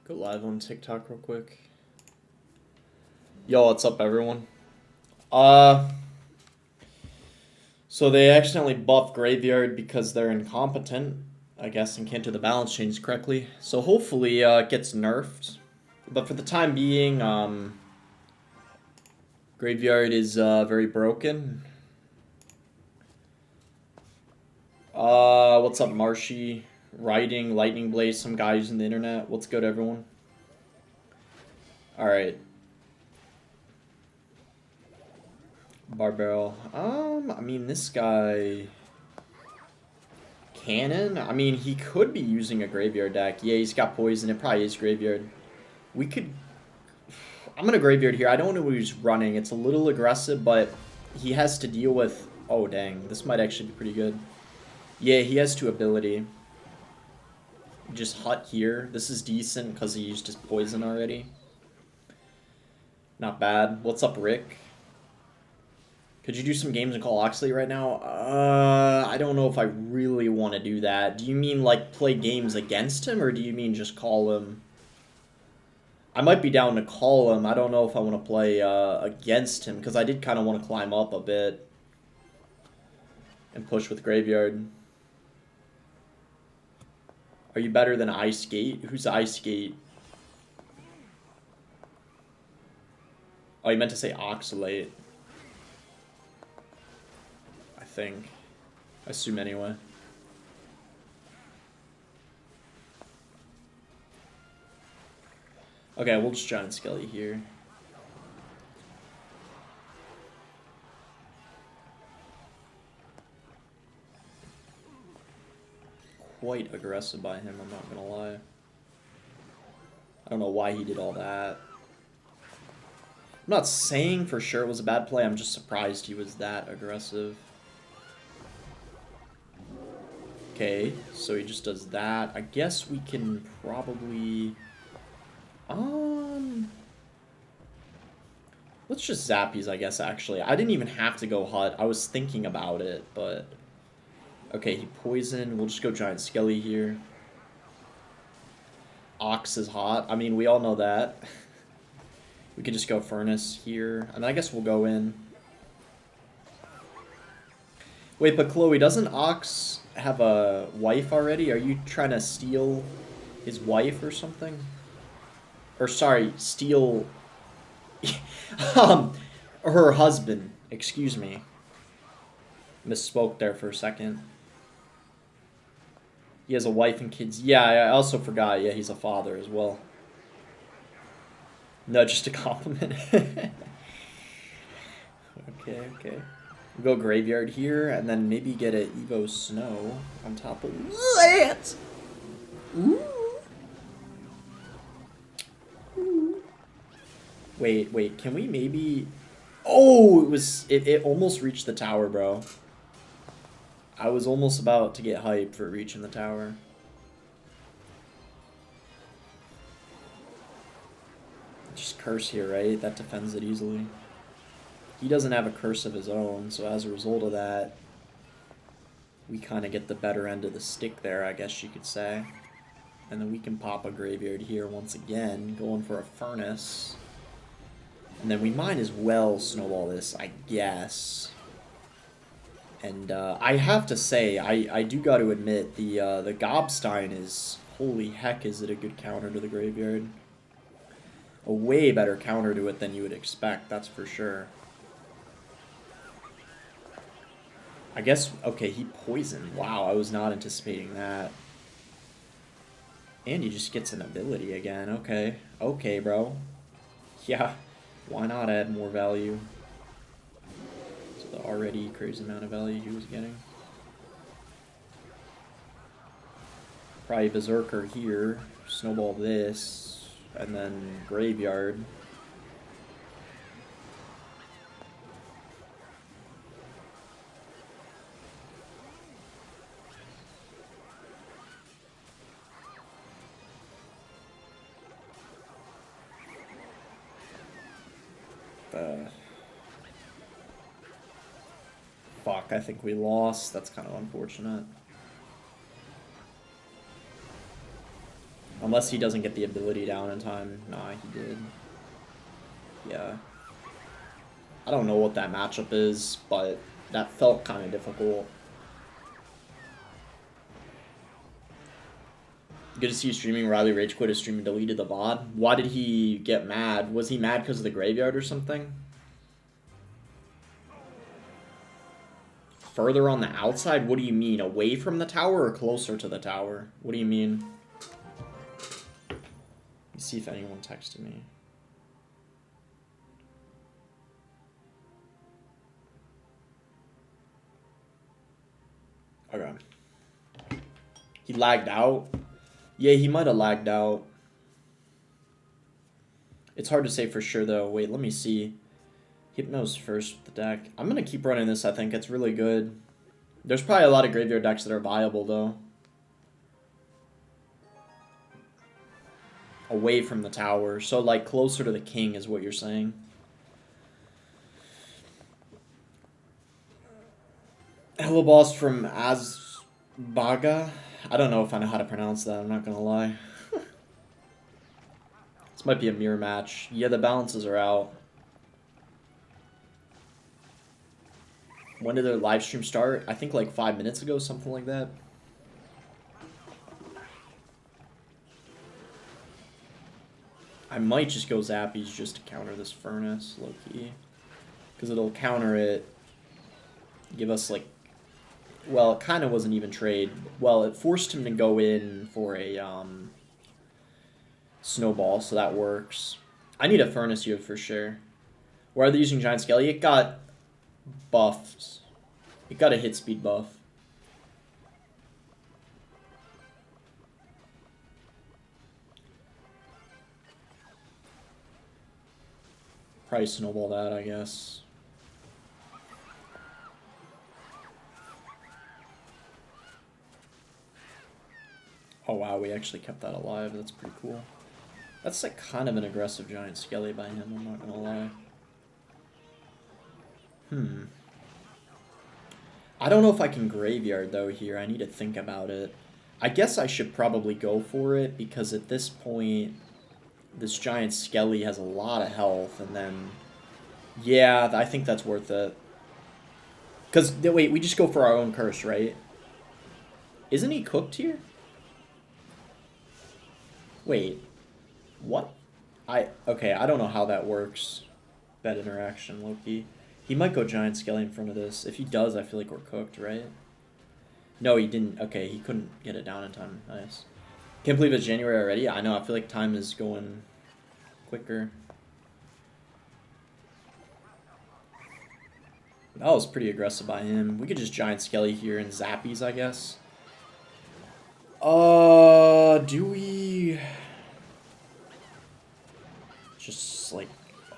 Go live on TikTok real quick. Yo, what's up, everyone? So they accidentally buffed Graveyard because they're incompetent, I guess, and can't do the balance change correctly. So hopefully it gets nerfed. But for the time being, Graveyard is very broken. What's up, Marshy? Writing, Lightning Blaze, some guy using the internet. What's good, everyone? Alright. Barbell. I mean, this guy... Cannon? I mean, he could be using a Graveyard deck. Yeah, he's got Poison. It probably is Graveyard. We could... I'm going to Graveyard here. I don't know what he's running. It's a little aggressive, but he has to deal with... Oh, dang. This might actually be pretty good. Yeah, he has 2 ability. Just Hut here. This is decent because he used his Poison already. Not bad. What's up, Rick? Could you do some games and call Oxley right now? I don't know if I really want to do that. Do you mean, like, play games against him, or do you mean just call him? I might be down to call him. I don't know if I want to play against him, because I did kind of want to climb up a bit and push with Graveyard. Are you better than Ice Skate? Who's Ice Skate? Oh, you meant to say Oxalate. I think. I assume anyway. Okay, we'll just Giant Skelly here. Quite aggressive by him, I'm not gonna lie. I don't know why he did all that. I'm not saying for sure it was a bad play, I'm just surprised he was that aggressive. Okay, so he just does that. I guess we can probably... Let's just Zappies, I guess, actually. I didn't even have to go Hut. I was thinking about it, but... Okay, he Poisoned. We'll just go Giant Skelly here. Ox is hot. I mean, we all know that. We could just go Furnace here. And I guess we'll go in. Wait, but Chloe, doesn't Ox have a wife already? Are you trying to steal his wife or something? Or, sorry, steal... her husband. Excuse me. Misspoke there for a second. He has a wife and kids. Yeah, I also forgot. Yeah, he's a father as well. No, just a compliment. Okay, okay. We'll go Graveyard here, and then maybe get an Evo Snow on top of that. Ooh. Ooh. Wait, can we maybe... Oh, it almost reached the tower, bro. I was almost about to get hyped for reaching the tower. Just curse here, right? That defends it easily. He doesn't have a curse of his own, so as a result of that, we kind of get the better end of the stick there, I guess you could say. And then we can pop a Graveyard here once again, going for a Furnace. And then we might as well snowball this, I guess. And I have to say, I do got to admit, the Gobstein is, holy heck, is it a good counter to the Graveyard. A way better counter to it than you would expect, that's for sure. I guess, okay, he Poisoned. Wow, I was not anticipating that. And he just gets an ability again, okay. Okay, bro. Yeah, why not add more value? The already crazy amount of value he was getting. Probably Berserker here, snowball this, and then Graveyard. Fuck, I think we lost. That's kind of unfortunate. Unless he doesn't get the ability down in time. Nah, he did. Yeah. I don't know what that matchup is, but that felt kind of difficult. Good to see you streaming. Riley Rage quit his stream and deleted the VOD. Why did he get mad? Was he mad because of the graveyard or something? Further on the outside? What do you mean? Away from the tower or closer to the tower? What do you mean? Let me see if anyone texted me. Okay. He lagged out? Yeah, he might have lagged out. It's hard to say for sure, though. Wait, let me see. Hypno's first with the deck. I'm going to keep running this, I think. It's really good. There's probably a lot of graveyard decks that are viable, though. Away from the tower. So, like, closer to the king is what you're saying. Hello, boss from Azbaga. I don't know if I know how to pronounce that. I'm not going to lie. This might be a mirror match. Yeah, the balances are out. When did their live stream start? I think like 5 minutes ago, something like that. I might just go Zappies just to counter this Furnace, low-key. Because it'll counter it. Give us like... Well, it kind of wasn't even trade. Well, it forced him to go in for a Snowball, so that works. I need a Furnace here for sure. Why are they using Giant Skelly? It got buffs. It got a hit speed buff. Probably Snowball that, I guess. Oh wow, we actually kept that alive. That's pretty cool. That's like kind of an aggressive Giant Skelly by him, I'm not gonna lie. I don't know if I can Graveyard though here. I need to think about it. I guess I should probably go for it because at this point, this Giant Skelly has a lot of health and then... Yeah, I think that's worth it. Because, wait, we just go for our own curse, right? Isn't he cooked here? Wait. What? Okay, I don't know how that works. That interaction, Loki. He might go Giant Skelly in front of this. If he does, I feel like we're cooked, right? No, he didn't. Okay, he couldn't get it down in time. Nice. Can't believe it's January already. I know, I feel like time is going quicker. That was pretty aggressive by him. We could just Giant Skelly here and Zappies, I guess. Do we... Just, like...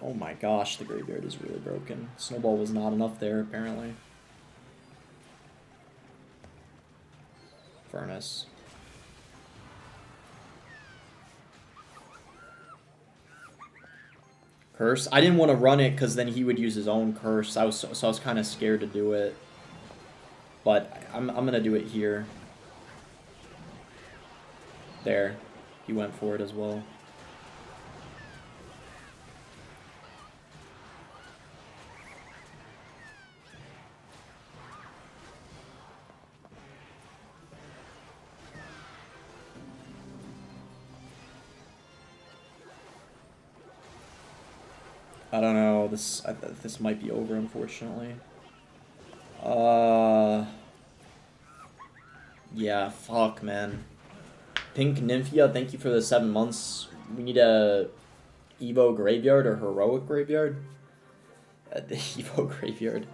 Oh my gosh, the graveyard is really broken. Snowball was not enough there, apparently. Furnace. Curse. I didn't want to run it because then he would use his own curse. So I was kind of scared to do it. But I'm gonna do it here. There. He went for it as well. I don't know. This might be over, unfortunately. Yeah, fuck, man. Pink Nymphia, thank you for the 7 months. We need a Evo Graveyard or Heroic Graveyard? The Evo Graveyard.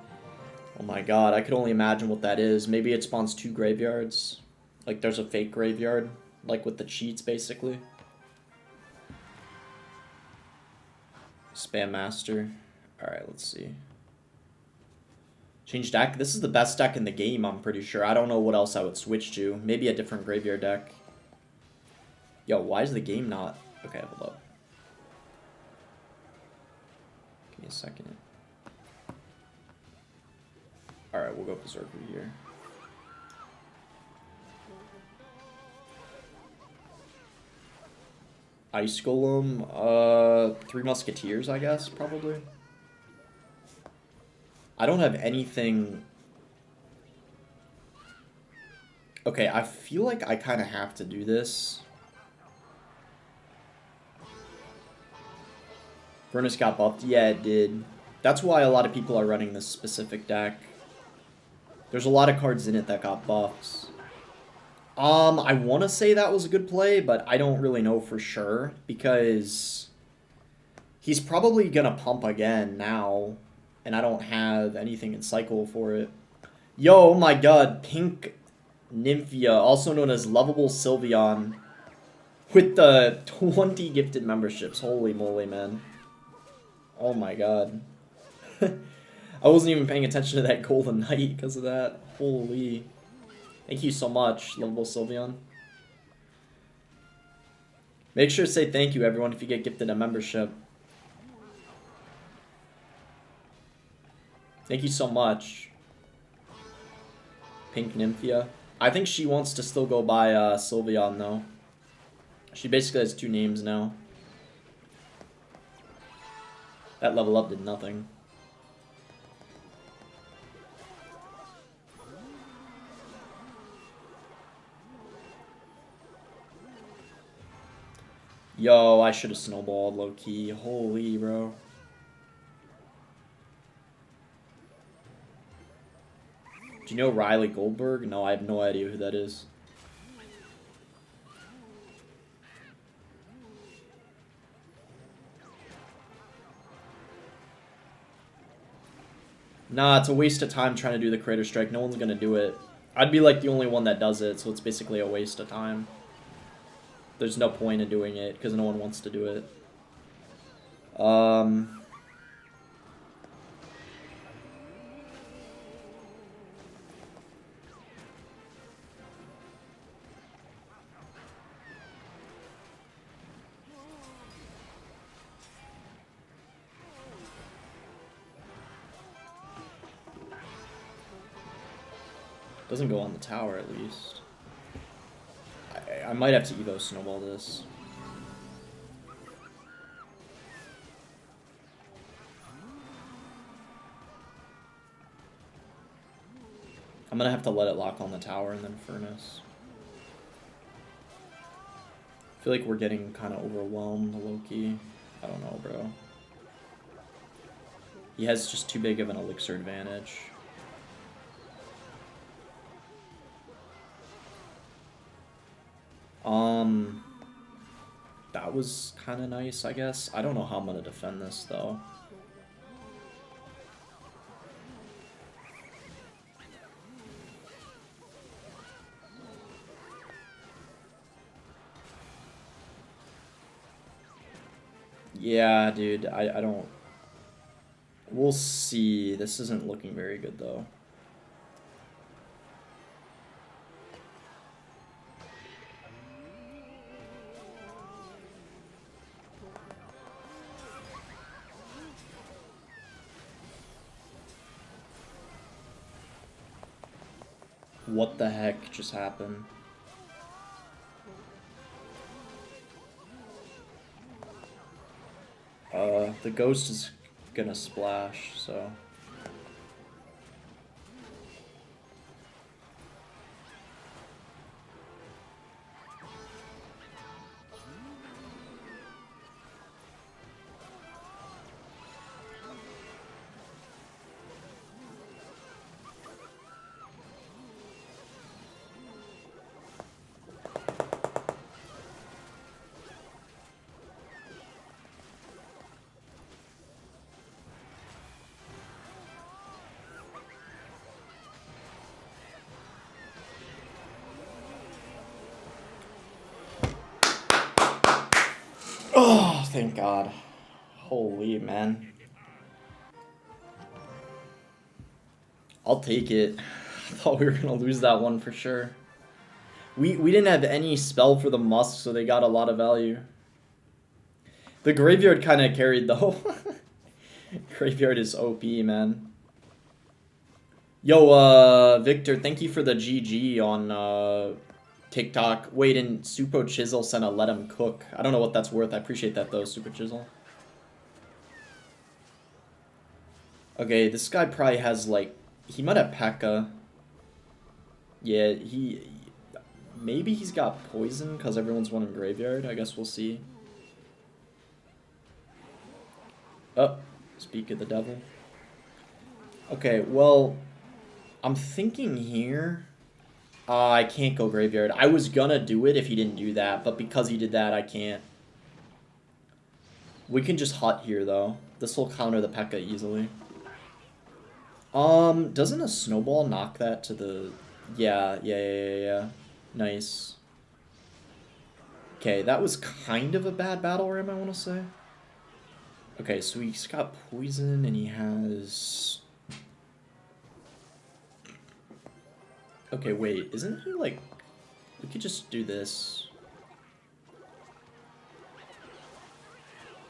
Oh my god, I could only imagine what that is. Maybe it spawns 2 graveyards. Like there's a fake graveyard. Like with the cheats, basically. Spam Master. Alright, let's see. Change deck. This is the best deck in the game, I'm pretty sure. I don't know what else I would switch to. Maybe a different graveyard deck. Yo, why is the game not... Okay, hold up. Give me a second. Alright, we'll go Berserker here. Ice Golem, Three Musketeers, I guess, probably. I don't have anything... Okay, I feel like I kind of have to do this. Furnace got buffed. Yeah, it did. That's why a lot of people are running this specific deck. There's a lot of cards in it that got buffs. I want to say that was a good play, but I don't really know for sure, because he's probably going to pump again now, and I don't have anything in cycle for it. Yo, oh my god, Pink Nymphia, also known as Lovable Sylveon, with the 20 gifted memberships. Holy moly, man. Oh my god. I wasn't even paying attention to that Golden Knight because of that. Holy. Thank you so much, Lovable Sylveon. Make sure to say thank you, everyone, if you get gifted a membership. Thank you so much. Pink Nymphia. I think she wants to still go by Sylveon, though. She basically has 2 names now. That level up did nothing. Yo, I should have snowballed low-key. Holy, bro. Do you know Riley Goldberg? No, I have no idea who that is. Nah, it's a waste of time trying to do the Crater Strike. No one's gonna do it. I'd be like the only one that does it, so it's basically a waste of time. There's no point in doing it, because no one wants to do it. Doesn't go on the tower, at least. I might have to Evo Snowball this. I'm gonna have to let it lock on the tower and then Furnace. I feel like we're getting kind of overwhelmed, low-key. I don't know, bro. He has just too big of an elixir advantage. That was kind of nice, I guess. I don't know how I'm gonna defend this, though. Yeah, dude, I don't... We'll see. This isn't looking very good, though. What the heck just happened? The ghost is gonna splash, so... Oh, thank God. Holy, man. I'll take it. I thought we were gonna lose that one for sure. We didn't have any spell for the Musk, so they got a lot of value. The Graveyard kind of carried, though. Graveyard is OP, man. Yo, Victor, thank you for the GG on TikTok. Wait, and Supo Chisel sent a let him cook. I don't know what that's worth. I appreciate that though, Super Chisel. Okay, this guy probably has like, he might have P.E.K.K.A. Yeah, maybe he's got poison because everyone's running graveyard. I guess we'll see. Oh, speak of the devil. Okay, well, I'm thinking here. I can't go graveyard. I was gonna do it if he didn't do that, but because he did that, I can't. We can just hut here, though. This will counter the P.E.K.K.A. easily. Doesn't a snowball knock that to the... Yeah. Nice. Okay, that was kind of a bad battle ram, I want to say. Okay, so he's got poison, and he has... Okay, wait, isn't he, like... We could just do this.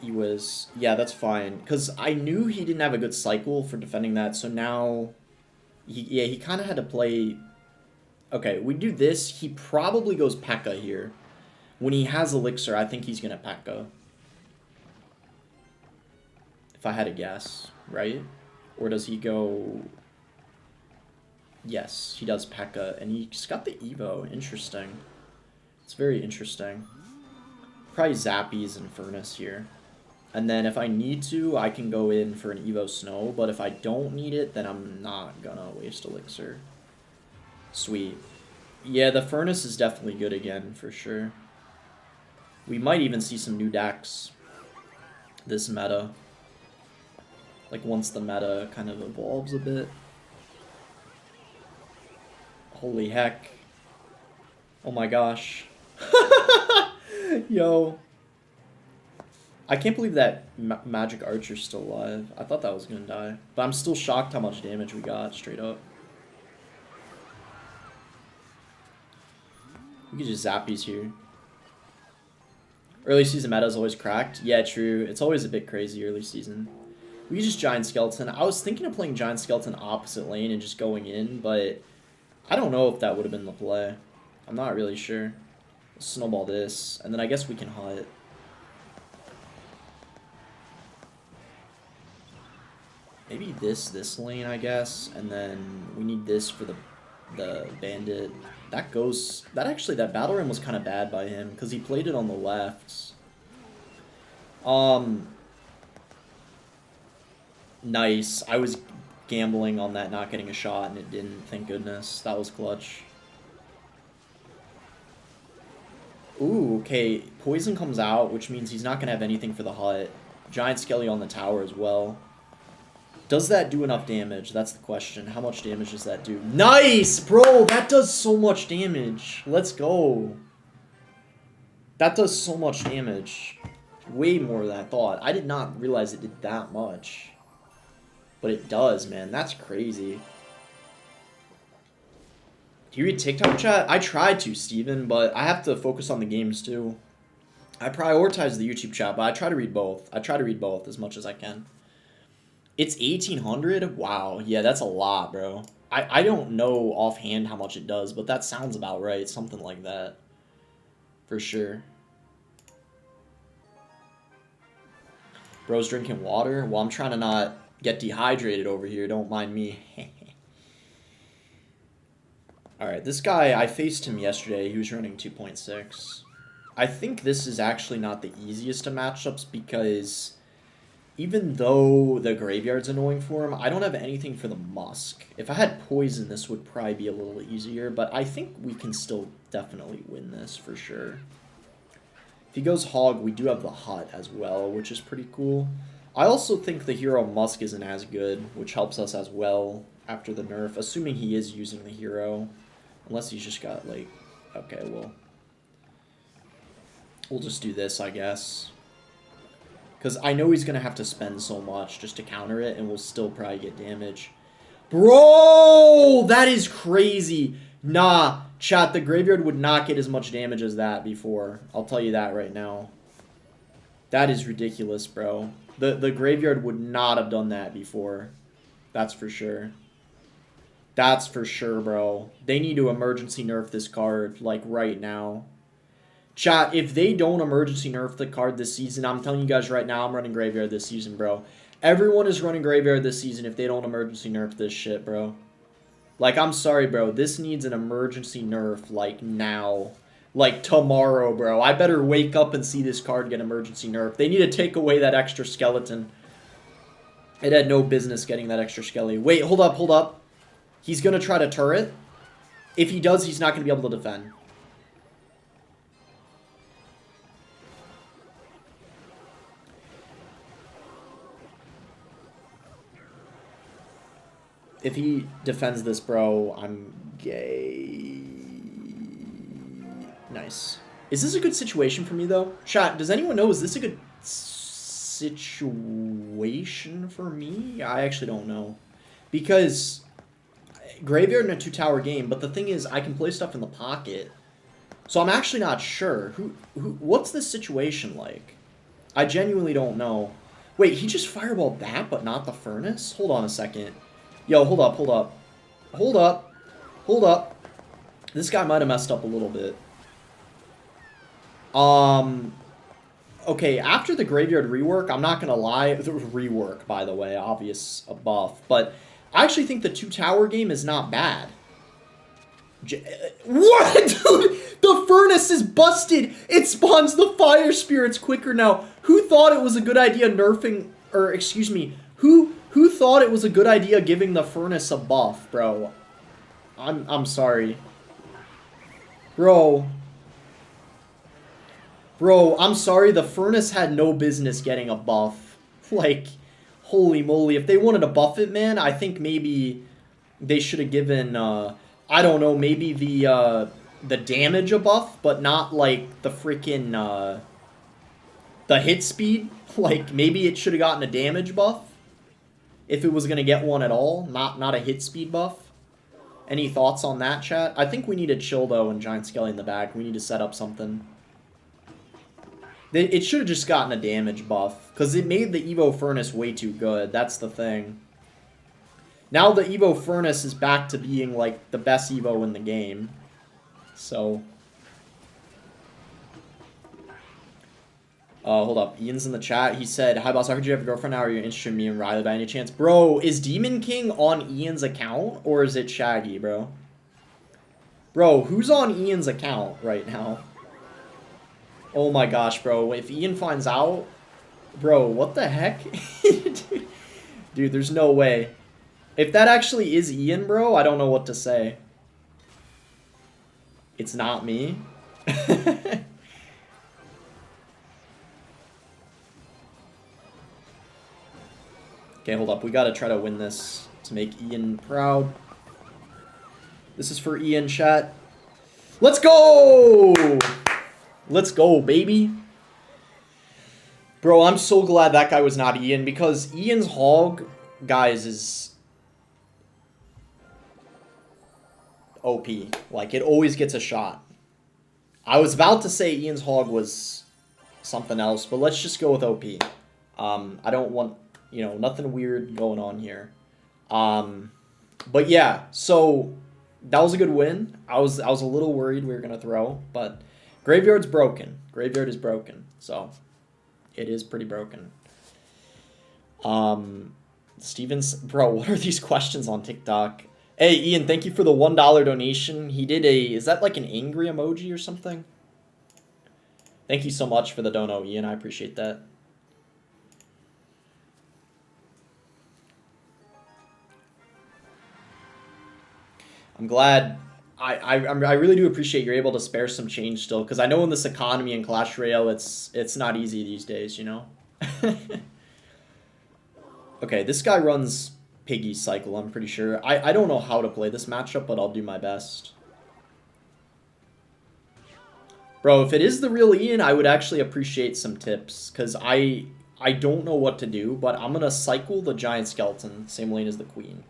He was... Yeah, that's fine. Because I knew he didn't have a good cycle for defending that, so now... He kind of had to play... Okay, we do this. He probably goes P.E.K.K.A. here. When he has Elixir, I think he's going to P.E.K.K.A. If I had to guess, right? Or does he go... Yes, he does P.E.K.K.A. And he's got the Evo. Interesting. It's very interesting. Probably Zappies and Furnace here. And then if I need to, I can go in for an Evo Snow. But if I don't need it, then I'm not gonna waste Elixir. Sweet. Yeah, the Furnace is definitely good again, for sure. We might even see some new decks this meta. Like, once the meta kind of evolves a bit. Holy heck. Oh my gosh. Yo. I can't believe that Magic Archer's still alive. I thought that was gonna die. But I'm still shocked how much damage we got, straight up. We could just Zappies here. Early season meta is always cracked. Yeah, true. It's always a bit crazy early season. We could just Giant Skeleton. I was thinking of playing Giant Skeleton opposite lane and just going in, but I don't know if that would have been the play. I'm not really sure. Let's snowball this, and then I guess we can hut. Maybe this lane, I guess, and then we need this for the bandit. That battle ram was kind of bad by him because he played it on the left. Nice. I was gambling on that not getting a shot and it didn't. Thank goodness. That was clutch. Ooh, okay. Poison comes out, which means he's not gonna have anything for the hut. Giant Skelly on the tower as well. Does that do enough damage? That's the question. How much damage does that do? Nice! Bro, that does so much damage. Let's go. That does so much damage. Way more than I thought. I did not realize it did that much. But it does, man. That's crazy. Do you read TikTok chat? I tried to, Steven, but I have to focus on the games too. I prioritize the YouTube chat, but I try to read both. I try to read both as much as I can. It's 1,800? Wow. Yeah, that's a lot, bro. I don't know offhand how much it does, but that sounds about right. Something like that. For sure. Bro's drinking water? Well, I'm trying to not get dehydrated over here. Don't mind me. Alright, this guy, I faced him yesterday. He was running 2.6. I think this is actually not the easiest of matchups because even though the graveyard's annoying for him, I don't have anything for the Musk. If I had poison, this would probably be a little easier, but I think we can still definitely win this for sure. If he goes Hog, we do have the Hut as well, which is pretty cool. I also think the hero Musk isn't as good, which helps us as well after the nerf, assuming he is using the hero. Unless he's just got, like... Okay, well... We'll just do this, I guess. Because I know he's going to have to spend so much just to counter it, and we'll still probably get damage. Bro! That is crazy! Nah, chat, the graveyard would not get as much damage as that before. I'll tell you that right now. That is ridiculous, bro. The graveyard would not have done that before. That's for sure. That's for sure, bro. They need to emergency nerf this card, like, right now. Chat, if they don't emergency nerf the card this season, I'm telling you guys right now, I'm running Graveyard this season, bro. Everyone is running Graveyard this season if they don't emergency nerf this shit, bro. Like, I'm sorry, bro. This needs an emergency nerf, like, now. Like, tomorrow, bro. I better wake up and see this card get emergency nerf. They need to take away that extra skeleton. It had no business getting that extra skelly. Wait, hold up, hold up. He's going to try to turret. If he does, he's not going to be able to defend. If he defends this, bro, I'm gay. Nice. Is this a good situation for me, though? Chat, does anyone know, is this a good situation for me? I actually don't know. Because Graveyard in a 2-tower game, but the thing is, I can play stuff in the pocket. So I'm actually not sure. What's this situation like? I genuinely don't know. Wait, he just fireballed that, but not the furnace? Hold on a second. Yo, hold up, hold up. Hold up. Hold up. This guy might have messed up a little bit. Okay, after the Graveyard rework, I'm not gonna lie. The rework, by the way, obvious a buff. But I actually think the 2-tower game is not bad. What? Dude, the furnace is busted. It spawns the fire spirits quicker now. Who thought it was a good idea nerfing, or excuse me, who thought it was a good idea giving the furnace a buff, bro? I'm sorry. Bro, I'm sorry, the furnace had no business getting a buff. Like, holy moly, if they wanted to buff it, man, I think maybe they should have given, I don't know, maybe the damage a buff, but not, like, the freaking, the hit speed. Like, maybe it should have gotten a damage buff, if it was going to get one at all, not a hit speed buff. Any thoughts on that, chat? I think we need to chill, though, and Giant Skelly in the back. We need to set up something. It should have just gotten a damage buff, because it made the Evo Furnace way too good. That's the thing. Now the Evo Furnace is back to being, like, the best Evo in the game. So... hold up. Ian's in the chat. He said, "Hi, boss. I heard you have a girlfriend now. Are you interested in me and Riley by any chance?" Bro, is Demon King on Ian's account? Or is it Shaggy, bro? Bro, who's on Ian's account right now? Oh my gosh, bro. If Ian finds out... Bro, what the heck? Dude, there's no way. If that actually is Ian, bro, I don't know what to say. It's not me. Okay, hold up. We gotta try to win this to make Ian proud. This is for Ian, chat. Let's go! Let's go, baby. Bro, I'm so glad that guy was not Ian, because Ian's hog, guys, is OP. Like, it always gets a shot. I was about to say Ian's hog was something else, but let's just go with OP. I don't want... You know, nothing weird going on here. But yeah, so that was a good win. I was a little worried we were gonna throw, but Graveyard's broken. Graveyard is broken, so it is pretty broken. Stevens, bro, what are these questions on TikTok? Hey, Ian, thank you for the $1 donation. He did is that like an angry emoji or something? Thank you so much for the dono, Ian. I appreciate that. I'm glad. I really do appreciate you're able to spare some change still, because I know in this economy in Clash Royale, it's not easy these days, you know? Okay, this guy runs Piggy Cycle, I'm pretty sure. I don't know how to play this matchup, but I'll do my best. Bro, if it is the real Ian, I would actually appreciate some tips, because I don't know what to do, but I'm going to cycle the Giant Skeleton, same lane as the Queen.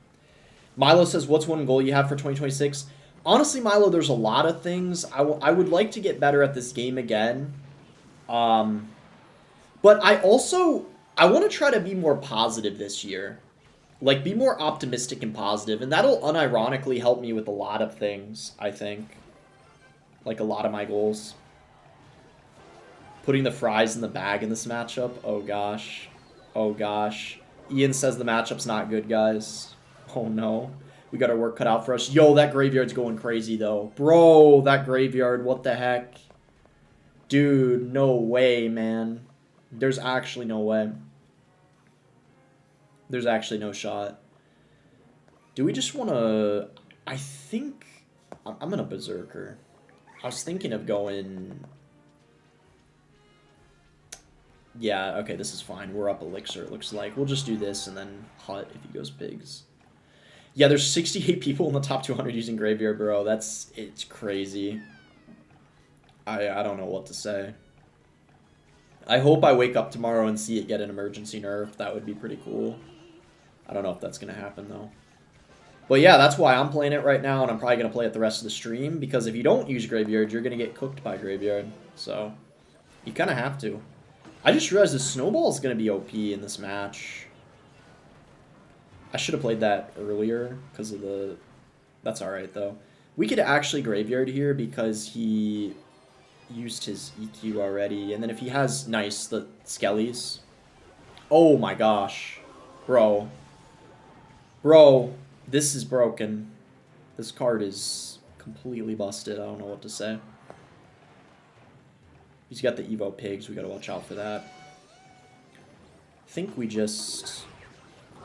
Milo says, what's one goal you have for 2026? Honestly, Milo, there's a lot of things. I would like to get better at this game again. But I want to try to be more positive this year. Like, be more optimistic and positive, and that'll unironically help me with a lot of things, I think. Like, a lot of my goals. Putting the fries in the bag in this matchup. Oh, gosh. Oh, gosh. Ian says the matchup's not good, guys. Oh, no. We got our work cut out for us. Yo, that graveyard's going crazy, though. Bro, that graveyard, what the heck? Dude, no way, man. There's actually no way. There's actually no shot. Do we just want to... I think... I'm going to Berserker. I was thinking of going... Yeah, okay, this is fine. We're up Elixir, it looks like. We'll just do this and then Hut if he goes Pigs. Yeah, there's 68 people in the top 200 using Graveyard, bro. It's crazy. I don't know what to say. I hope I wake up tomorrow and see it get an emergency nerf. That would be pretty cool. I don't know if that's going to happen, though. But yeah, that's why I'm playing it right now, and I'm probably going to play it the rest of the stream, because if you don't use Graveyard, you're going to get cooked by Graveyard. So, you kind of have to. I just realized the Snowball is going to be OP in this match. I should have played that earlier, because of the... That's alright, though. We could actually Graveyard here, because he used his EQ already, and then if he has, nice, the Skellies. Oh my gosh. Bro. Bro, this is broken. This card is completely busted. I don't know what to say. He's got the Evo Pigs. We gotta watch out for that. I think we just...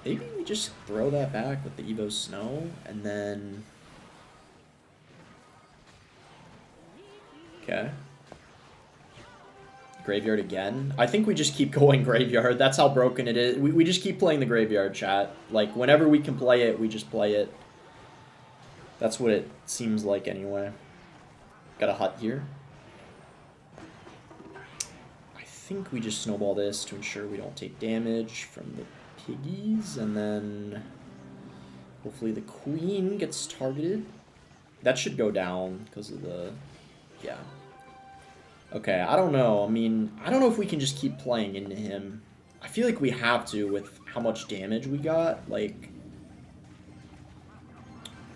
Maybe we just throw that back with the Evo Snow, and then... Okay. Graveyard again. I think we just keep going Graveyard. That's how broken it is. We just keep playing the Graveyard, chat. Like, whenever we can play it, we just play it. That's what it seems like anyway. Got a Hut here. I think we just snowball this to ensure we don't take damage from the piggies, and then hopefully the queen gets targeted. That should go down because of the... Yeah. Okay, I don't know. I mean, I don't know if we can just keep playing into him. I feel like we have to with how much damage we got. Like...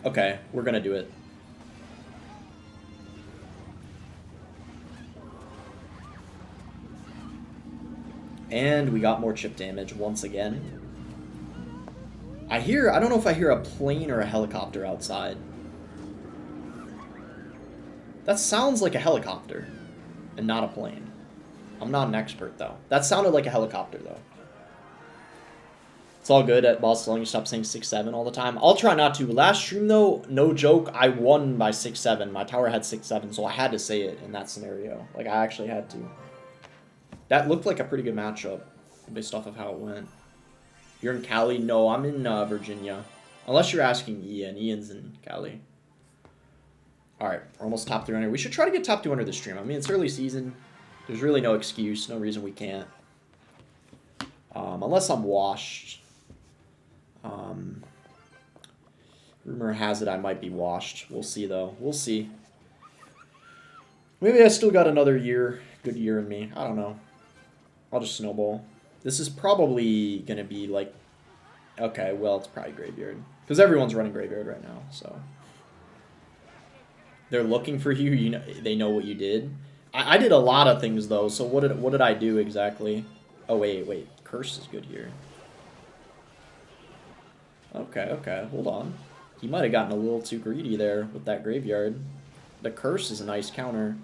Okay, we're gonna do it. And we got more chip damage once again. I don't know if I hear a plane or a helicopter outside. That sounds like a helicopter and not a plane. I'm not an expert though. That sounded like a helicopter though. It's all good at boss selling. You stop saying 6-7 all the time. I'll try not to. Last stream though, no joke, I won by 6-7. My tower had 6-7, so I had to say it in that scenario. Like, I actually had to. That looked like a pretty good matchup based off of how it went. You're in Cali? No, I'm in Virginia. Unless you're asking Ian. Ian's in Cali. Alright, we're almost top 300. We should try to get top 200 this stream. I mean, it's early season. There's really no excuse, no reason we can't. Unless I'm washed. Rumor has it I might be washed. We'll see, though. We'll see. Maybe I still got another year, good year in me. I don't know. I'll just snowball. This is probably going to be like... Okay, well, it's probably Graveyard. Because everyone's running Graveyard right now, so... They're looking for you. You know, they know what you did. I did a lot of things though. So what did I do exactly? Oh wait. Curse is good here. Okay. Hold on. He might have gotten a little too greedy there with that Graveyard. The curse is a nice counter.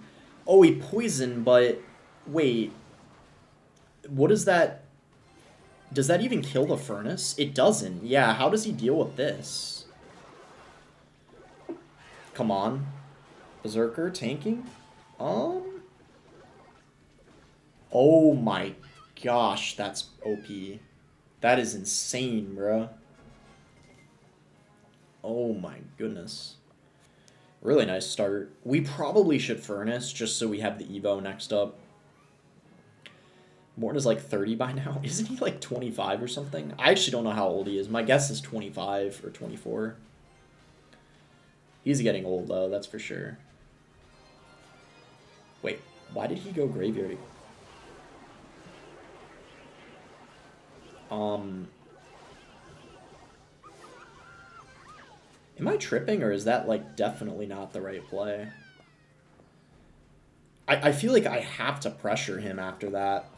Oh, he poisoned, but wait. What is that? Does that even kill the furnace? It doesn't. Yeah. How does he deal with this? Come on. Berserker tanking? Oh my gosh, that's OP. That is insane, bruh. Oh my goodness. Really nice start. We probably should Furnace just so we have the Evo next up. Morton is like 30 by now. Isn't he like 25 or something? I actually don't know how old he is. My guess is 25 or 24. He's getting old though, that's for sure. Wait, why did he go Graveyard? Am I tripping, or is that, like, definitely not the right play? I feel like I have to pressure him after that.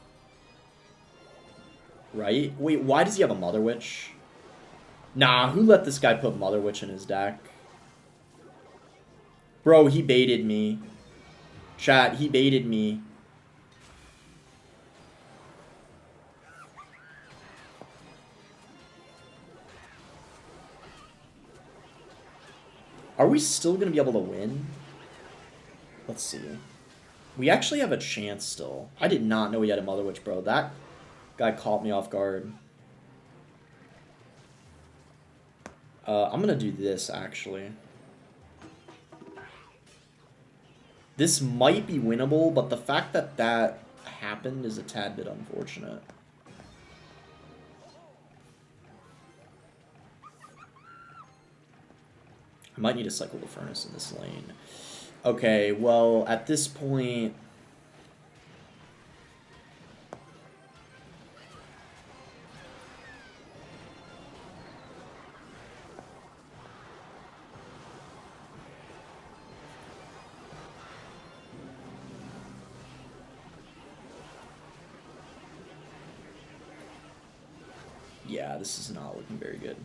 Right? Wait, why does he have a Mother Witch? Nah, who let this guy put Mother Witch in his deck? Bro, he baited me. Chat, he baited me. Are we still going to be able to win? Let's see. We actually have a chance still. I did not know he had a Mother Witch, bro. That guy caught me off guard. I'm going to do this, actually. This might be winnable, but the fact that that happened is a tad bit unfortunate. I might need to cycle the Furnace in this lane. Okay, well, at this point... Yeah, this is not looking very good.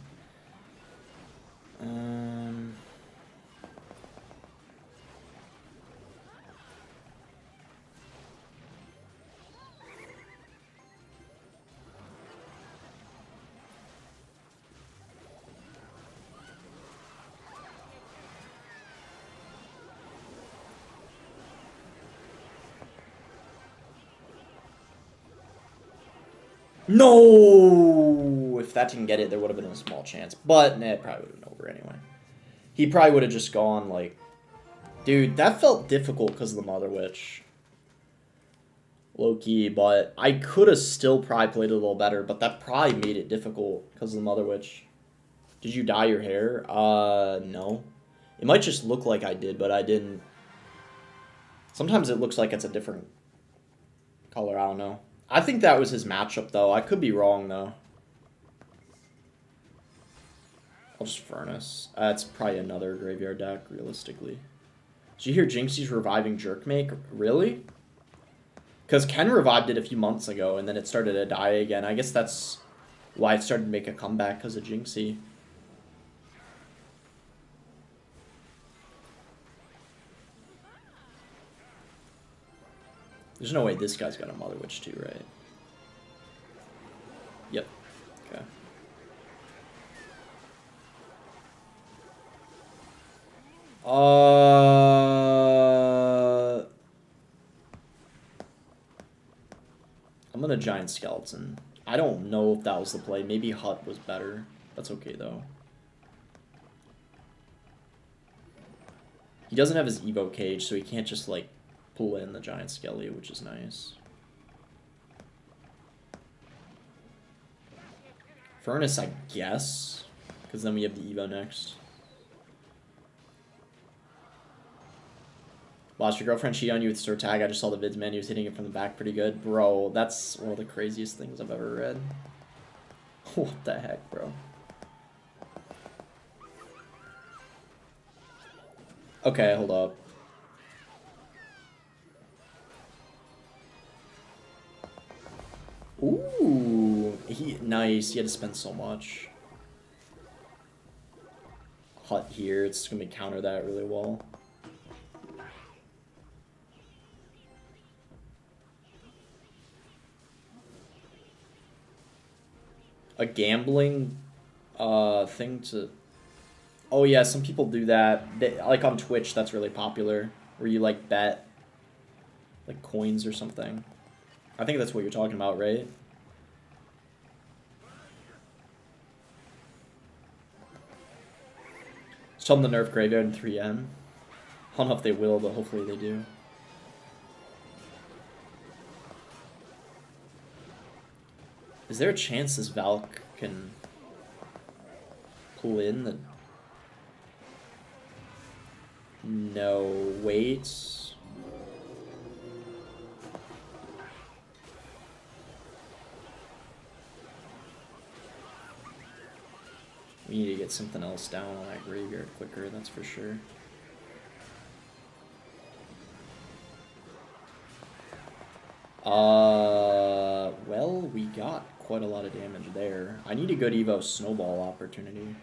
No! If that didn't get it, there would have been a small chance. But, nah, it probably would have been over anyway. He probably would have just gone, like... Dude, that felt difficult because of the Mother Witch. Low-key, but I could have still probably played it a little better, but that probably made it difficult because of the Mother Witch. Did you dye your hair? No. It might just look like I did, but I didn't. Sometimes it looks like it's a different color, I don't know. I think that was his matchup, though. I could be wrong, though. I'll just Furnace. It's probably another graveyard deck, realistically. Did you hear Jinxie's reviving Jerkmake? Really? Because Ken revived it a few months ago, and then it started to die again. I guess that's why it started to make a comeback, because of Jinxie. There's no way this guy's got a Mother Witch too, right? Yep. Okay. I'm gonna Giant Skeleton. I don't know if that was the play. Maybe Hut was better. That's okay, though. He doesn't have his Evo Cage, so he can't just, like, pull in the Giant Skelly, which is nice. Furnace, I guess, because then we have the Evo next. Lost your girlfriend cheat on you with Sword Tag. I just saw the vids, man. He was hitting it from the back pretty good. Bro, that's one of the craziest things I've ever read. What the heck, bro? Okay, hold up. Ooh, nice. He had to spend so much. Hut here. It's gonna counter that really well. A gambling thing to... Oh yeah, some people do that. Like on Twitch, that's really popular. Where you like bet like coins or something. I think that's what you're talking about, right? Just tell them to nerf Graveyard in 3M. I don't know if they will, but hopefully they do. Is there a chance this Valk can pull in the... No, wait. We need to get get something else down on that graveyard quicker, that's for sure. Well, we got quite a lot of damage there. I need a good Evo snowball opportunity.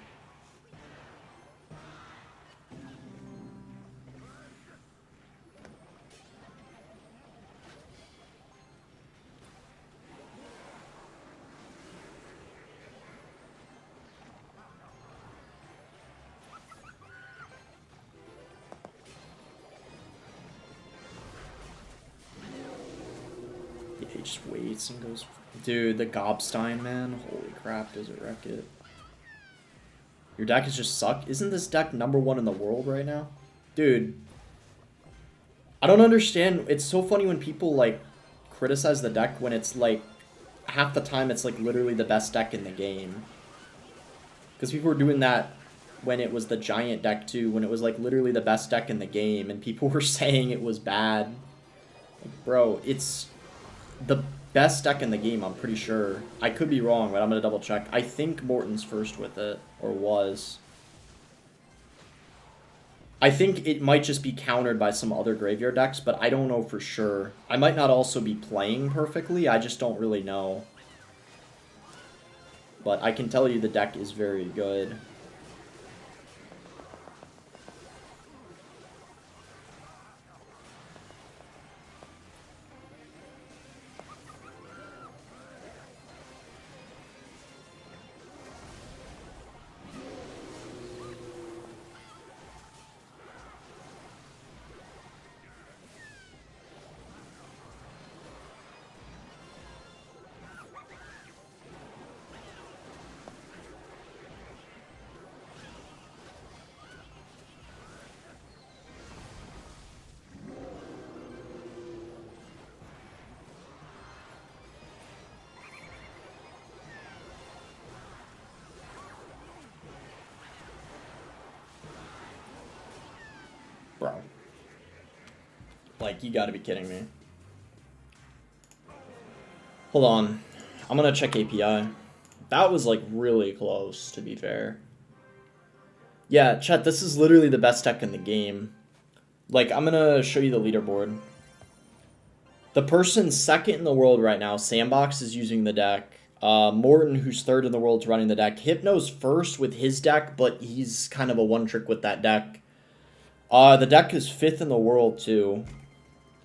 Yeah, he just waits and goes... Dude, the Gobstein, man. Holy crap, does it wreck it. Your deck is just suck. Isn't this deck #1 in the world right now? Dude. I don't understand. It's so funny when people, like, criticize the deck when it's, like, half the time it's, like, literally the best deck in the game. Because people were doing that when it was the Giant deck, too. When it was, like, literally the best deck in the game. And people were saying it was bad. Like, bro, it's the best deck in the game, I'm pretty sure. I could be wrong, but I'm going to double check. I think Morton's first with it, or was. I think it might just be countered by some other graveyard decks, but I don't know for sure. I might not also be playing perfectly, I just don't really know. But I can tell you the deck is very good. Bro. Like, you gotta be kidding me. Hold on. I'm gonna check API. That was, like, really close, to be fair. Yeah, chat, this is literally the best deck in the game. Like, I'm gonna show you the leaderboard. The person second in the world right now, Sandbox, is using the deck. Morton, who's third in the world, is running the deck. Hypno's first with his deck, but he's kind of a one-trick with that deck. The deck is 5th in the world, too.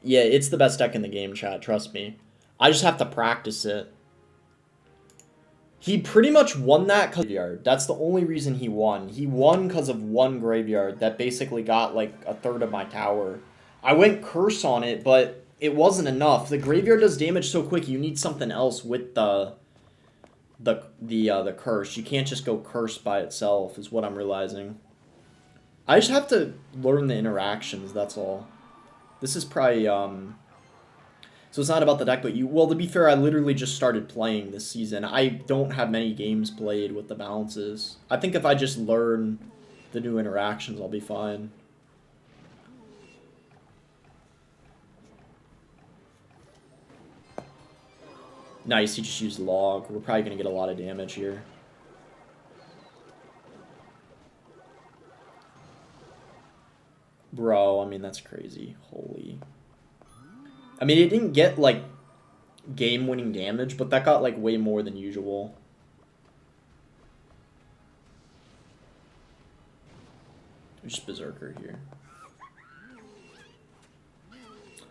Yeah, it's the best deck in the game, chat, trust me. I just have to practice it. He pretty much won that graveyard. That's the only reason he won. He won because of one graveyard that basically got, like, a third of my tower. I went curse on it, but it wasn't enough. The graveyard does damage so quick, you need something else with the curse. You can't just go curse by itself, is what I'm realizing. I just have to learn the interactions, that's all. This is probably, so it's not about the deck, but well, to be fair, I literally just started playing this season. I don't have many games played with the balances. I think if I just learn the new interactions, I'll be fine. Nice, he just used log. We're probably going to get a lot of damage here. Bro, I mean, that's crazy. Holy. I mean, it didn't get, like, game-winning damage, but that got, like, way more than usual. Just Berserker here.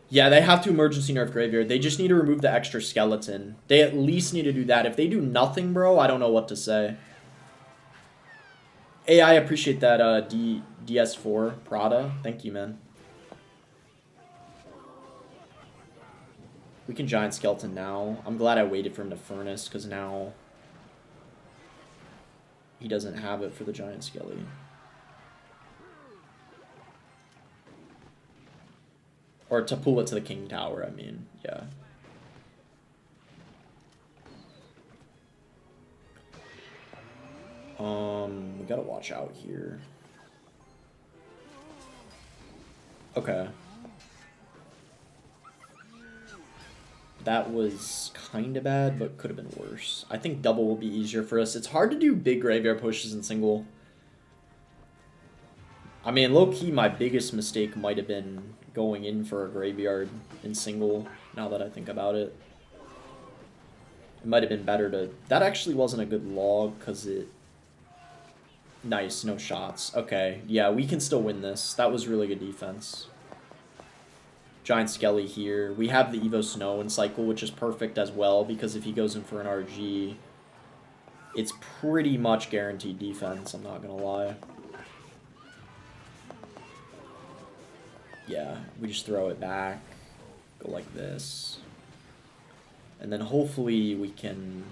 Yeah, they have to emergency nerf Graveyard. They just need to remove the extra skeleton. They at least need to do that. If they do nothing, bro, I don't know what to say. Hey, I appreciate that, DS4 Prada. Thank you, man. We can Giant Skeleton now. I'm glad I waited for him to Furnace, because now he doesn't have it for the Giant Skelly. Or to pull it to the King Tower, I mean. Yeah. We gotta watch out here. Okay. That was kind of bad, but could have been worse. I think double will be easier for us. It's hard to do big graveyard pushes in single. I mean, low-key, my biggest mistake might have been going in for a graveyard in single, now that I think about it. It might have been better to... That actually wasn't a good log, because it... Nice, no shots. Okay, yeah, we can still win this. That was really good defense. Giant Skelly here. We have the Evo Snow in cycle, which is perfect as well, because if he goes in for an RG, it's pretty much guaranteed defense, I'm not gonna lie. Yeah, we just throw it back, go like this. And then hopefully we can...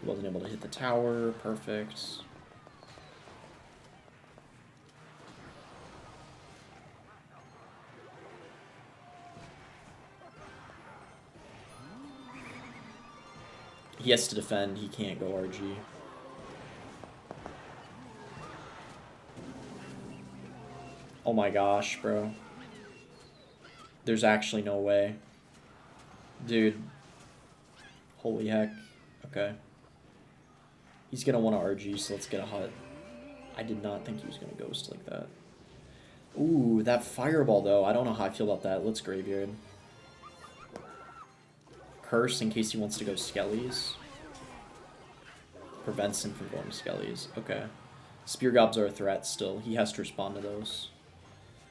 Wasn't able to hit the tower, perfect. He has to defend, he can't go RG. Oh my gosh, bro. There's actually no way. Dude. Holy heck. Okay. He's gonna want to RG, so let's get a hut. I did not think he was gonna ghost like that. Ooh, that fireball though. I don't know how I feel about that. Let's graveyard. Curse in case he wants to go Skellies. Prevents him from going Skellies. Okay. Spear Gobs are a threat still. He has to respond to those.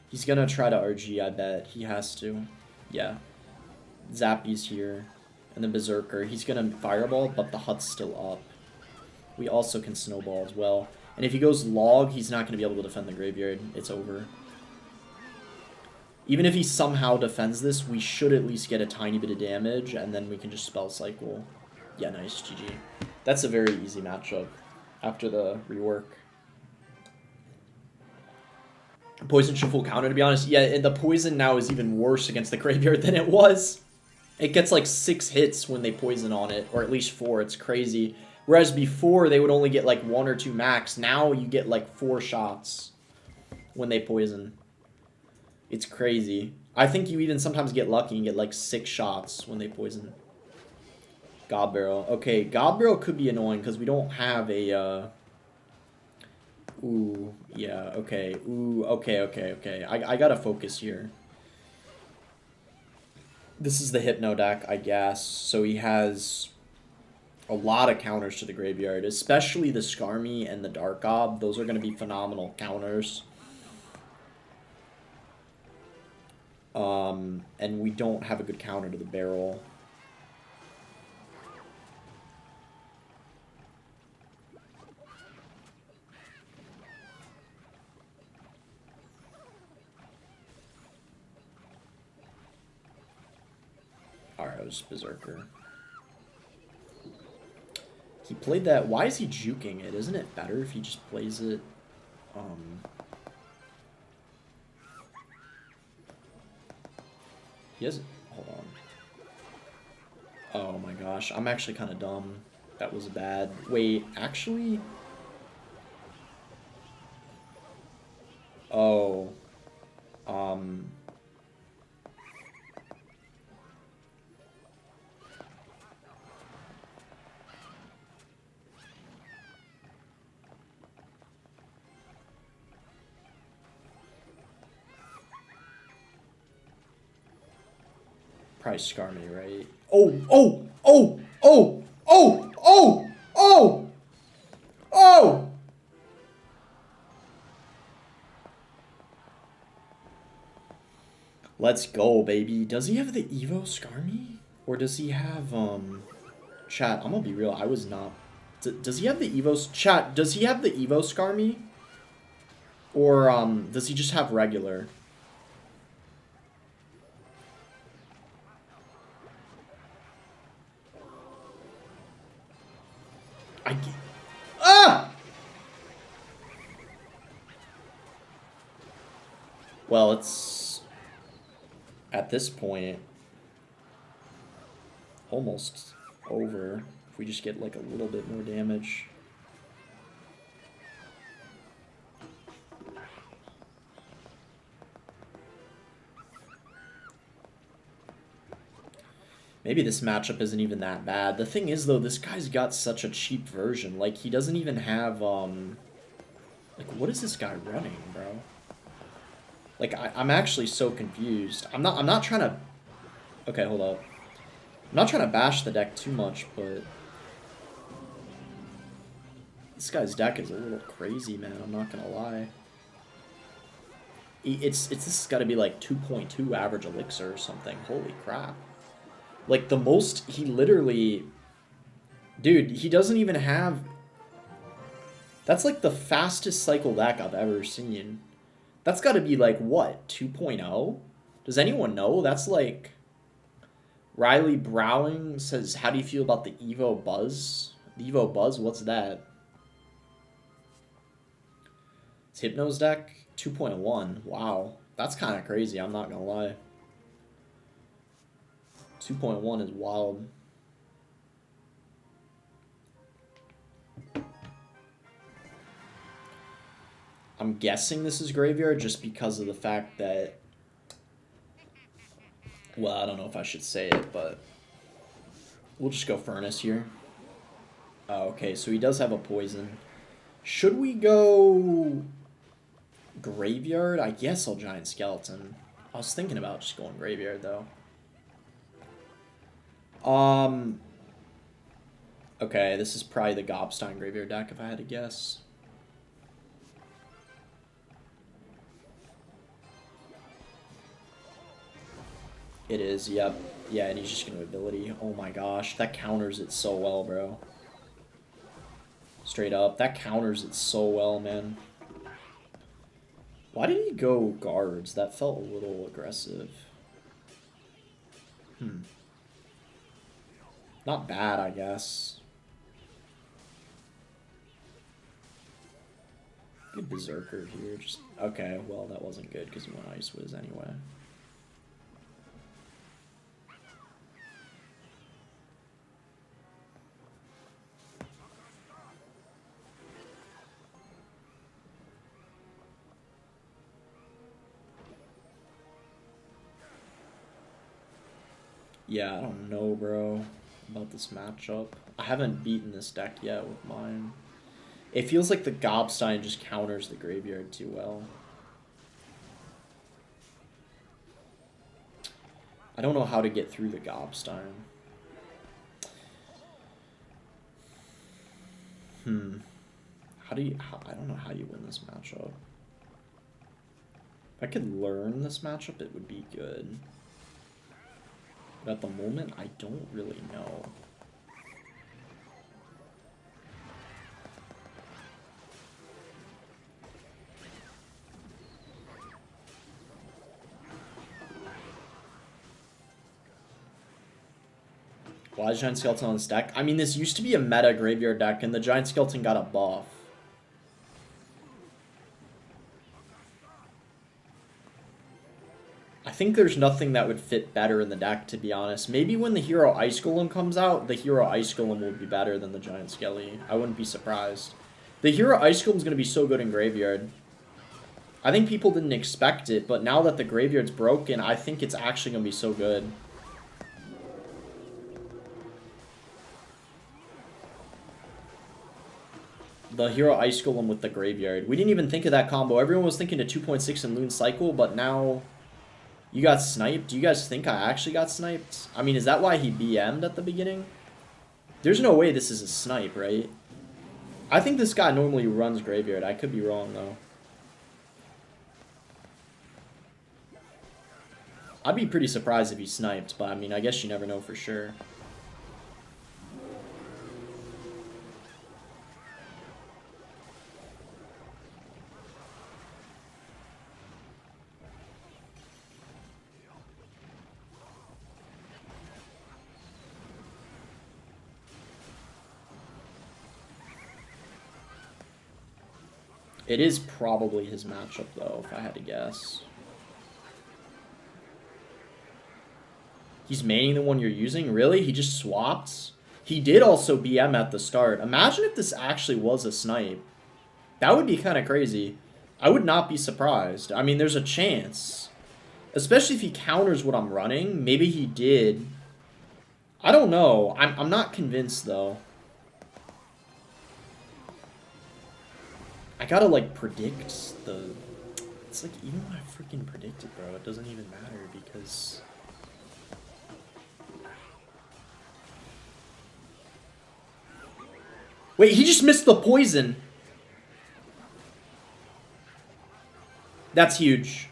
He's gonna try to RG, I bet. He has to. Yeah. Zappy's here. And then Berserker. He's gonna Fireball, but the hut's still up. We also can Snowball as well. And if he goes Log, he's not gonna be able to defend the graveyard. It's over. Even if he somehow defends this, we should at least get a tiny bit of damage, and then we can just Spell Cycle. Yeah, nice, GG. That's a very easy matchup after the rework. Poison should full counter, to be honest. Yeah, the poison now is even worse against the graveyard than it was. It gets like 6 hits when they poison on it, or at least 4. It's crazy. Whereas before, they would only get like 1 or 2 max. Now you get like 4 shots when they poison. It's crazy. I think you even sometimes get lucky and get like 6 shots when they poison. God Barrel. Okay, God Barrel could be annoying because we don't have a... Ooh, yeah, okay. Ooh, okay. I gotta focus here. This is the Hypno deck, I guess. So he has a lot of counters to the graveyard, especially the Skarmy and the Dark Gob. Those are going to be phenomenal counters. And we don't have a good counter to the barrel. Alright, it was Berserker. He played that. Why is he juking it? Isn't it better if he just plays it? He has... Hold on. Oh my gosh. I'm actually kind of dumb. That was bad. Wait, actually... Oh. Probably Skarmy, right? Oh! Let's go, baby. Does he have the Evo Skarmy? Or does he have, Chat, I'm gonna be real, I was not... does he have the Evo... Chat, does he have the Evo Skarmy? Or, does he just have regular? Ah! Well, it's... At this point... almost over. If we just get, like, a little bit more damage. Maybe this matchup isn't even that bad. The thing is, though, this guy's got such a cheap version. Like, he doesn't even have, like, What is this guy running, bro? Like, I'm actually so confused. I'm not trying to... Okay, hold up. I'm not trying to bash the deck too much, but... This guy's deck is a little crazy, man. I'm not gonna lie. This has got to be like 2.2 average elixir or something. Holy crap. Like, the most... He literally... Dude, he doesn't even have... That's like the fastest cycle deck I've ever seen. That's got to be like, what, 2.0? Does anyone know? That's like... Riley Browning says, how do you feel about the Evo Buzz? The Evo Buzz? What's that? It's Hypno's deck? 2.1. Wow. That's kind of crazy, I'm not going to lie. 2.1 is wild. I'm guessing this is Graveyard just because of the fact that... Well, I don't know if I should say it, but... We'll just go Furnace here. Oh, okay, so he does have a Poison. Should we go... Graveyard? I guess I'll Giant Skeleton. I was thinking about just going Graveyard, though. Okay, this is probably the Gobstein Graveyard deck, if I had to guess. It is, yep. Yeah, and he's just gonna ability. Oh my gosh, that counters it so well, bro. Straight up, that counters it so well, man. Why did he go guards? That felt a little aggressive. Not bad, I guess. Good Berserker here. Just okay, well, that wasn't good because he went Ice Wiz anyway. Yeah, I don't know, bro, about this matchup. I haven't beaten this deck yet with mine. It feels like the Gobstein just counters the Graveyard too well. I don't know how to get through the Gobstein. I don't know how you win this matchup. If I could learn this matchup, it would be good. But at the moment, I don't really know. Why is Giant Skeleton on this deck? I mean, this used to be a meta Graveyard deck, and the Giant Skeleton got a buff. I think there's nothing that would fit better in the deck, to be honest. Maybe when the Hero Ice Golem comes out, the Hero Ice Golem will be better than the Giant Skelly. I wouldn't be surprised. The Hero Ice Golem is going to be so good in Graveyard. I think people didn't expect it, but now that the Graveyard's broken, I think it's actually going to be so good. The Hero Ice Golem with the Graveyard. We didn't even think of that combo. Everyone was thinking a 2.6 in Loon Cycle, but now... You got sniped? Do you guys think I actually got sniped? I mean, is that why he BM'd at the beginning? There's no way this is a snipe, right? I think this guy normally runs Graveyard. I could be wrong, though. I'd be pretty surprised if he sniped, but I mean, I guess you never know for sure. It is probably his matchup, though, if I had to guess. He's maining the one you're using? Really? He just swapped? He did also BM at the start. Imagine if this actually was a snipe. That would be kind of crazy. I would not be surprised. I mean, there's a chance. Especially if he counters what I'm running. Maybe he did. I don't know. I'm not convinced, though. I gotta, like, predict the... It's like, even when I freaking predict it, bro, it doesn't even matter because... Wait, he just missed the poison. That's huge.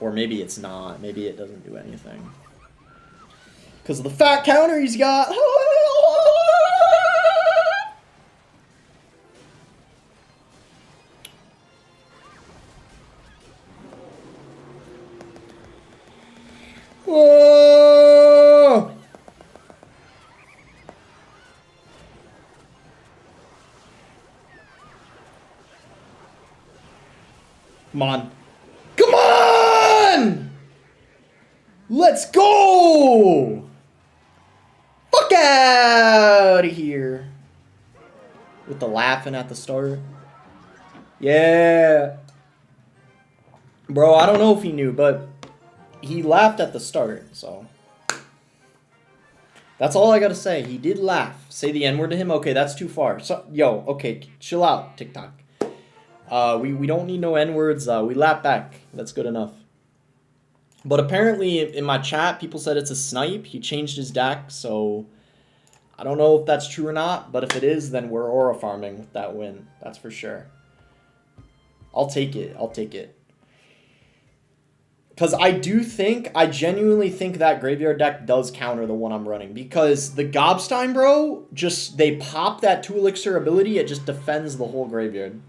Or maybe it's not. Maybe it doesn't do anything. Because of the fat counter he's got. Whoa! Come on. Come on! Let's go! Fuck out of here. With the laughing at the start. Yeah. Bro, I don't know if he knew, but he laughed at the start, so. That's all I gotta say. He did laugh. Say the N-word to him? Okay, that's too far. So, yo, okay, chill out, TikTok. We don't need no N-words. We laugh back. That's good enough. But apparently, in my chat, people said it's a snipe. He changed his deck, so I don't know if that's true or not. But if it is, then we're aura farming with that win. That's for sure. I'll take it. I'll take it. Because I genuinely think that graveyard deck does counter the one I'm running. Because the Gobstein, bro, they pop that 2 elixir ability, it just defends the whole graveyard.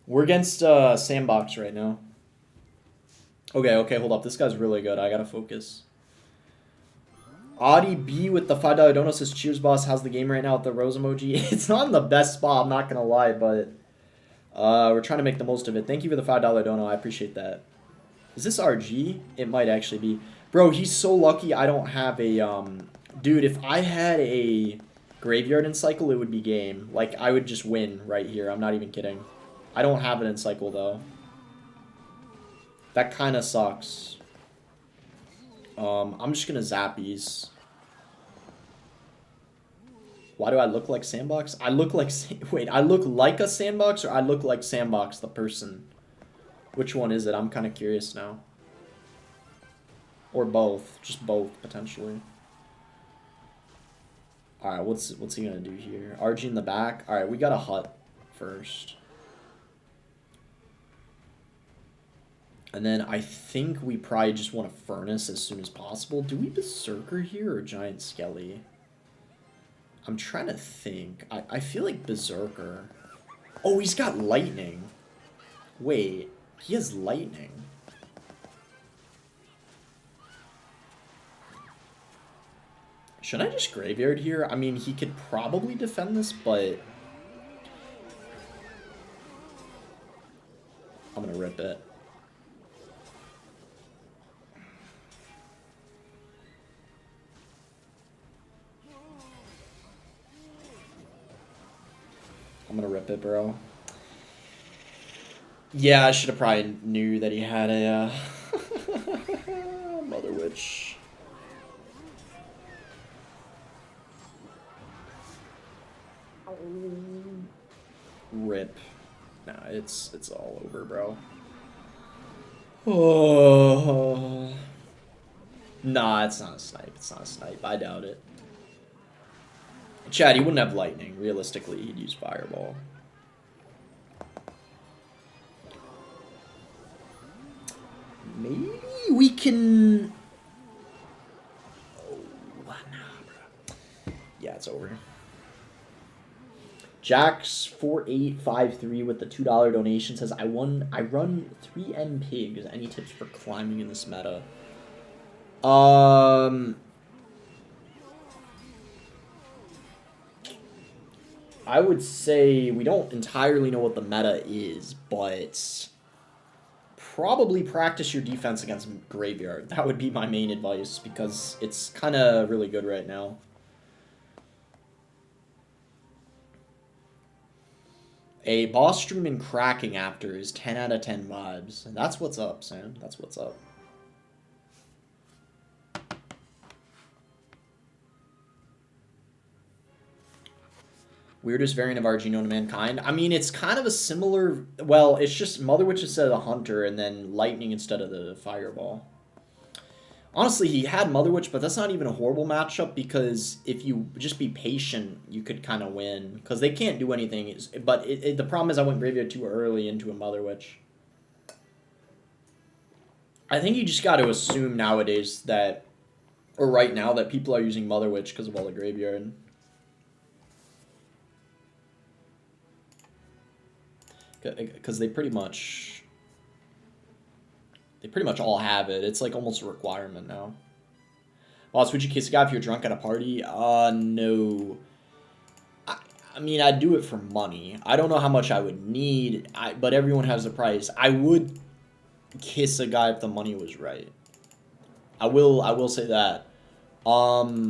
We're against Sandbox right now. Okay, hold up. This guy's really good. I gotta focus. Audie B with the $5 dono says, cheers, boss. How's the game right now with the rose emoji? It's not in the best spot, I'm not gonna lie, but we're trying to make the most of it. Thank you for the $5 dono. I appreciate that. Is this RG? It might actually be. Bro, he's so lucky I don't have a... Dude, if I had a graveyard in cycle, it would be game. Like, I would just win right here. I'm not even kidding. I don't have it in cycle, though. That kind of sucks. I'm just going to zappies. Why do I look like Sandbox? I look like... Wait, I look like a Sandbox or I look like Sandbox, the person? Which one is it? I'm kind of curious now. Or both. Just both, potentially. Alright, what's he going to do here? RG in the back? Alright, we got a hut first. And then I think we probably just want a furnace as soon as possible. Do we Berserker here or Giant Skelly? I'm trying to think. I feel like Berserker. Oh, he's got lightning. Wait, he has lightning. Should I just graveyard here? I mean, he could probably defend this, but I'm gonna rip it. I'm gonna rip it, bro. Yeah, I should have probably knew that he had a Mother Witch. Rip. Nah, it's all over, bro. Oh. Nah, it's not a snipe. It's not a snipe. I doubt it. Chad, he wouldn't have lightning. Realistically, he'd use fireball. Maybe we can... Oh, nah, bro. Yeah, it's over. Jax4853 with the $2 donation says, I run 3N pigs. Any tips for climbing in this meta? I would say we don't entirely know what the meta is, but probably practice your defense against Graveyard. That would be my main advice, because it's kind of really good right now. A boss stream and cracking after is 10 out of 10 vibes. That's what's up, Sam. That's what's up. Weirdest variant of RG known to mankind. I mean, it's kind of a similar. Well, it's just Mother Witch instead of the Hunter, and then Lightning instead of the Fireball. Honestly, he had Mother Witch, but that's not even a horrible matchup because if you just be patient, you could kind of win. Because they can't do anything. But the problem is I went Graveyard too early into a Mother Witch. I think you just got to assume nowadays that, or right now, that people are using Mother Witch because of all the Graveyard. Because they pretty much all have it. It's like almost a requirement now. Boss, would you kiss a guy if you're drunk at a party? No. I mean, I'd do it for money. I don't know how much I would need, but everyone has a price. I would kiss a guy if the money was right. I will say that. But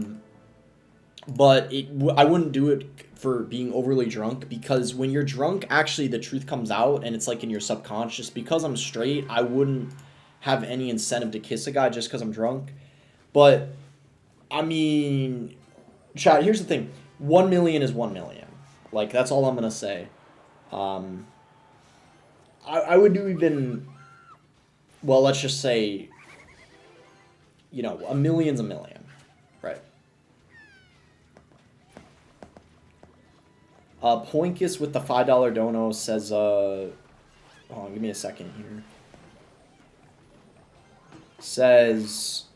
I wouldn't do it for being overly drunk, because when you're drunk, actually the truth comes out and it's like in your subconscious. Because I'm straight, I wouldn't have any incentive to kiss a guy just because I'm drunk. But I mean, chat, here's the thing. 1 million is 1 million. Like, that's all I'm gonna say. I would do even, well, let's just say, you know, a million's a million, right? Poinkus with the $5 dono says, hold on, give me a second here. Says,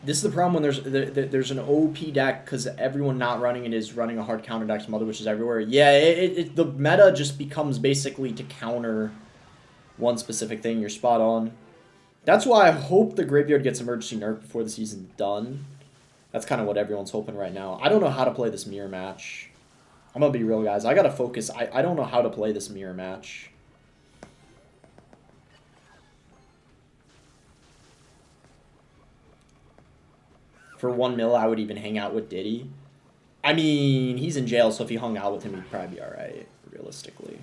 this is the problem when there's an OP deck because everyone not running it is running a hard counter deck to Mother Witch is everywhere. Yeah, the meta just becomes basically to counter one specific thing. You're spot on. That's why I hope the Graveyard gets emergency nerf before the season's done. That's kind of what everyone's hoping right now. I don't know how to play this mirror match. I'm going to be real, guys. I got to focus. I don't know how to play this mirror match. For 1 mil, I would even hang out with Diddy. I mean, he's in jail, so if you hung out with him, he'd probably be alright, realistically.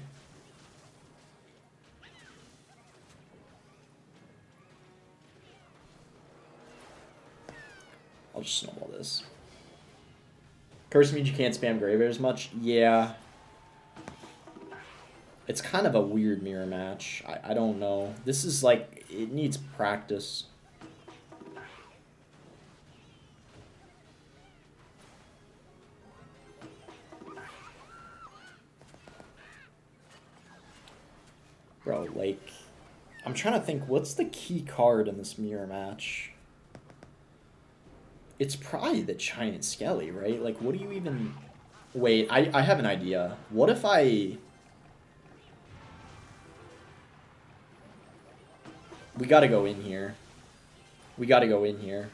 I'll just snowball this. Curse means you can't spam Graveyard as much? Yeah. It's kind of a weird mirror match. I don't know. This is like, it needs practice. Bro, like, I'm trying to think, what's the key card in this mirror match? It's probably the Giant Skelly, right? Like, what do you even... Wait, I have an idea. What if I... We gotta go in here. We gotta go in here.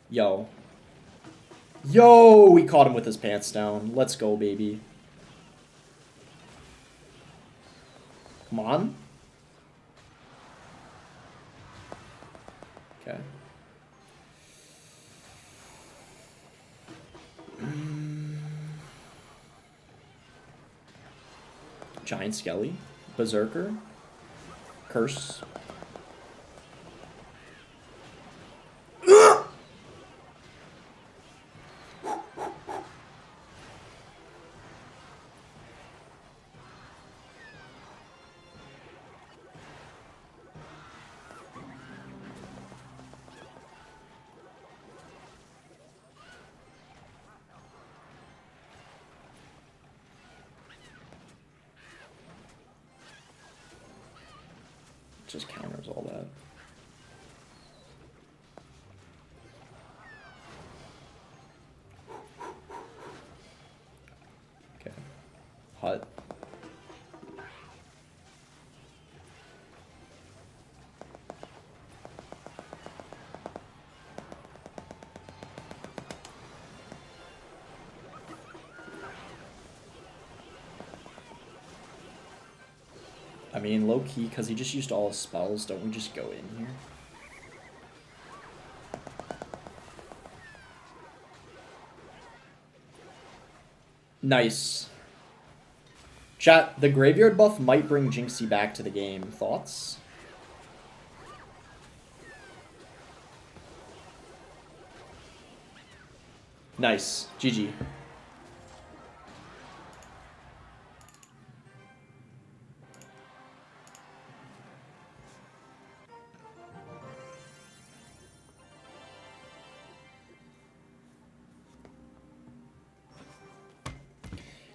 Yo. Yo, we caught him with his pants down. Let's go, baby. Come on. Okay. Giant Skelly. Berserker. Curse. Just counters all that. Okay. Hut. I mean, low-key, because he just used all his spells, don't we just go in here? Nice. Chat, the graveyard buff might bring Jinxie back to the game. Thoughts? Nice. GG.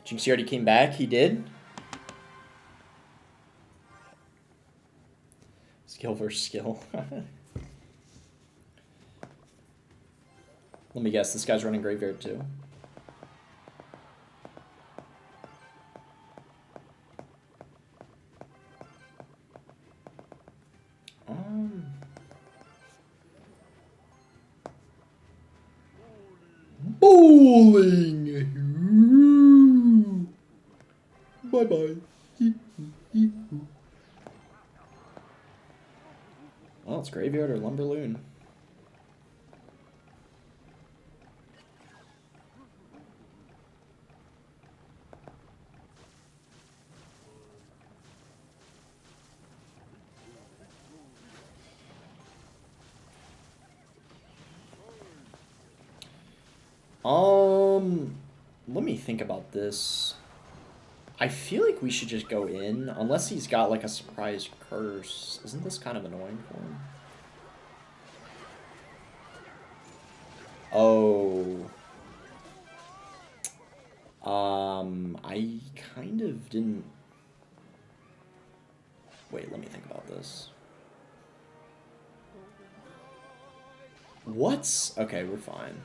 Jinxie already came back. He did. Skill versus skill. Let me guess. This guy's running graveyard too. Bowling. Bye bye. Well, it's graveyard or Lumberloon. Let me think about this. I feel like we should just go in, unless he's got like a surprise curse. Isn't this kind of annoying for him? Oh. I kind of didn't... Wait, let me think about this. What? Okay, we're fine.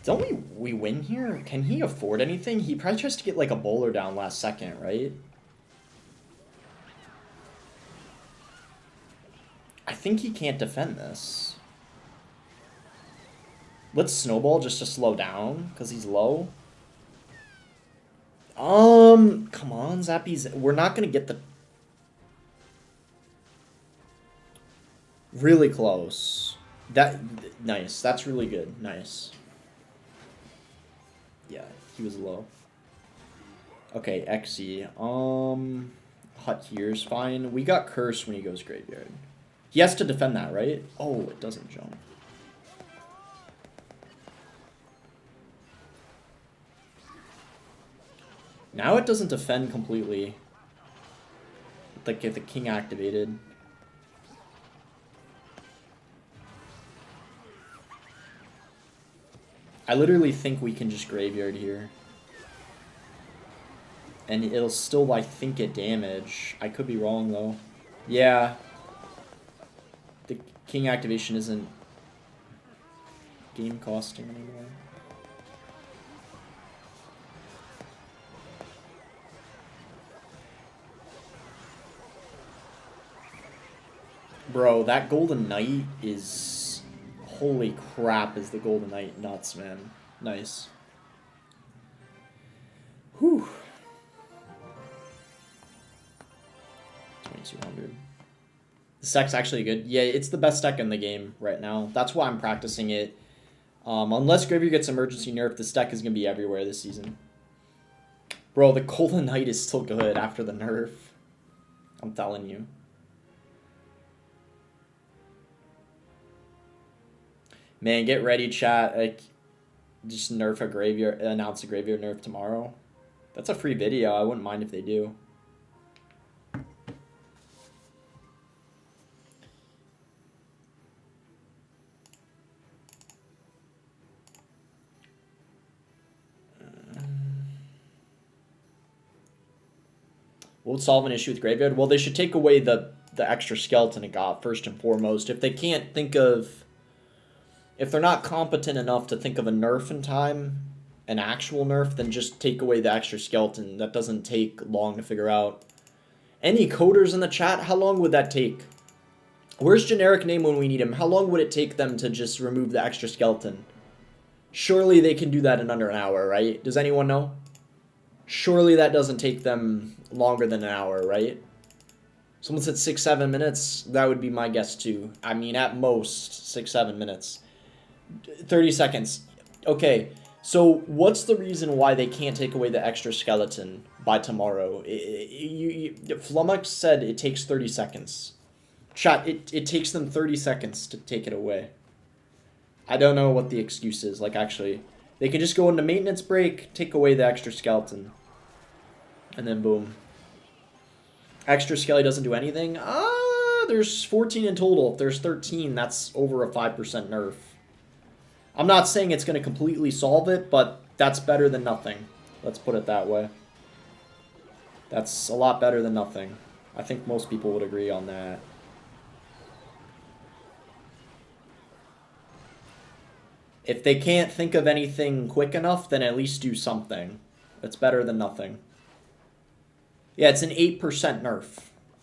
Don't we win here? Can he afford anything? He probably tries to get like a bowler down last second, right? I think he can't defend this. Let's snowball just to slow down, because he's low. Come on, Zappy's... We're not going to get the... Really close. Nice. That's really good. Nice. Yeah, he was low. Okay, Xe. Hut here's fine. We got Curse when he goes graveyard. He has to defend that, right? Oh, it doesn't jump. Now it doesn't defend completely. Like if the king activated. I literally think we can just graveyard here. And it'll still, I think, get damage. I could be wrong, though. Yeah. The king activation isn't game costing anymore. Bro, that Golden Knight is... Holy crap, is the Golden Knight nuts, man. Nice. Whew. 2200. This deck's actually good. Yeah, it's the best deck in the game right now. That's why I'm practicing it. Unless Graveyard gets emergency nerf, this deck is going to be everywhere this season. Bro, the Golden Knight is still good after the nerf. I'm telling you. Man, get ready, chat. Like, just nerf a graveyard, announce a graveyard nerf tomorrow. That's a free video. I wouldn't mind if they do. Will it solve an issue with graveyard? Well, they should take away the extra skeleton it got, first and foremost. If they can't think of... If they're not competent enough to think of a nerf in time, an actual nerf, then just take away the extra skeleton. That doesn't take long to figure out. Any coders in the chat? How long would that take? Where's generic name when we need him? How long would it take them to just remove the extra skeleton? Surely they can do that in under an hour, right? Does anyone know? Surely that doesn't take them longer than an hour, right? Someone said 6-7 minutes. That would be my guess too. I mean, at most 6-7 minutes. 30 seconds. Okay, so what's the reason why they can't take away the extra skeleton by tomorrow? Flummox said it takes 30 seconds. Chat, it takes them 30 seconds to take it away. I don't know what the excuse is. Like, actually, they can just go into maintenance break, take away the extra skeleton, and then boom. Extra skelly doesn't do anything. There's 14 in total. If there's 13, that's over a 5% nerf. I'm not saying it's going to completely solve it, but that's better than nothing. Let's put it that way. That's a lot better than nothing. I think most people would agree on that. If they can't think of anything quick enough, then at least do something. That's better than nothing. Yeah, it's an 8% nerf.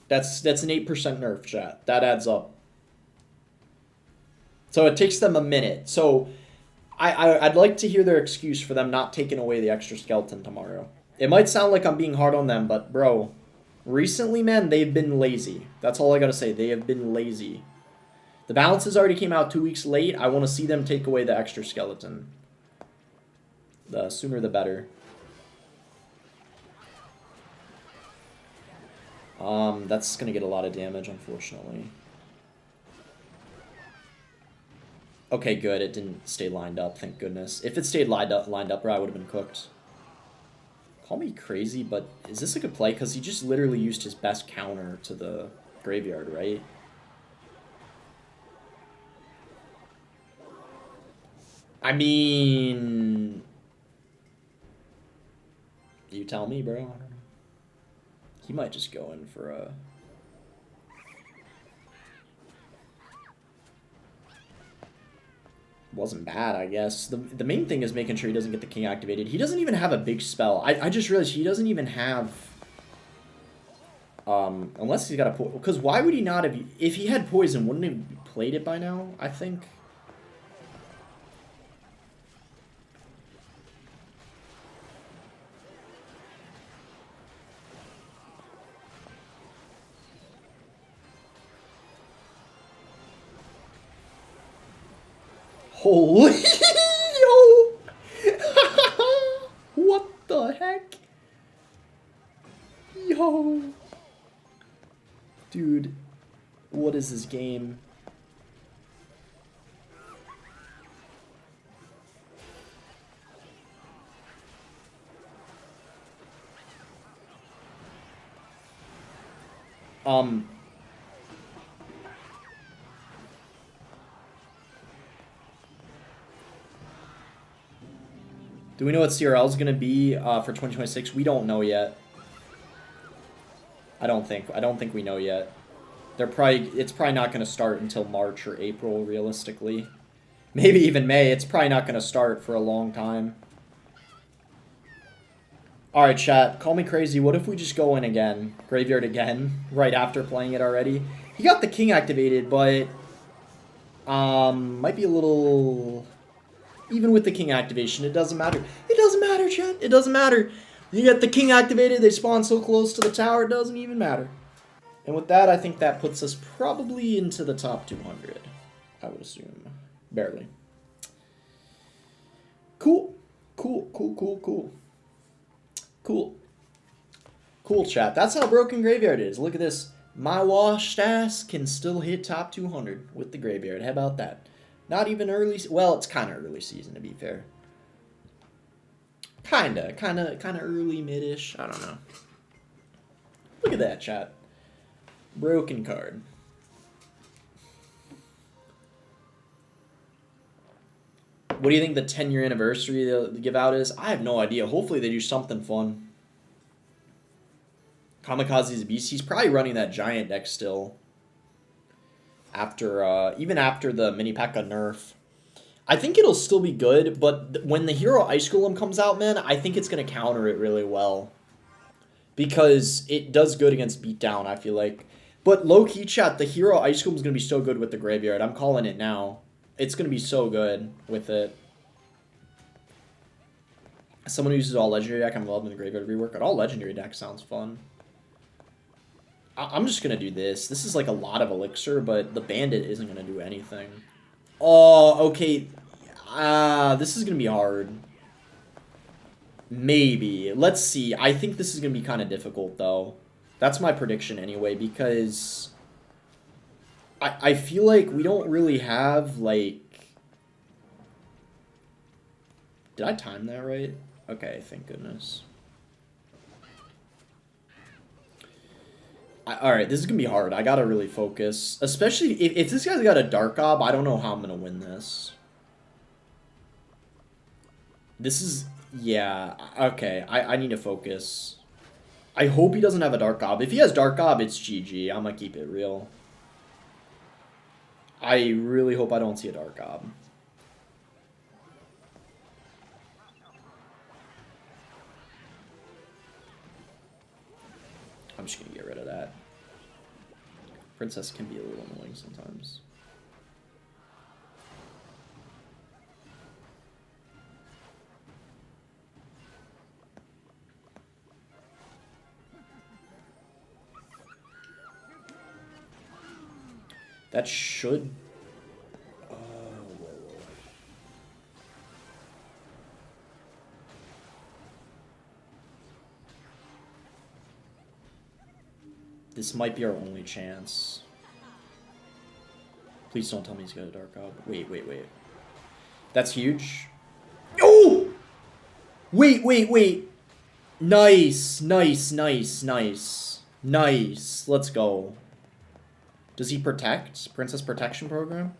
That's an 8% nerf, chat. That adds up. So it takes them a minute. So I'd like to hear their excuse for them not taking away the extra skeleton tomorrow. It might sound like I'm being hard on them, but bro, recently, man, they've been lazy. That's all I gotta say. They have been lazy. The balances already came out 2 weeks late. I want to see them take away the extra skeleton. The sooner the better. That's going to get a lot of damage, unfortunately. Okay, good. It didn't stay lined up, thank goodness. If it stayed lined up, bro, I would have been cooked. Call me crazy, but is this a good play? Because he just literally used his best counter to the graveyard, right? I mean... You tell me, bro. He might just go in for a... Wasn't bad, I guess. The main thing is making sure he doesn't get the king activated. He doesn't even have a big spell. I just realized he doesn't even have... unless he's got a poison. Because why would he not have... If he had poison, wouldn't he have played it by now, I think? Holy... Yo! What the heck? Yo! Dude, what is this game? Do we know what CRL is going to be for 2026? We don't know yet. I don't think we know yet. It's probably not going to start until March or April, realistically. Maybe even May. It's probably not going to start for a long time. Alright, chat. Call me crazy. What if we just go in again? Graveyard again, right after playing it already? He got the king activated, but... might be a little... Even with the king activation, it doesn't matter. It doesn't matter, chat. It doesn't matter. You get the king activated, they spawn so close to the tower, it doesn't even matter. And with that, I think that puts us probably into the top 200. I would assume. Barely. Cool. Cool, cool, cool, cool. Cool. Cool, chat. That's how broken Graveyard is. Look at this. My washed ass can still hit top 200 with the Graveyard. How about that? Not even early... Well, it's kind of early season, to be fair. Kind of early, mid-ish. I don't know. Look at that, chat. Broken card. What do you think the 10-year anniversary they'll give out is? I have no idea. Hopefully they do something fun. Kamikaze's a beast. He's probably running that giant deck still. Even after the mini P.E.K.K.A nerf. I think it'll still be good, but when the Hero Ice Golem comes out, man, I think it's going to counter it really well. Because it does good against Beatdown, I feel like. But low-key, chat, the Hero Ice Golem is going to be so good with the Graveyard. I'm calling it now. It's going to be so good with it. Someone who uses all Legendary deck, I'm loving the Graveyard rework. An all Legendary deck sounds fun. I'm just going to do this. This is like a lot of Elixir, but the Bandit isn't going to do anything. Oh, okay. This is gonna be hard. Maybe. Let's see. I think this is gonna be kind of difficult, though. That's my prediction anyway, because I feel like we don't really have, like... Did I time that right? Okay, thank goodness. Alright, this is gonna be hard. I gotta really focus. Especially if this guy's got a Dark Ob, I don't know how I'm gonna win this. This is... Yeah, okay. I need to focus. I hope he doesn't have a Dark Ob. If he has Dark Ob, it's GG. I'm gonna keep it real. I really hope I don't see a Dark Ob. I'm just gonna get rid of that. Princess can be a little annoying sometimes. That should... Oh, whoa. This might be our only chance. Please don't tell me he's got a Dark Ob. Wait. That's huge. Oh! Wait. Nice. Nice. Let's go. Does he protect? Princess Protection Program?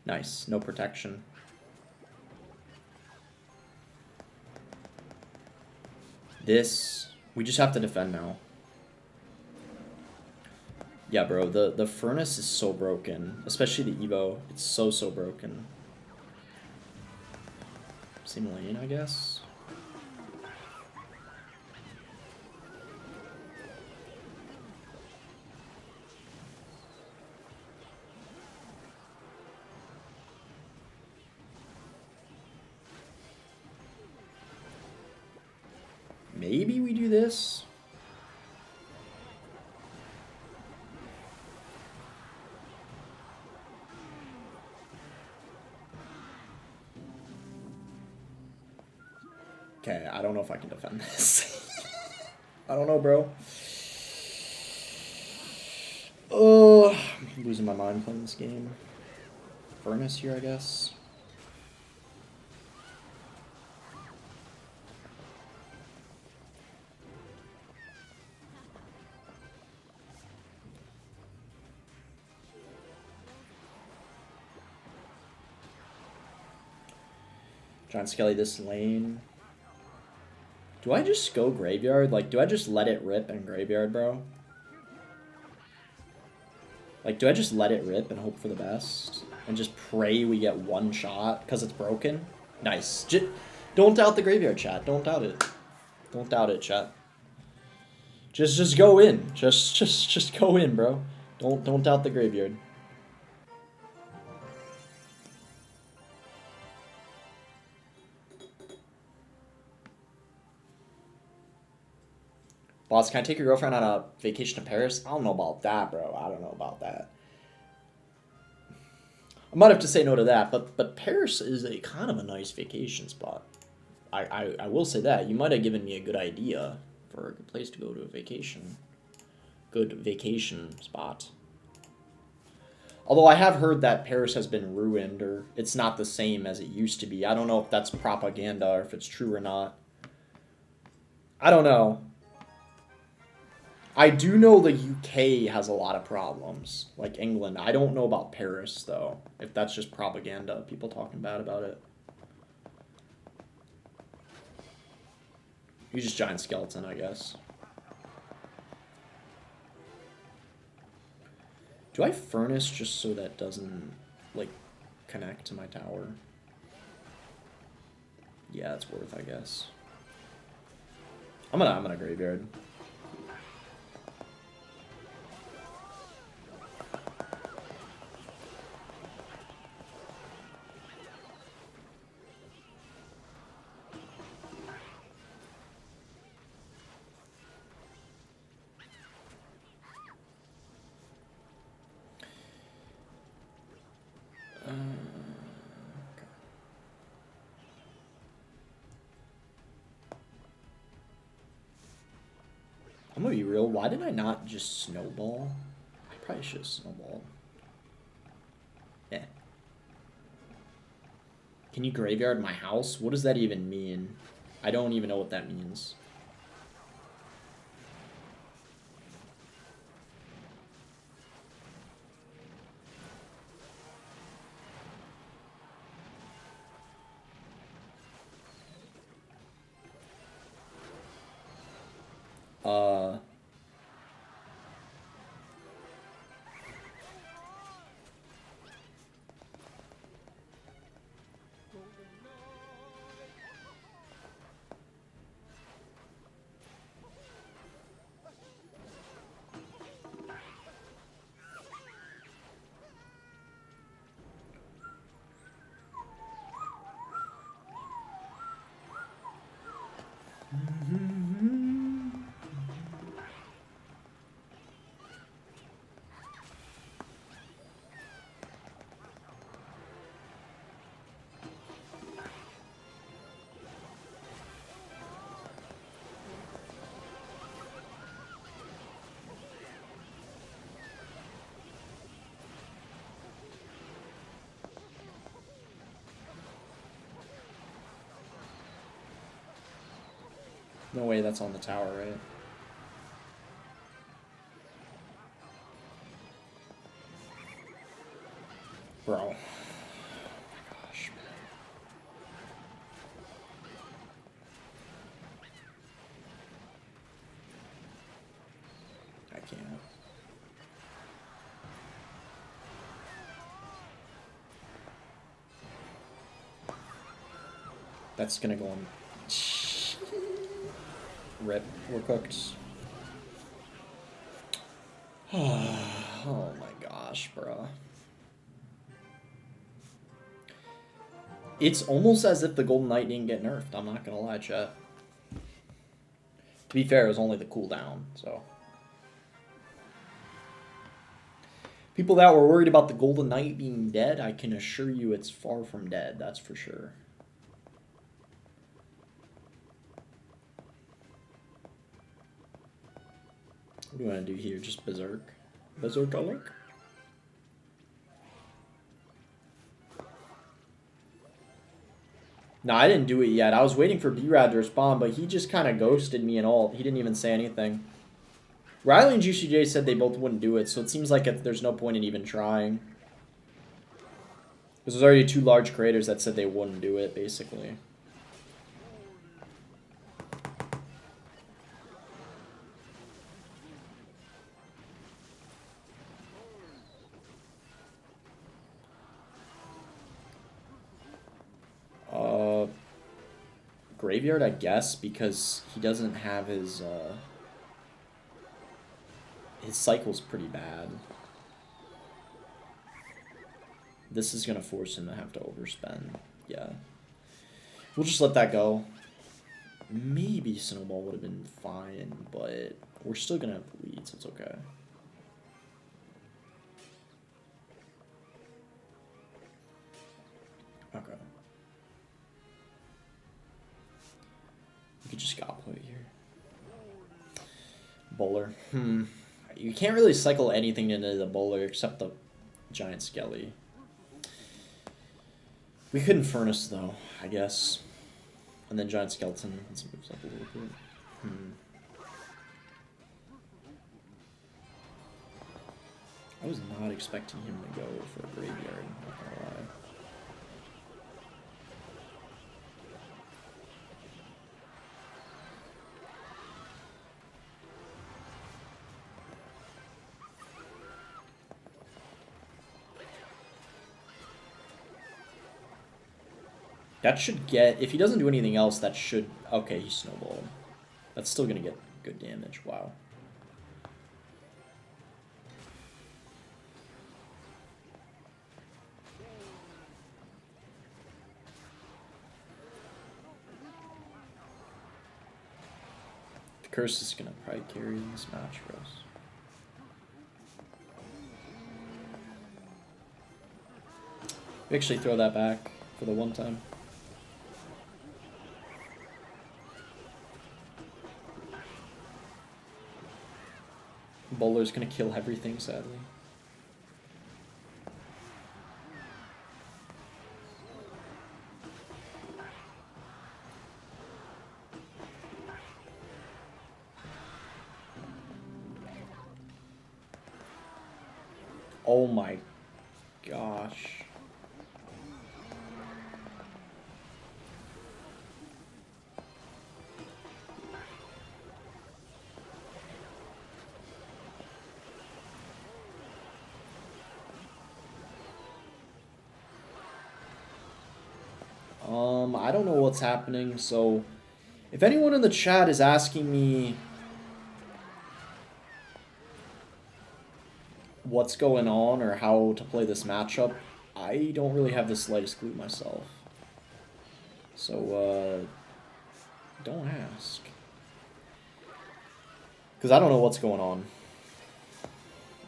Nice. No protection. This... We just have to defend now. Yeah, bro. The furnace is so broken. Especially the Evo. It's so broken. Same lane, I guess. Maybe we do this. Okay, I don't know if I can defend this. I don't know, bro. Oh, I'm losing my mind playing this game. Furnace here, I guess. Giant Skelly this lane. Do I just go Graveyard? Like, do I just let it rip and Graveyard, bro? Like, do I just let it rip and hope for the best? And just pray we get one shot because it's broken? Nice. Don't doubt the Graveyard, chat. Don't doubt it. Don't doubt it, chat. Just go in. Just go in, bro. Don't doubt the Graveyard. Boss, can I take your girlfriend on a vacation to Paris? I don't know about that, bro. I don't know about that. I might have to say no to that, but Paris is a kind of a nice vacation spot. I will say that. You might have given me a good idea for a good place to go to a vacation. Good vacation spot. Although I have heard that Paris has been ruined, or it's not the same as it used to be. I don't know if that's propaganda or if it's true or not. I don't know. I do know the UK has a lot of problems, like England. I don't know about Paris, though, if that's just propaganda, people talking bad about it. You just giant skeleton, I guess. Do I furnace just so that doesn't, like, connect to my tower? Yeah, it's worth, I guess. I'm gonna Graveyard. I'm gonna be real. Why did I not just snowball? I probably should have snowballed. Yeah. Can you graveyard my house? What does that even mean? I don't even know what that means. No way that's on the tower, right? Bro. Oh my gosh, man. I can't. That's gonna go on. Rip. We're cooked. Oh my gosh, bro. It's almost as if the Golden Knight didn't get nerfed. I'm not gonna lie, chat. To be fair, it was only the cooldown, so. People that were worried about the Golden Knight being dead, I can assure you it's far from dead, that's for sure. What do you want to do here? Just Berserk? Berserk alert? No, I didn't do it yet. I was waiting for B-Rad to respond, but he just kind of ghosted me and all. He didn't even say anything. Riley and Juicy J said they both wouldn't do it, so it seems like there's no point in even trying. Because there's already 2 large creators that said they wouldn't do it, basically. Graveyard, I guess, because he doesn't have his cycle's pretty bad. This is gonna force him to have to overspend. Yeah. We'll just let that go. Maybe Snowball would have been fine, but we're still gonna have the lead, so it's okay. Okay. We could just play here. Bowler. You can't really cycle anything into the bowler except the giant skelly. We couldn't furnace though, I guess. And then giant skeleton moves up a little bit. I was not expecting him to go for a graveyard, not gonna lie. That should get, if he doesn't do anything else, that should, okay, he snowballed. That's still gonna get good damage, wow. The curse is gonna probably carry this match for us. We actually throw that back for the one time. Bowler's gonna kill everything, sadly. Oh my gosh. I don't know what's happening, so if anyone in the chat is asking me what's going on or how to play this matchup, I don't really have the slightest clue myself. So, don't ask. Because I don't know what's going on.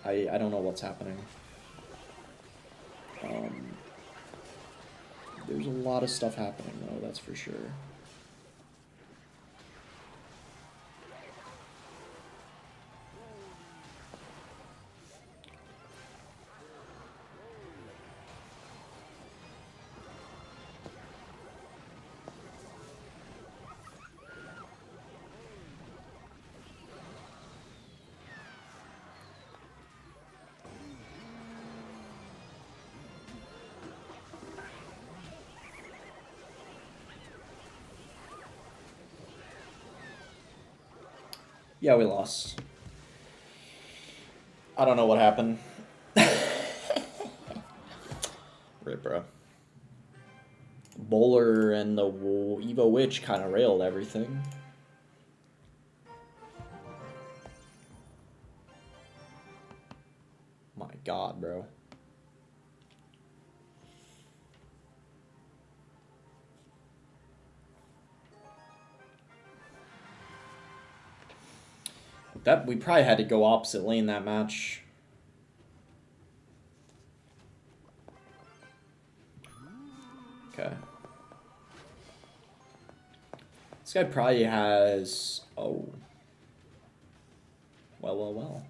I don't know what's happening. There's a lot of stuff happening, though, that's for sure. Yeah, we lost. I don't know what happened. Right, bro. Bowler and the Evo Witch kind of railed everything. My god, bro. That we probably had to go opposite lane that match. Okay. This guy probably has... Oh. Well, well, well.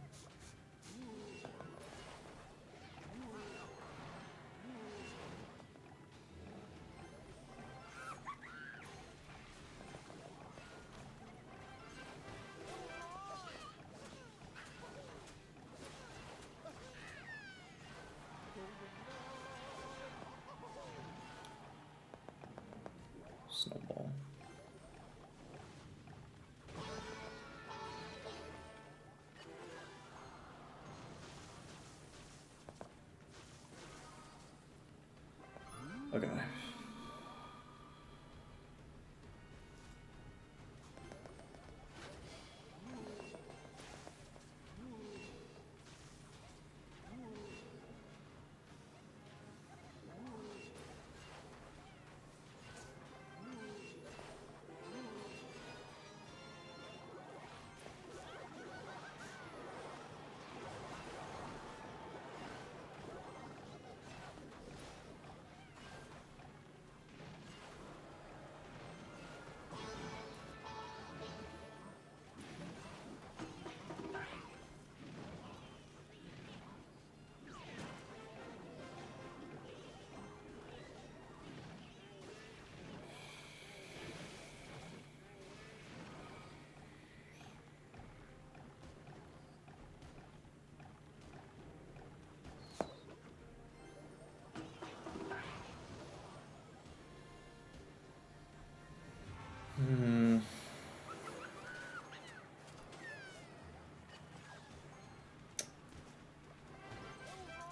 Snowball. Okay.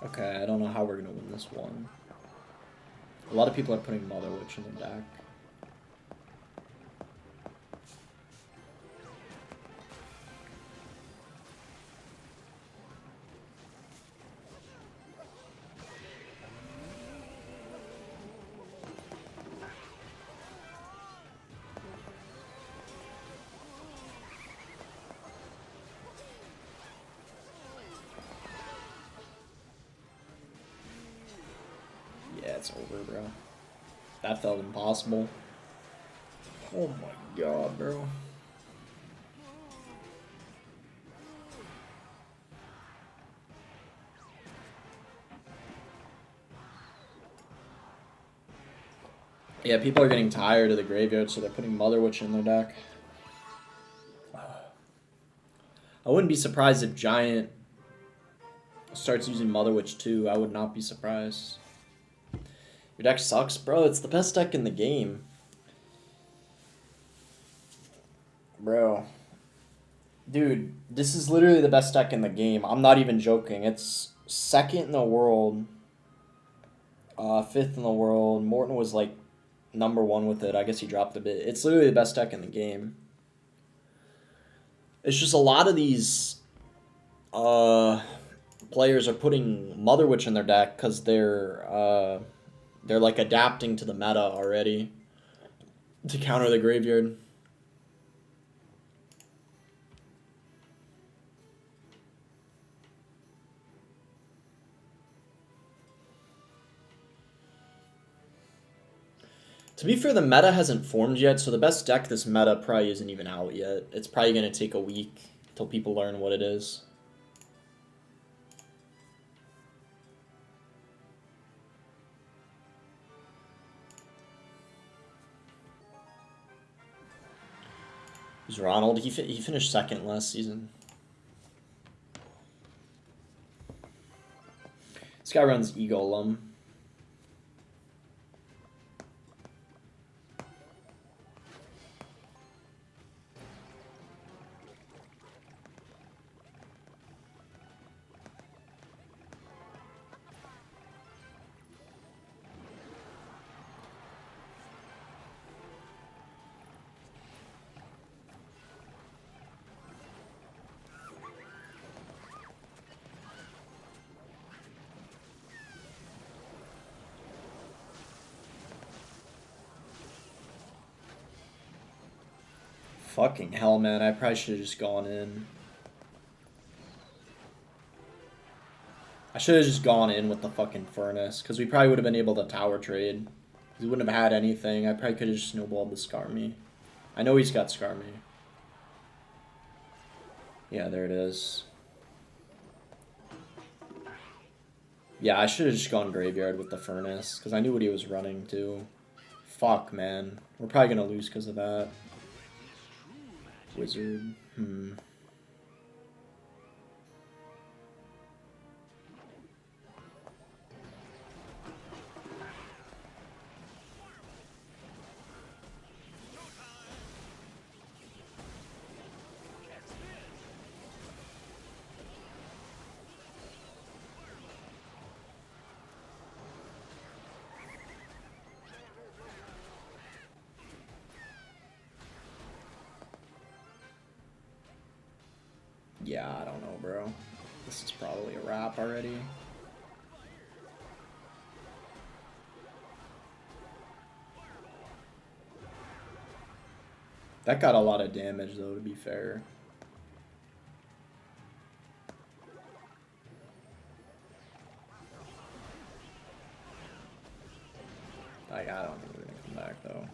Okay, I don't know how we're gonna win this one. A lot of people are putting Mother Witch in their deck. Yeah, it's over, bro. That felt impossible. Oh my god, bro. Yeah, people are getting tired of the graveyard, so they're putting Mother Witch in their deck. I wouldn't be surprised if Giant starts using Mother Witch too. I would not be surprised. Your deck sucks, bro. It's the best deck in the game. Bro. Dude, this is literally the best deck in the game. I'm not even joking. It's second in the world. Fifth in the world. Morton was like #1 with it. I guess he dropped a bit. It's literally the best deck in the game. It's just a lot of these players are putting Mother Witch in their deck because they're like adapting to the meta already to counter the graveyard. To be fair, the meta hasn't formed yet, so the best deck this meta probably isn't even out yet. It's probably going to take a week till people learn what it is. Who's Ronald? He finished second last season. This guy runs Egolum. Fucking hell, man. I probably should have just gone in. I should have just gone in with the fucking Furnace, because we probably would have been able to tower trade. He wouldn't have had anything. I probably could have just snowballed the Skarmy. I know he's got Skarmy. Yeah, there it is. Yeah, I should have just gone Graveyard with the Furnace, because I knew what he was running, too. Fuck, man. We're probably going to lose because of that. Wizard. Yeah, I don't know, bro. This is probably a wrap already. That got a lot of damage, though, to be fair. Like, I don't think we're gonna come back, though.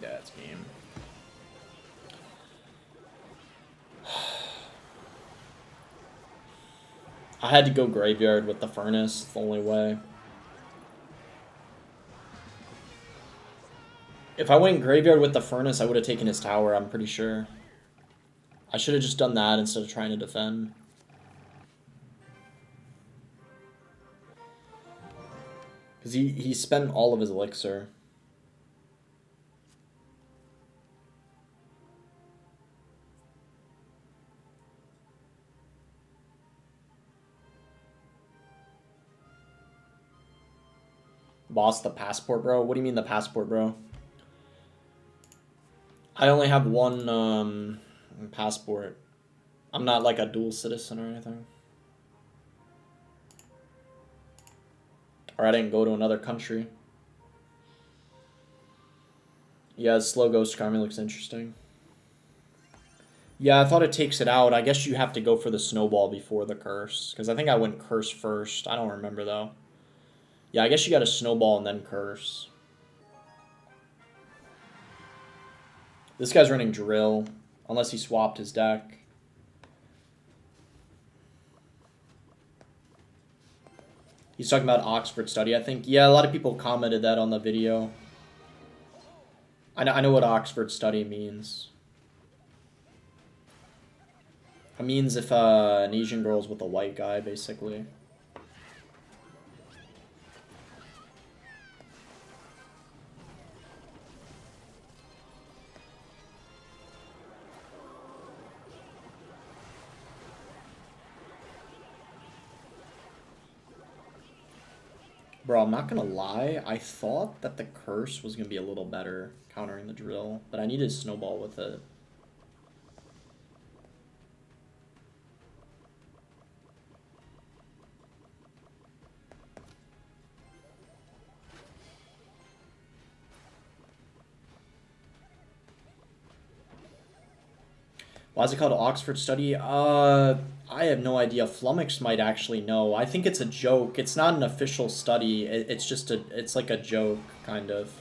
Yeah, it's game. I had to go Graveyard with the Furnace, the only way. If I went Graveyard with the Furnace, I would have taken his tower, I'm pretty sure. I should have just done that instead of trying to defend. Because he spent all of his elixir. Lost the passport, bro? What do you mean the passport, bro? I only have one passport. I'm not like a dual citizen or anything. Or I didn't go to another country. Yeah, slow ghost karma looks interesting. Yeah, I thought it takes it out. I guess you have to go for the snowball before the curse. Because I think I went curse first. I don't remember, though. Yeah, I guess you got a snowball and then curse. This guy's running drill. Unless he swapped his deck. He's talking about Oxford study, I think. Yeah, a lot of people commented that on the video. I know what Oxford study means. It means if an Asian girl's with a white guy, basically. Bro, I'm not gonna lie. I thought that the curse was gonna be a little better countering the drill, but I needed a snowball with it. Why is it called Oxford Study? I have no idea. Flummox might actually know. I think it's a joke. It's not an official study. It's just it's like a joke, kind of.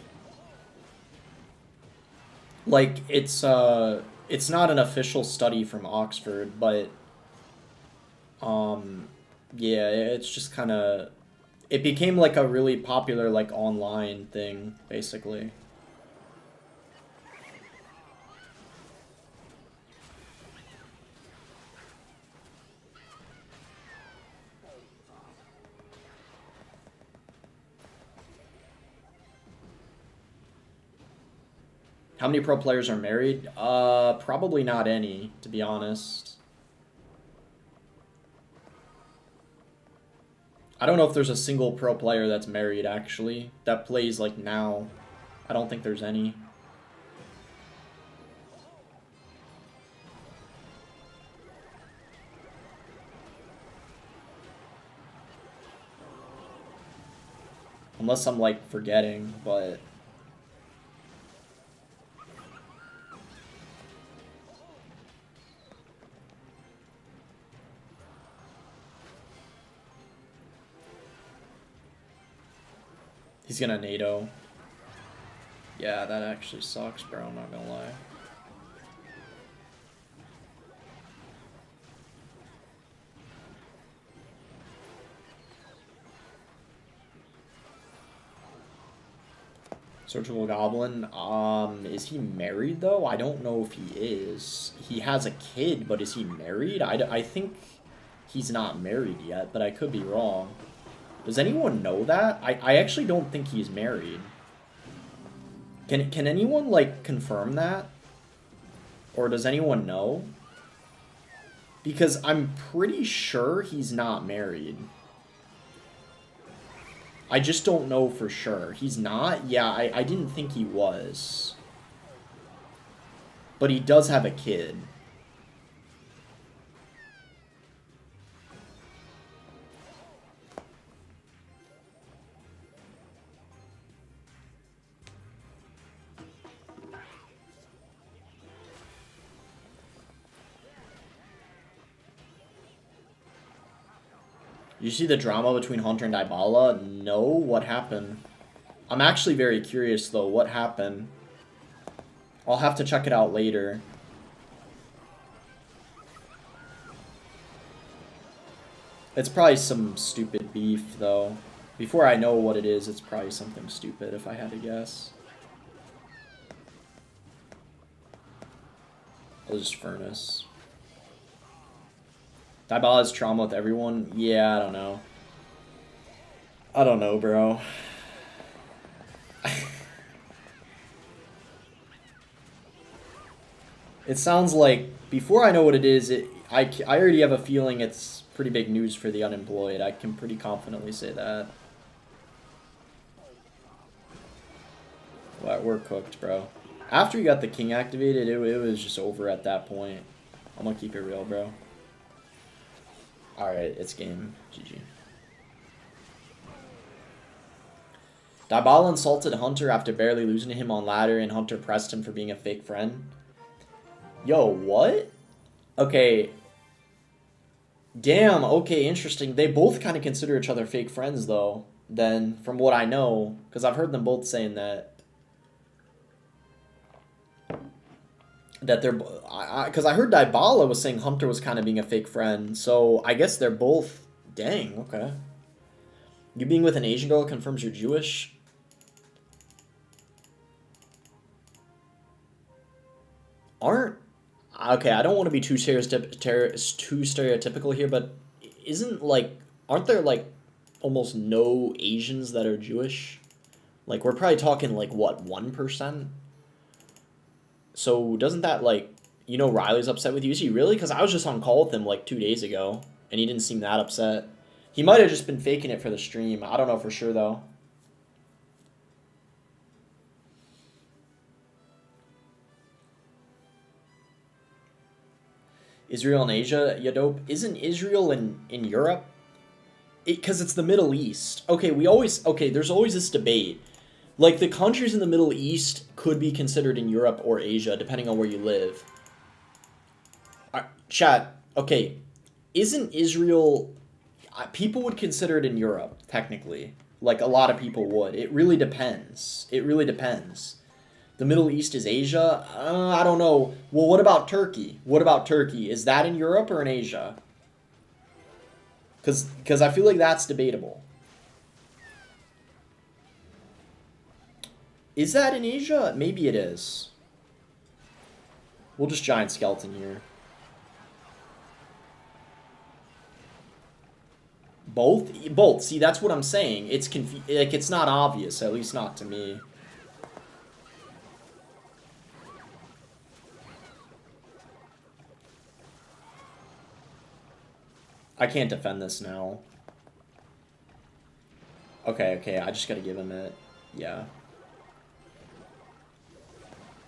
Like, it's not an official study from Oxford, but, yeah, it's just kind of, it became like a really popular, like, online thing, basically. How many pro players are married? Probably not any, to be honest. I don't know if there's a single pro player that's married, actually, that plays, like, now. I don't think there's any. Unless I'm, like, forgetting, but... He's gonna NATO. Yeah, that actually sucks, bro, I'm not gonna lie. Surgical Goblin, is he married, though? I don't know if he is. He has a kid, but is he married? I think he's not married yet, but I could be wrong. Does anyone know that? I actually don't think he's married. Can anyone, like, confirm that? Or does anyone know? Because I'm pretty sure he's not married. I just don't know for sure. He's not? Yeah, I didn't think he was. But he does have a kid. You see the drama between Hunter and Dybala? No, what happened? I'm actually very curious, though. What happened? I'll have to check it out later. It's probably some stupid beef, though. Before I know what it is, it's probably something stupid, if I had to guess. I'll just furnace. Dybala has trauma with everyone? Yeah, I don't know. I don't know, bro. It sounds like, before I know what it is, I already have a feeling it's pretty big news for the unemployed. I can pretty confidently say that. Well, we're cooked, bro. After you got the king activated, it was just over at that point. I'm gonna keep it real, bro. Alright, it's game. GG. Dybala insulted Hunter after barely losing to him on ladder, and Hunter pressed him for being a fake friend. Yo, what? Okay. Damn, okay, interesting. They both kind of consider each other fake friends, though, then, from what I know. Because I've heard them both saying that. That they're... Because I heard Dybala was saying Hunter was kind of being a fake friend. So, I guess they're both... Dang, okay. You being with an Asian girl confirms you're Jewish? Aren't... Okay, I don't want to be too stereotypical here, but isn't, like... Aren't there, like, almost no Asians that are Jewish? Like, we're probably talking, like, what, 1%? So, doesn't that, like... You know Riley's upset with you? Is he really? Because I was just on call with him, like, 2 days ago, and he didn't seem that upset. He might have just been faking it for the stream. I don't know for sure, though. Israel and Asia, ya dope. Isn't Israel in Europe? Because it's the Middle East. Okay, there's always this debate. Like, the countries in the Middle East could be considered in Europe or Asia, depending on where you live. Chat, okay, isn't Israel... People would consider it in Europe, technically. Like, a lot of people would. It really depends. It really depends. The Middle East is Asia? I don't know. Well, what about Turkey? What about Turkey? Is that in Europe or in Asia? Because I feel like that's debatable. Is that in Asia? Maybe it is. We'll just giant skeleton here. Both. See, that's what I'm saying. It's like, it's not obvious, at least not to me. I can't defend this now. Okay, I just gotta give him it. Yeah.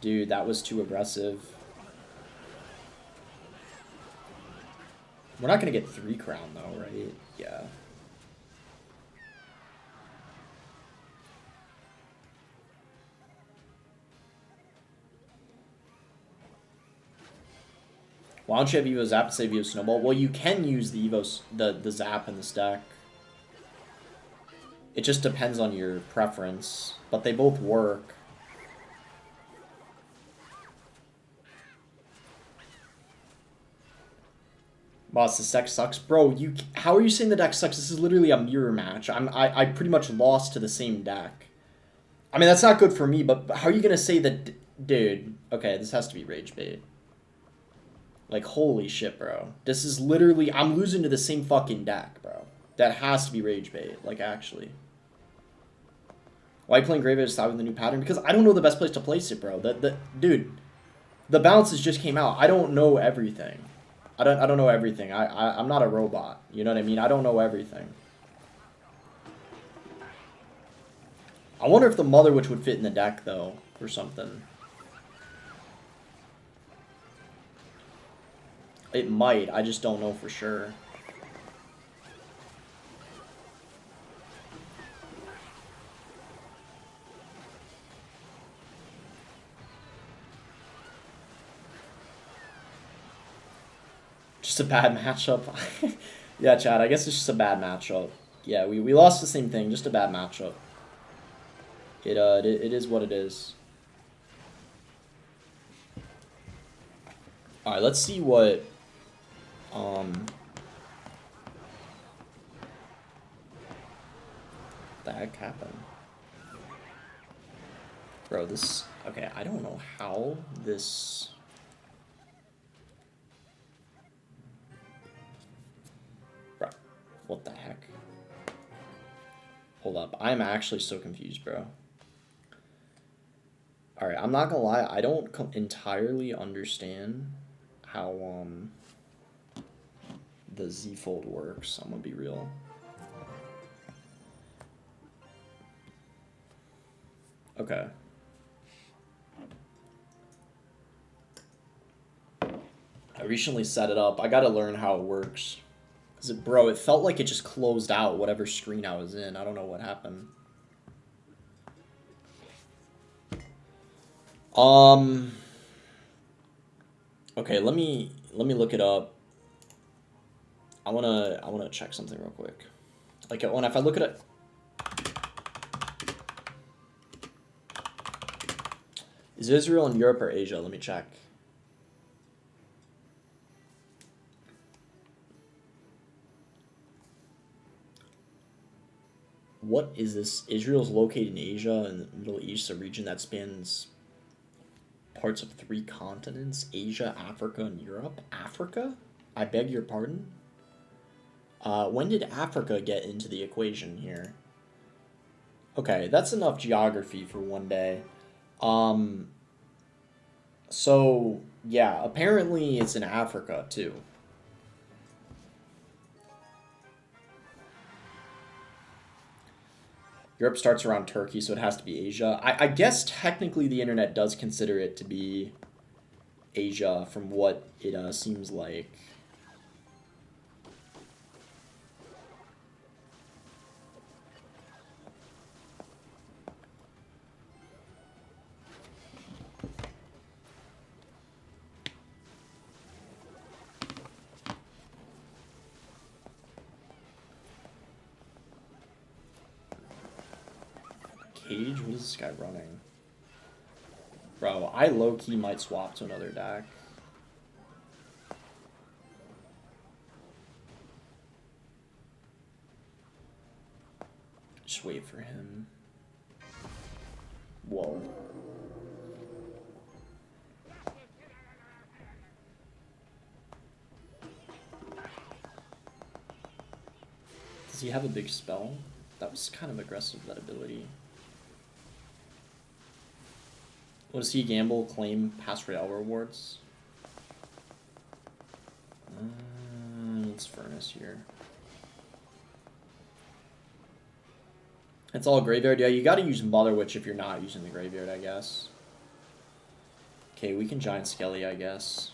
Dude, that was too aggressive. We're not gonna get 3 crown though, right? Yeah. Why don't you have Evo Zap instead of Evo Snowball? Well, you can use the Evo, the Zap in the stack. It just depends on your preference, but they both work. Boss, this deck sucks. Bro, how are you saying the deck sucks? This is literally a mirror match. I pretty much lost to the same deck. I mean, that's not good for me, but how are you going to say that... Dude, okay, this has to be rage bait. Like, holy shit, bro. This is literally... I'm losing to the same fucking deck, bro. That has to be rage bait, like, actually. Why are you playing Graveyard Style with the new pattern? Because I don't know the best place to place it, bro. Dude, the bounces just came out. I don't know everything. I don't know everything. I'm not a robot. You know what I mean? I don't know everything. I wonder if the Mother Witch would fit in the deck, though, or something. It might. I just don't know for sure. Just a bad matchup. Yeah, Chad, I guess it's just a bad matchup. Yeah, we lost the same thing, just a bad matchup. It is what it is. Alright, let's see what the heck happened. Bro, this... Okay, I don't know how this... Bro, what the heck? Hold up, I'm actually so confused, bro. Alright, I'm not gonna lie, I don't entirely understand how, the Z-fold works. I'm gonna be real. Okay. I recently set it up. I gotta learn how it works. Cause bro, it felt like it just closed out whatever screen I was in. I don't know what happened. Um. Okay, let me look it up. I wanna check something real quick. Like when if I look at it, is Israel in Europe or Asia? Let me check. What is this? Israel's located in Asia and the Middle East, a region that spans parts of 3 continents: Asia, Africa, and Europe. Africa? I beg your pardon? When did Africa get into the equation here? Okay, that's enough geography for one day. Um, so yeah, apparently it's in Africa too. Europe starts around Turkey, so it has to be Asia. I guess technically the internet does consider it to be Asia from what it seems like. Cage? What is this guy running? Bro, I low-key might swap to another deck. Just wait for him. Whoa. Does he have a big spell? That was kind of aggressive, that ability. What does he gamble, claim, pass Real rewards? Let's Furnace here. It's all graveyard. Yeah, you gotta use Mother Witch if you're not using the graveyard, I guess. Okay, we can Giant Skelly, I guess.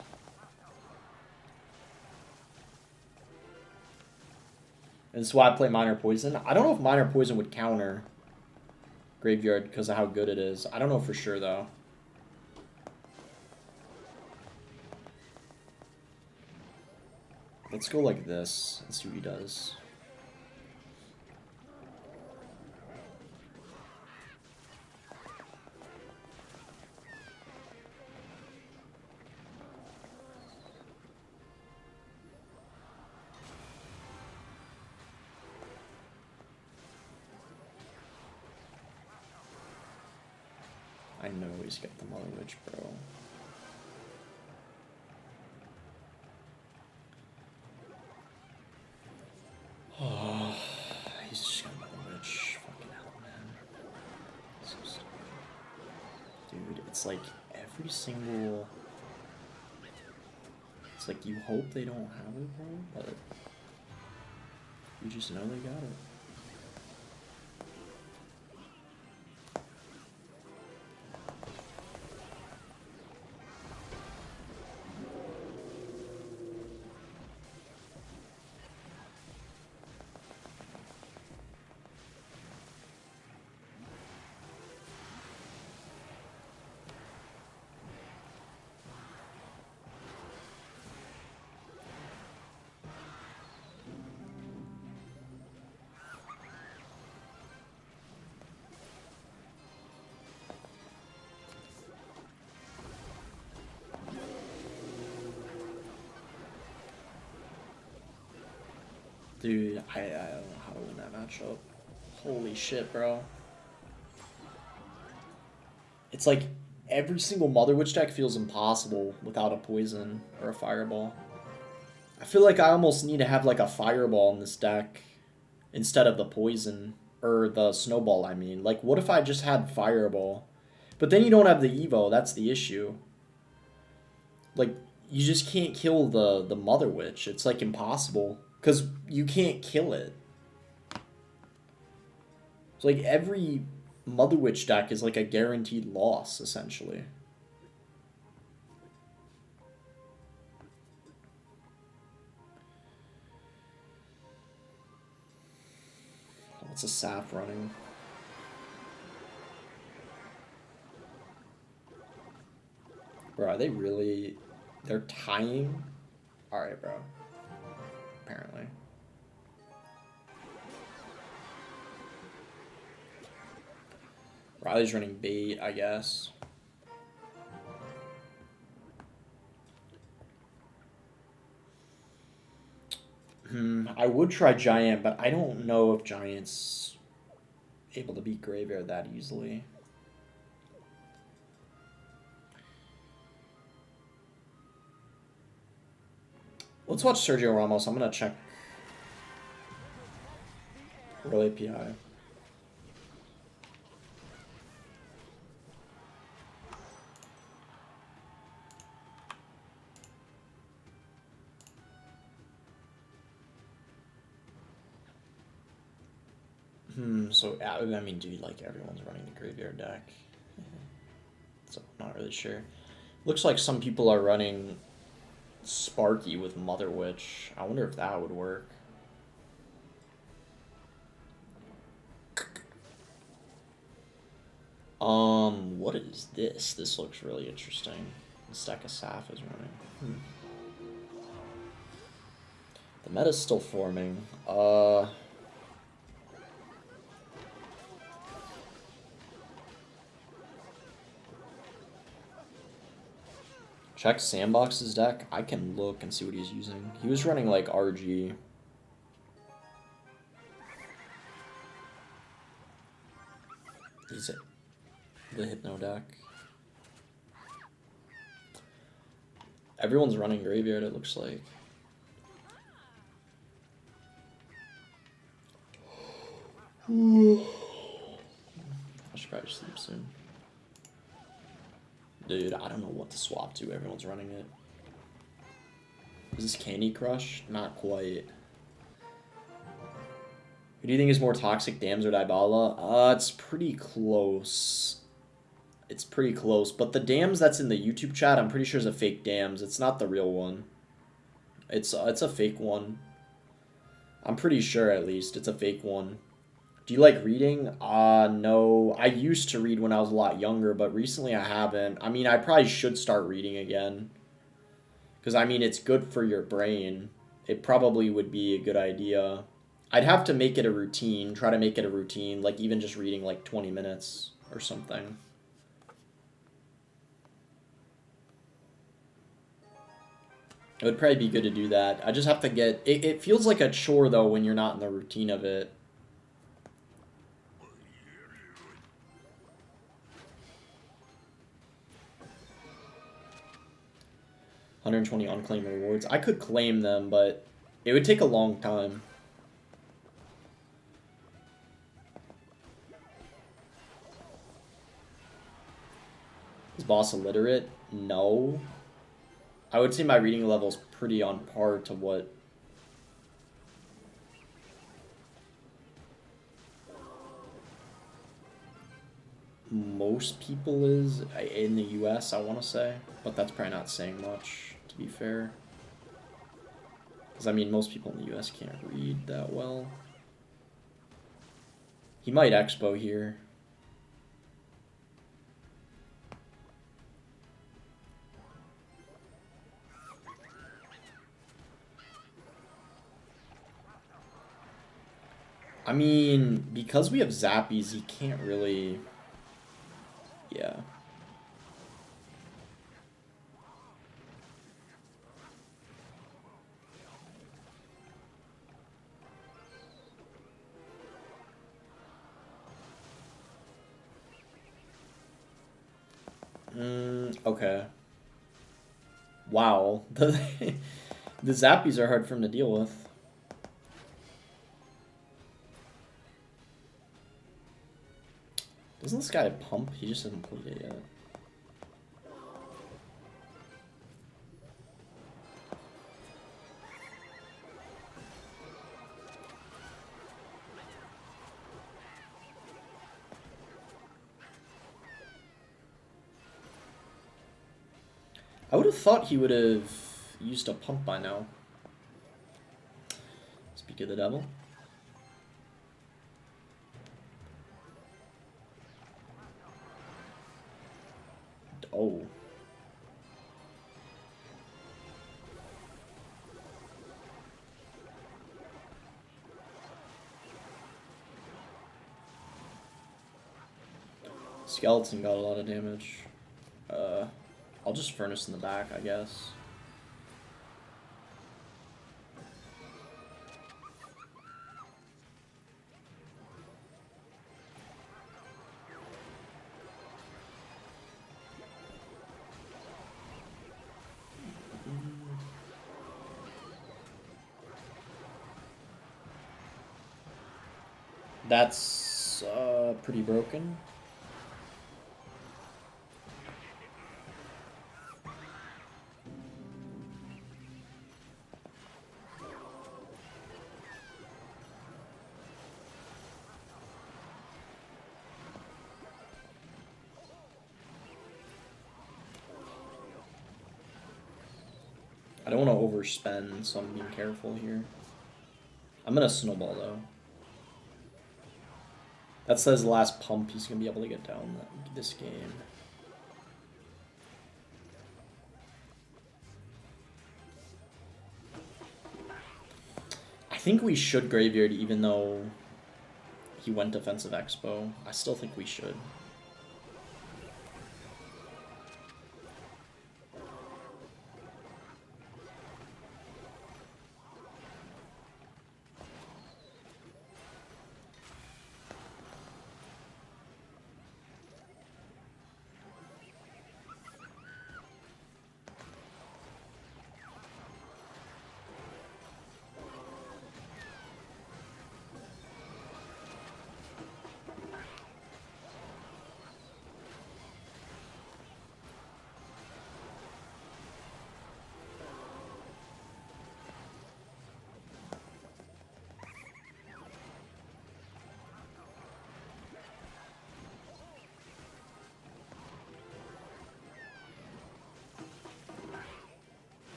And this is why I play Minor Poison. I don't know if Minor Poison would counter Graveyard because of how good it is. I don't know for sure, though. Let's go like this and see what he does. I know he's got the Mother Witch, bro. Oh, he's just got Mother Witch. Fucking hell, man. So stupid. Dude, it's like every single... It's like you hope they don't have it, bro, but you just know they got it. Dude, I don't know how to win that matchup. Holy shit, bro. It's like every single Mother Witch deck feels impossible without a poison or a fireball. I feel like I almost need to have like a fireball in this deck instead of the poison. Or the snowball, I mean. Like, what if I just had fireball? But then you don't have the Evo, that's the issue. Like, you just can't kill the Mother Witch. It's like impossible. Because you can't kill it. It's like every Mother Witch deck is like a guaranteed loss, essentially. What's a sap running? Bro, are they really... They're tying? Alright, bro. Apparently. Riley's running bait, I guess. I would try Giant, but I don't know if Giant's able to beat Graveyard that easily. Let's watch Sergio Ramos. I'm going to check Roll API. So, I mean, dude, like, everyone's running the Graveyard deck. So, I'm not really sure. Looks like some people are running Sparky with Mother Witch. I wonder if that would work. What is this? This looks really interesting. The stack of Saf is running. The meta's still forming. Check Sandbox's deck. I can look and see what he's using. He was running like RG. He's the Hypno deck. Everyone's running Graveyard, it looks like. I should probably sleep soon. Dude, I don't know what to swap to. Everyone's running it. Is this Candy Crush? Not quite. Who do you think is more toxic, Dams or Dybala? It's pretty close. It's pretty close. But the Dams that's in the YouTube chat, I'm pretty sure is a fake Dams. It's not the real one. It's a fake one. I'm pretty sure, at least. It's a fake one. Do you like reading? No. I used to read when I was a lot younger, but recently I haven't. I mean, I probably should start reading again. Because, I mean, it's good for your brain. It probably would be a good idea. I'd have to make it a routine. Try to make it a routine. Like, even just reading, like, 20 minutes or something. It would probably be good to do that. I just have to get... It feels like a chore, though, when you're not in the routine of it. $120 unclaimed rewards. I could claim them, but it would take a long time. Is boss illiterate? No. I would say my reading level's pretty on par to what... most people is in the US, I want to say. But that's probably not saying much, to be fair. Because, I mean, most people in the US can't read that well. He might expo here. I mean, because we have Zappies, he can't really... Yeah. Okay. Wow. The Zappies are hard for him to deal with. Doesn't this guy pump? He just hasn't played it yet. I would have thought he would have used a pump by now. Speak of the devil. Oh. Skeleton got a lot of damage. I'll just furnace in the back, I guess. That's pretty broken. I don't want to overspend, so I'm being careful here. I'm gonna snowball though. That says last pump, he's gonna be able to get down this game. I think we should Graveyard even though he went Defensive Expo. I still think we should.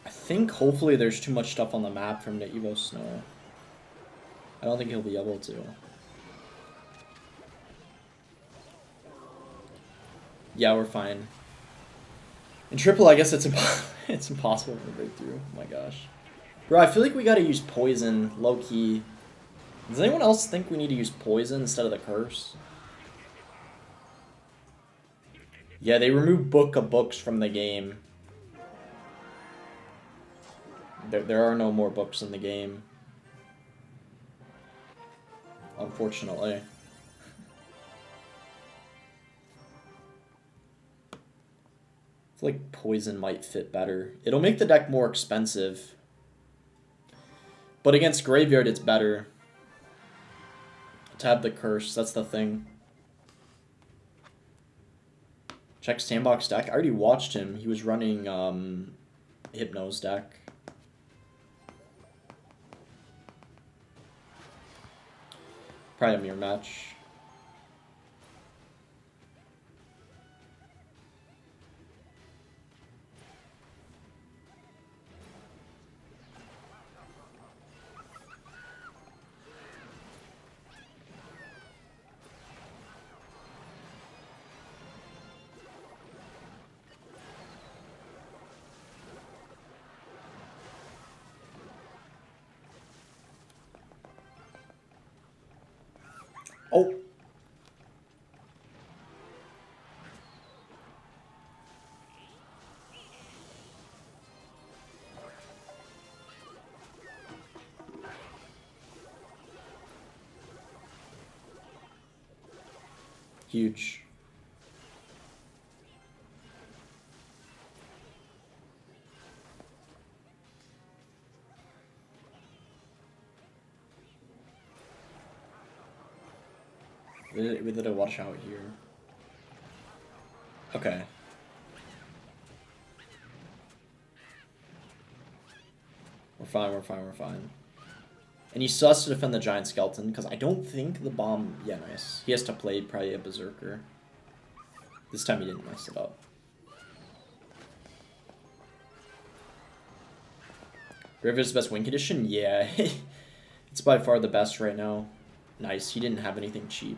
I think hopefully there's too much stuff on the map for him to Evo Snow. I don't think he'll be able to. Yeah, we're fine. In triple, I guess it's it's impossible to break through. Oh my gosh. Bro, I feel like we gotta use poison, low-key. Does anyone else think we need to use poison instead of the curse? Yeah, they removed Book of Books from the game. There are no more books in the game. Unfortunately. I feel like poison might fit better. It'll make the deck more expensive. But against Graveyard, it's better to have the curse. That's the thing. Check Sandbox deck. I already watched him. He was running Hypno's deck. Probably a mirror match. Oh. Huge. We did a watch out here. Okay. We're fine, we're fine, we're fine. And he still has to defend the giant skeleton, because I don't think the bomb... Yeah, nice. He has to play probably a berserker. This time he didn't mess it up. River's best win condition? Yeah. It's by far the best right now. Nice, he didn't have anything cheap.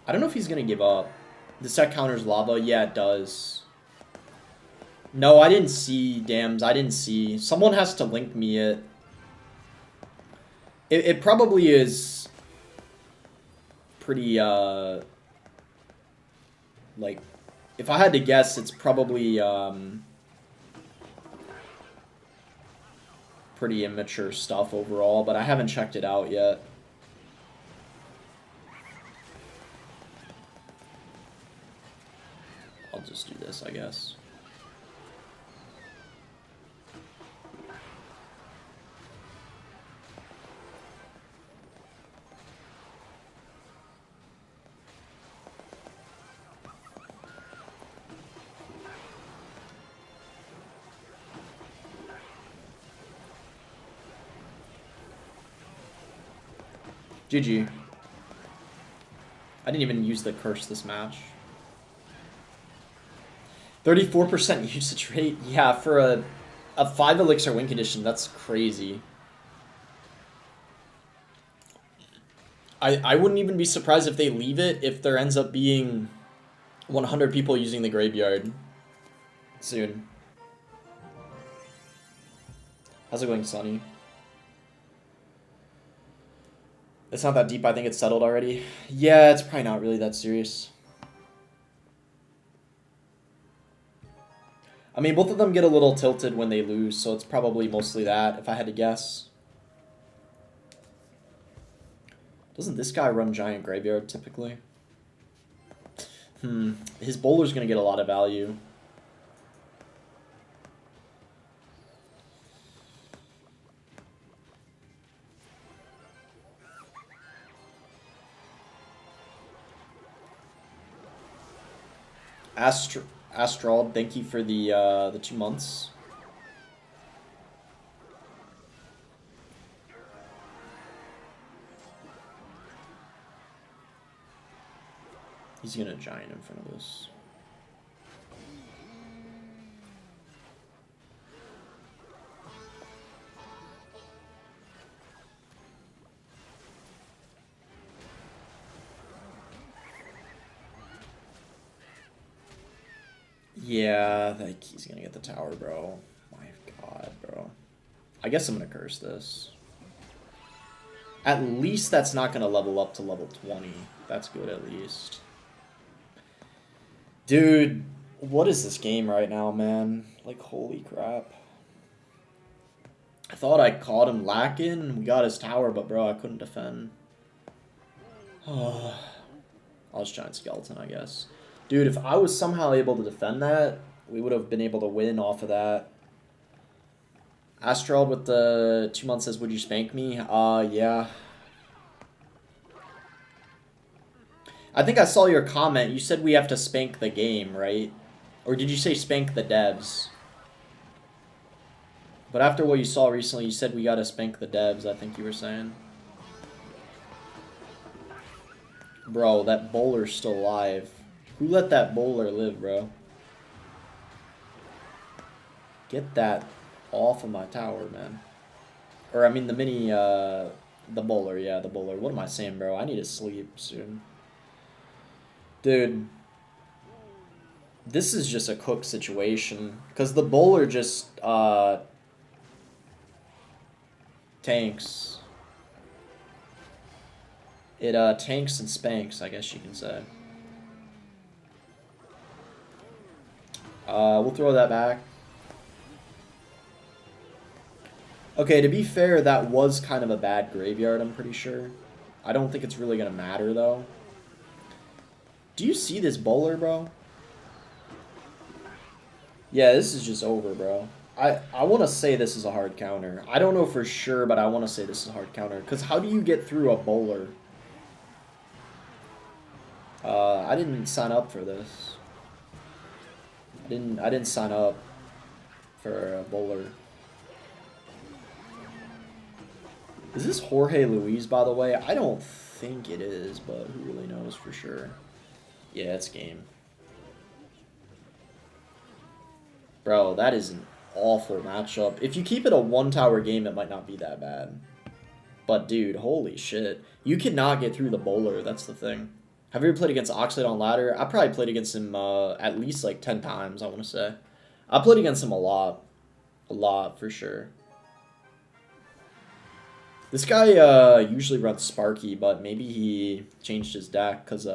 I don't know if he's going to give up. This deck counters lava? Yeah, it does. No, I didn't see, Dams. I didn't see. Someone has to link me it. It probably is pretty, like, if I had to guess, it's probably, pretty immature stuff overall, but I haven't checked it out yet. I'll just do this, I guess. GG. I didn't even use the curse this match. 34% usage rate? Yeah, for a 5 elixir win condition, that's crazy. I wouldn't even be surprised if they leave it if there ends up being 100 people using the graveyard soon. How's it going, Sonny? It's not that deep. I think it's settled already. Yeah, it's probably not really that serious. I mean, both of them get a little tilted when they lose, so it's probably mostly that, if I had to guess. Doesn't this guy run Giant Graveyard, typically? His bowler's going to get a lot of value. Astral, thank you for the 2 months. He's gonna giant in front of this. Yeah, like he's gonna get the tower, bro. My god, bro. I guess I'm gonna curse this. At least that's not gonna level up to level 20. That's good at least. Dude, what is this game right now, man? Like, holy crap. I thought I caught him lacking and we got his tower, but bro, I couldn't defend. Oh, I'll just giant skeleton, I guess. Dude, if I was somehow able to defend that, we would have been able to win off of that. Astral with the 2 months says, would you spank me? Yeah. I think I saw your comment. You said we have to spank the game, right? Or did you say spank the devs? But after what you saw recently, you said we gotta spank the devs, I think you were saying. Bro, that bowler's still alive. Who let that bowler live, bro? Get that off of my tower, man. Or, I mean, the mini, the bowler, yeah, the bowler. What am I saying, bro? I need to sleep soon. Dude. This is just a cook situation. Because the bowler just, tanks. It, tanks and spanks, I guess you can say. We'll throw that back. Okay, to be fair, that was kind of a bad graveyard, I'm pretty sure. I don't think it's really going to matter, though. Do you see this bowler, bro? Yeah, this is just over, bro. I want to say this is a hard counter. I don't know for sure, but I want to say this is a hard counter. Because how do you get through a bowler? I didn't sign up for this. I didn't sign up for a bowler. Is this Jorge Luis, by the way? I don't think it is, but who really knows for sure? Yeah, it's game. Bro, that is an awful matchup. If you keep it a one-tower game, it might not be that bad. But, dude, holy shit. You cannot get through the bowler, that's the thing. Have you ever played against Oxlade on ladder? I probably played against him at least like 10 times, I want to say. I played against him a lot. A lot, for sure. This guy usually runs Sparky, but maybe he changed his deck because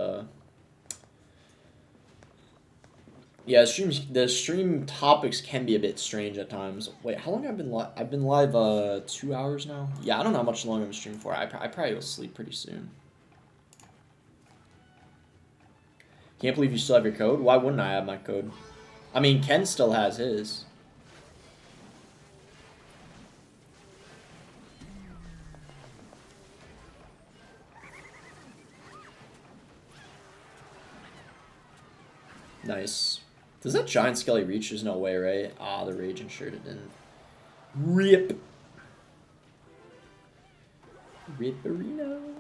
yeah, the stream topics can be a bit strange at times. Wait, how long have I been live? I've been live 2 hours now. Yeah, I don't know how much longer I'm streaming for. I probably will sleep pretty soon. Can't believe you still have your code. Why wouldn't I have my code? I mean, Ken still has his. Nice. Does that giant skelly reach? There's no way, right? Ah, the rage ensured it didn't. Rip. Ripperino.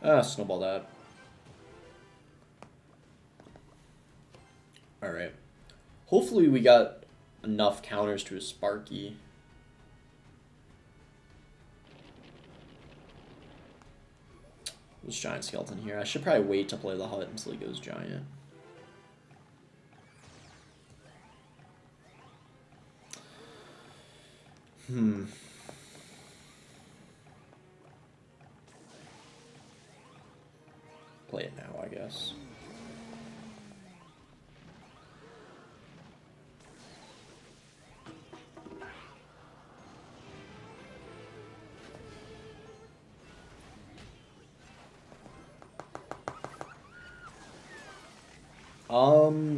Ah, snowball that. Alright. Hopefully we got enough counters to a Sparky. This giant skeleton here. I should probably wait to play the hut until he goes giant. Play it now, I guess.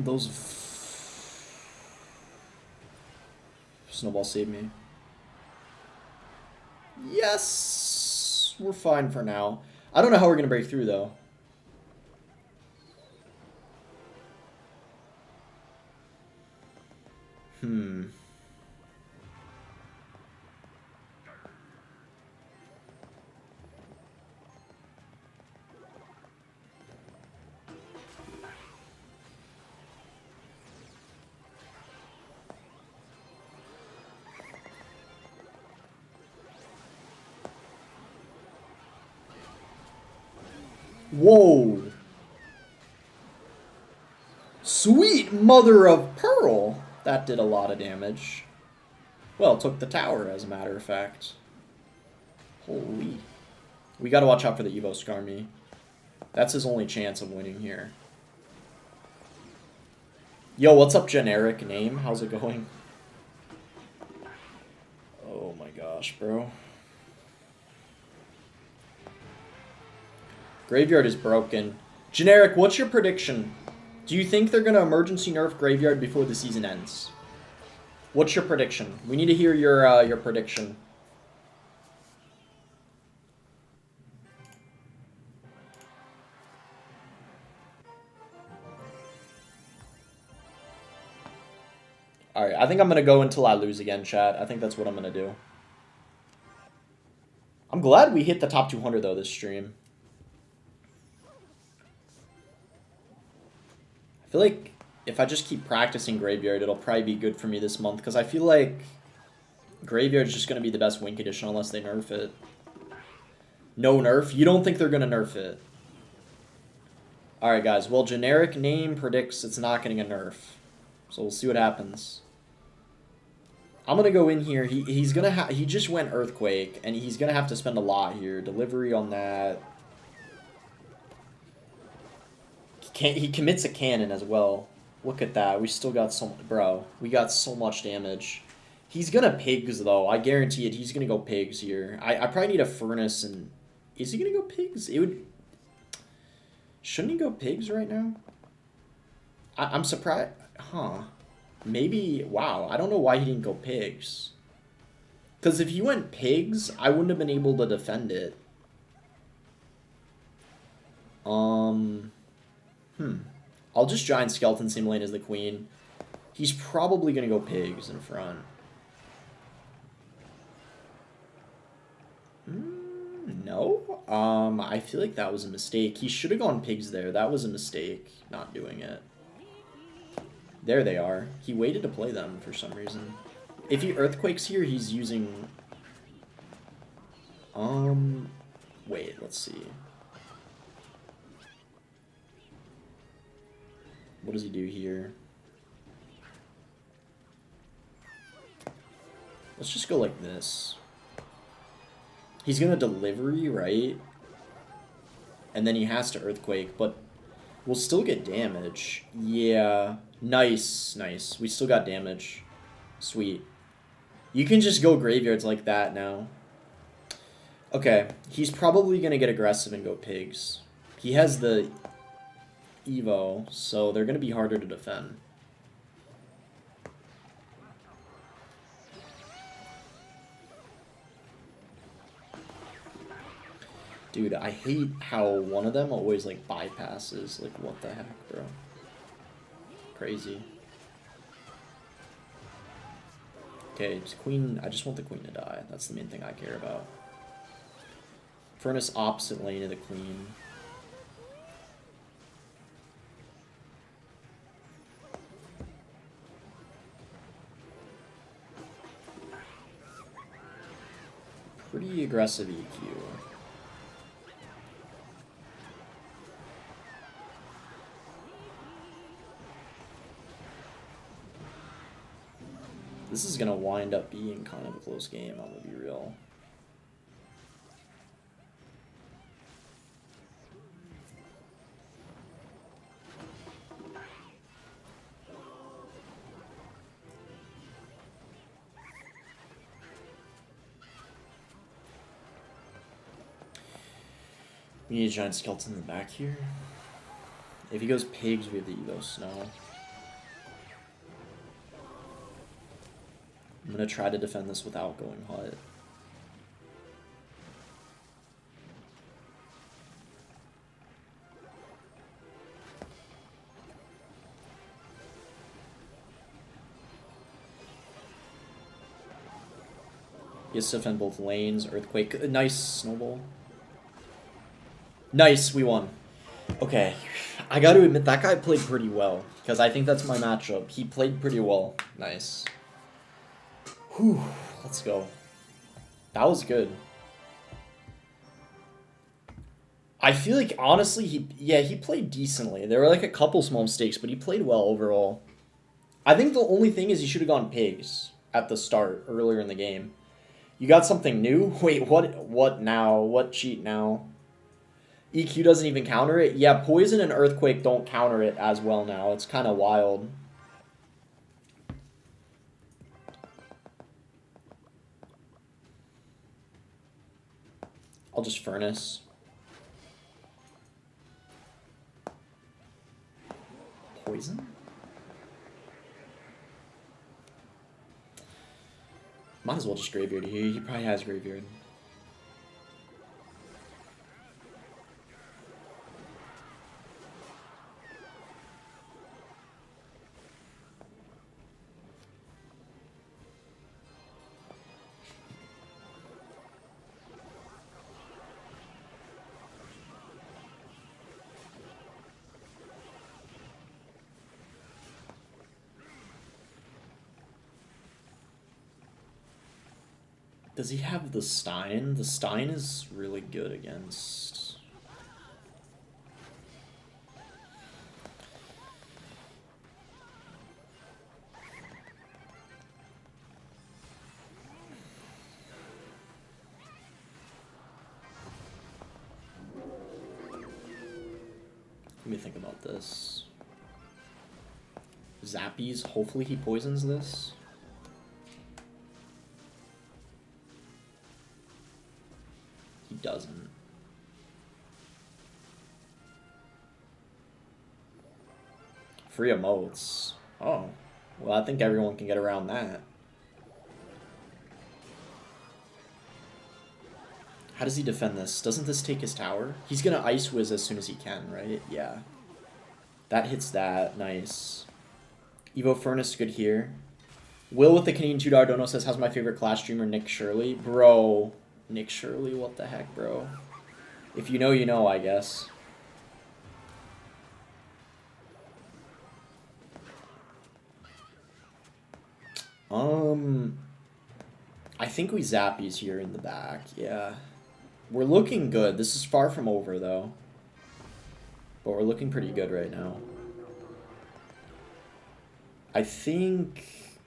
Those snowball saved me. Yes! We're fine for now. I don't know how we're gonna break through, though. Whoa! Sweet mother of pearl! That did a lot of damage. Well, it took the tower, as a matter of fact. Holy. We gotta watch out for the Evo Skarmy. That's his only chance of winning here. Yo, what's up, generic name? How's it going? Oh my gosh, bro. Graveyard is broken. Generic, what's your prediction? Do you think they're gonna emergency nerf Graveyard before the season ends? What's your prediction? We need to hear your prediction. Alright, I think I'm gonna go until I lose again, chat. I think that's what I'm gonna do. I'm glad we hit the top 200, though, this stream. I feel like if I just keep practicing Graveyard, it'll probably be good for me this month, because I feel like Graveyard is just going to be the best win condition unless they nerf it. No nerf? You don't think they're going to nerf it? Alright, guys. Well, generic name predicts it's not getting a nerf. So we'll see what happens. I'm going to go in here. He's going to he just went Earthquake, and he's going to have to spend a lot here. Delivery on that. He commits a cannon as well. Look at that. We still got so... Bro, we got so much damage. He's gonna pigs, though. I guarantee it. He's gonna go pigs here. I probably need a furnace and... Is he gonna go pigs? It would... Shouldn't he go pigs right now? I'm surprised... Huh. Maybe... Wow. I don't know why he didn't go pigs. Because if he went pigs, I wouldn't have been able to defend it. I'll just Giant Skeleton Simulate as the queen. He's probably going to go pigs in front. No. I feel like that was a mistake. He should have gone pigs there. That was a mistake, not doing it. There they are. He waited to play them for some reason. If he Earthquakes here, he's using... Wait, let's see. What does he do here? Let's just go like this. He's gonna delivery, right? And then he has to Earthquake, but we'll still get damage. Yeah. Nice, nice. We still got damage. Sweet. You can just go graveyards like that now. Okay, he's probably gonna get aggressive and go pigs. He has the Evo, so they're gonna be harder to defend. Dude, I hate how one of them always, like, bypasses. Like, what the heck, bro? Crazy. Okay, just queen. I just want the queen to die. That's the main thing I care about. Furnace opposite lane of the queen. Pretty aggressive EQ. This is gonna wind up being kind of a close game, I'm gonna be real. We need a giant skeleton in the back here. If he goes pigs, we have the Evo Snow. I'm gonna try to defend this without going hut. He has to defend both lanes. Earthquake. Nice snowball. Nice, we won. Okay, I gotta admit, that guy played pretty well. Because I think that's my matchup. He played pretty well. Nice. Whew, let's go. That was good. I feel like, honestly, he played decently. There were like a couple small mistakes, but he played well overall. I think the only thing is he should have gone pigs at the start, earlier in the game. You got something new? Wait, what now? What cheat now? EQ doesn't even counter it? Yeah, Poison and Earthquake don't counter it as well now. It's kind of wild. I'll just Furnace. Poison? Might as well just Graveyard here. He probably has Graveyard. Does he have the Stein? The Stein is really good against... Let me think about this. Zappies, hopefully he poisons this. He doesn't. Free emotes. Oh. Well, I think everyone can get around that. How does he defend this? Doesn't this take his tower? He's gonna Ice Wiz as soon as he can, right? Yeah. That hits that. Nice. Evo Furnace good here. Will with the Canadian $2 dono says, how's my favorite Clash streamer, Nick Shirley? Bro. Nick Shirley, what the heck, bro? If you know, you know, I guess. I think we Zappies here in the back, yeah. We're looking good. This is far from over, though. But we're looking pretty good right now. I think...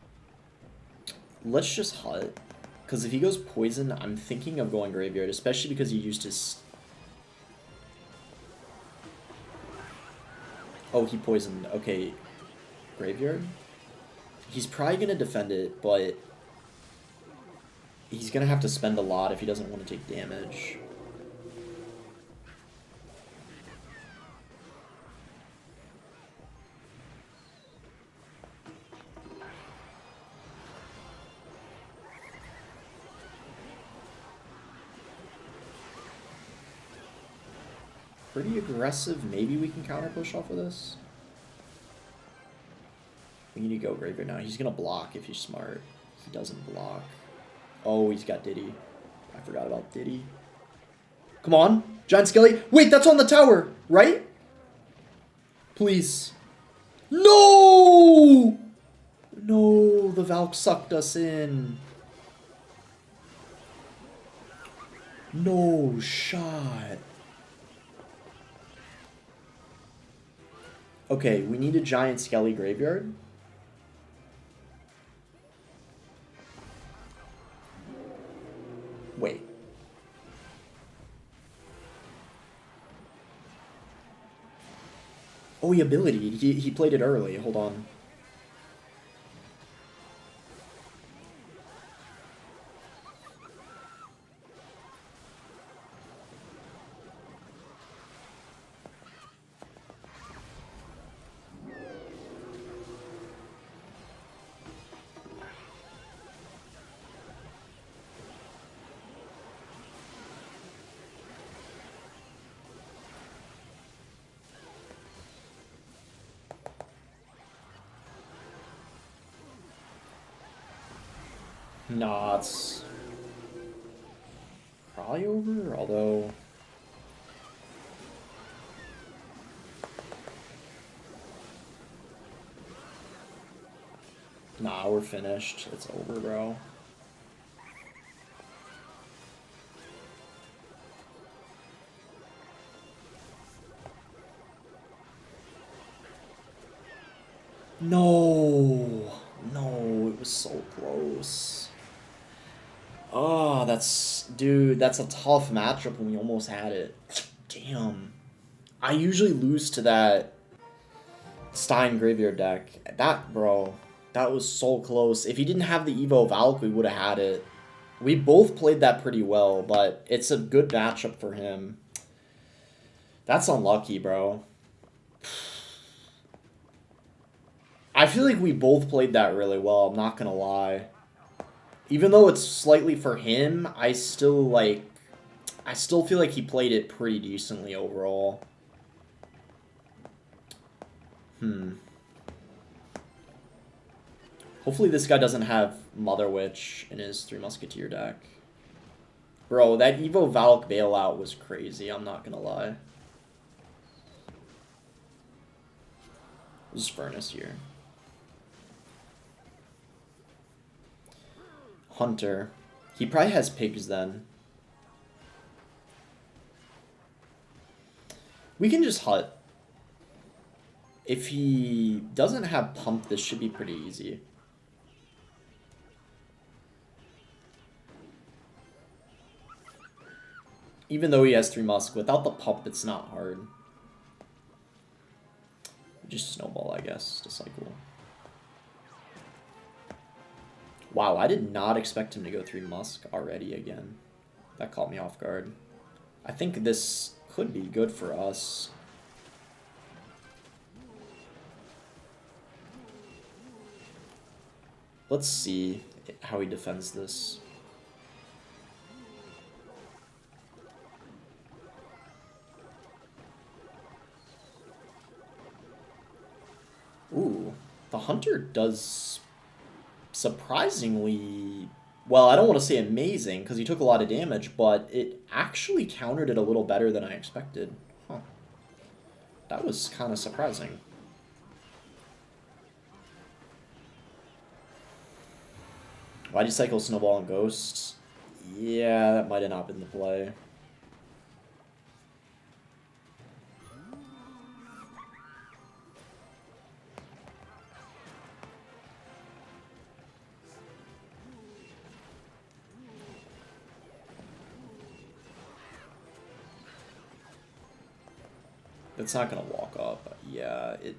Let's just hut. Because if he goes poison, I'm thinking of going graveyard, especially because he used his... Oh, he poisoned. Okay, graveyard? He's probably going to defend it, but he's going to have to spend a lot if he doesn't want to take damage. Pretty aggressive. Maybe we can counter push off of this. We need to go graveyard now. He's going to block if he's smart. He doesn't block. Oh, he's got Diddy. I forgot about Diddy. Come on. Giant Skelly. Wait, that's on the tower, right? Please. No! No, the Valk sucked us in. No shot. Okay, we need a Giant Skelly graveyard. Wait. Oh, he ability. He played it early. Hold on. Nah, it's probably over, although... Nah, we're finished. It's over, bro. No! No, it was so close. Oh, that's... Dude, that's a tough matchup when we almost had it. Damn. I usually lose to that Stein Graveyard deck. That, bro, that was so close. If he didn't have the Evo Valk, we would have had it. We both played that pretty well, but it's a good matchup for him. That's unlucky, bro. I feel like we both played that really well, I'm not gonna lie. Even though it's slightly for him, I still feel like he played it pretty decently overall. Hopefully this guy doesn't have Mother Witch in his Three Musketeer deck. Bro, that Evo Valk bailout was crazy, I'm not gonna lie. This is Furnace here. Hunter. He probably has pigs then. We can just hut. If he doesn't have pump, this should be pretty easy. Even though he has 3 Musk, without the pump, it's not hard. Just snowball, I guess, to cycle. Wow, I did not expect him to go 3 Musk already again. That caught me off guard. I think this could be good for us. Let's see how he defends this. Ooh, the Hunter does surprisingly well. I don't want to say amazing because he took a lot of damage, but it actually countered it a little better than I expected. Huh. That was kind of surprising. Why'd you cycle Snowball and Ghosts? Yeah, that might have not been the play. It's not gonna walk up. Yeah, it...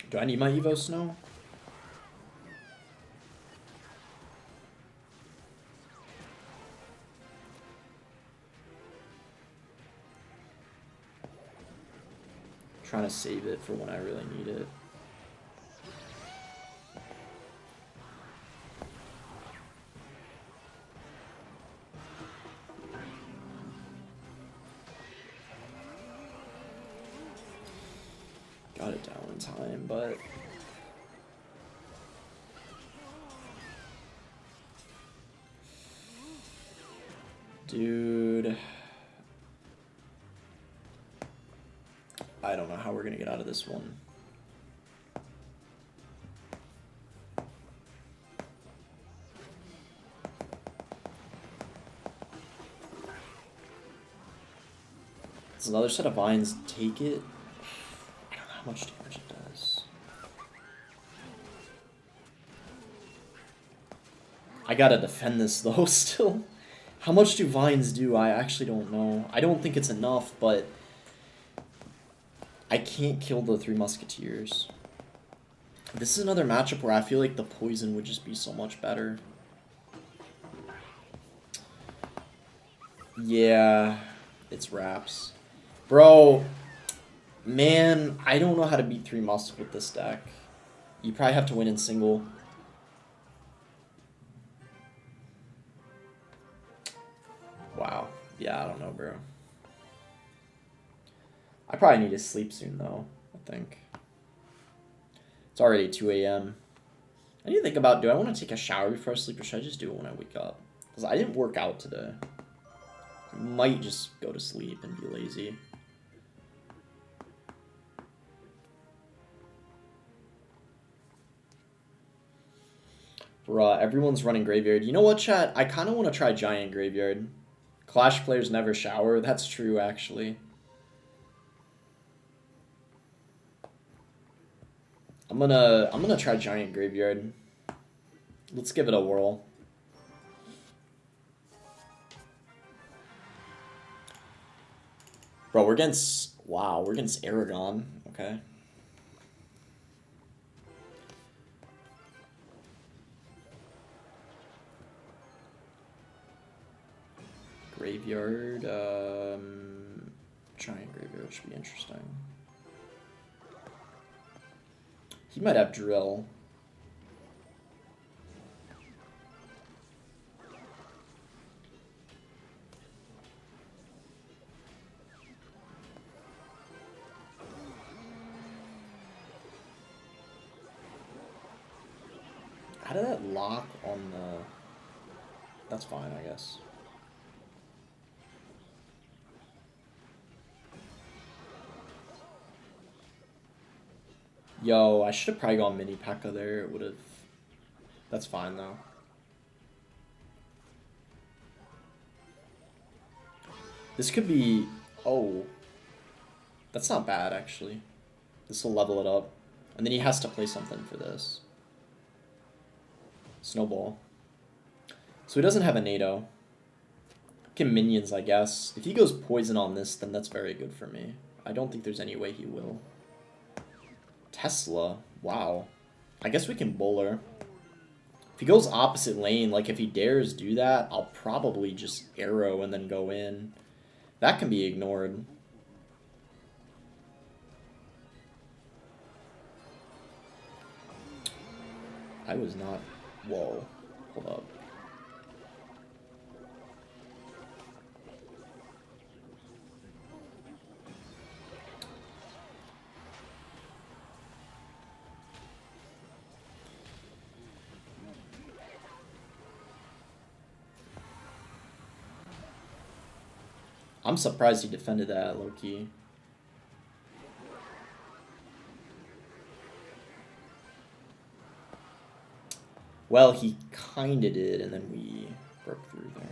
Do I need my Evo Snow? Trying to save it for when I really need it. Got it down in time, but... Dude... I don't know how we're gonna get out of this one. It's another set of vines. Take it. I don't know how much damage it does. I gotta defend this though still. How much do vines do? I actually don't know. I don't think it's enough, but I can't kill the Three Musketeers. This is another matchup where I feel like the poison would just be so much better. Yeah, it's wraps. Bro, man, I don't know how to beat 3 Musk with this deck. You probably have to win in single. Wow. Yeah, I don't know, bro. I probably need to sleep soon, though, I think. It's already 2 a.m. I need to think about, do I want to take a shower before I sleep, or should I just do it when I wake up? Because I didn't work out today. I might just go to sleep and be lazy. Bruh, everyone's running Graveyard. You know what, chat? I kind of want to try Giant Graveyard. Clash players never shower. That's true, actually. I'm gonna try Giant Graveyard. Let's give it a whirl. Bro, we're against... Wow, we're against Aragon. Okay. Graveyard, Giant Graveyard should be interesting. He might have Drill. How did that lock on the... That's fine, I guess. Yo, I should have probably gone mini P.E.K.K.A there. It would have... That's fine, though. This could be... Oh. That's not bad, actually. This will level it up. And then he has to play something for this. Snowball. So he doesn't have a NATO. Give him minions, I guess. If he goes poison on this, then that's very good for me. I don't think there's any way he will. Tesla. Wow. I guess we can bowler. If he goes opposite lane, like if he dares do that, I'll probably just arrow and then go in. That can be ignored. I was not... Whoa. Hold up. I'm surprised he defended that, low-key. Well, he kinda did, and then we broke through there.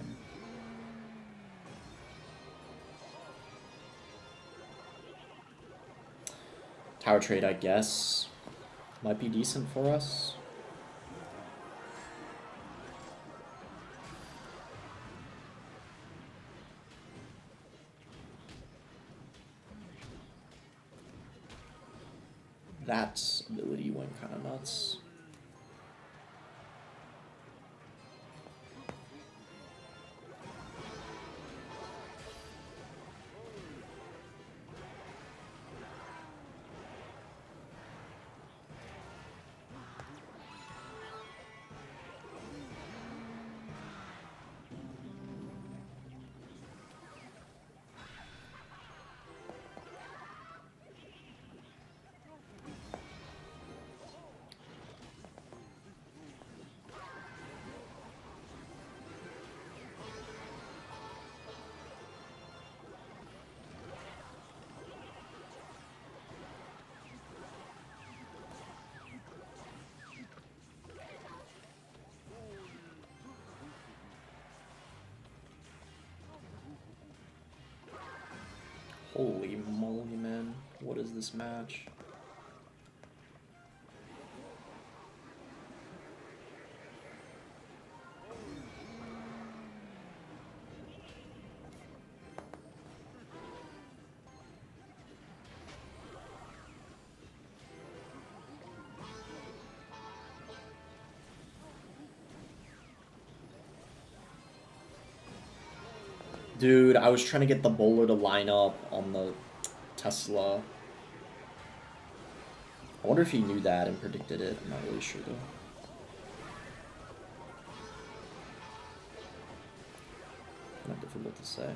Tower trade, I guess. Might be decent for us. That ability went kind of nuts. Holy moly, man. What is this match? Dude, I was trying to get the bowler to line up on the Tesla. I wonder if he knew that and predicted it. I'm not really sure, though. Kind of difficult to say.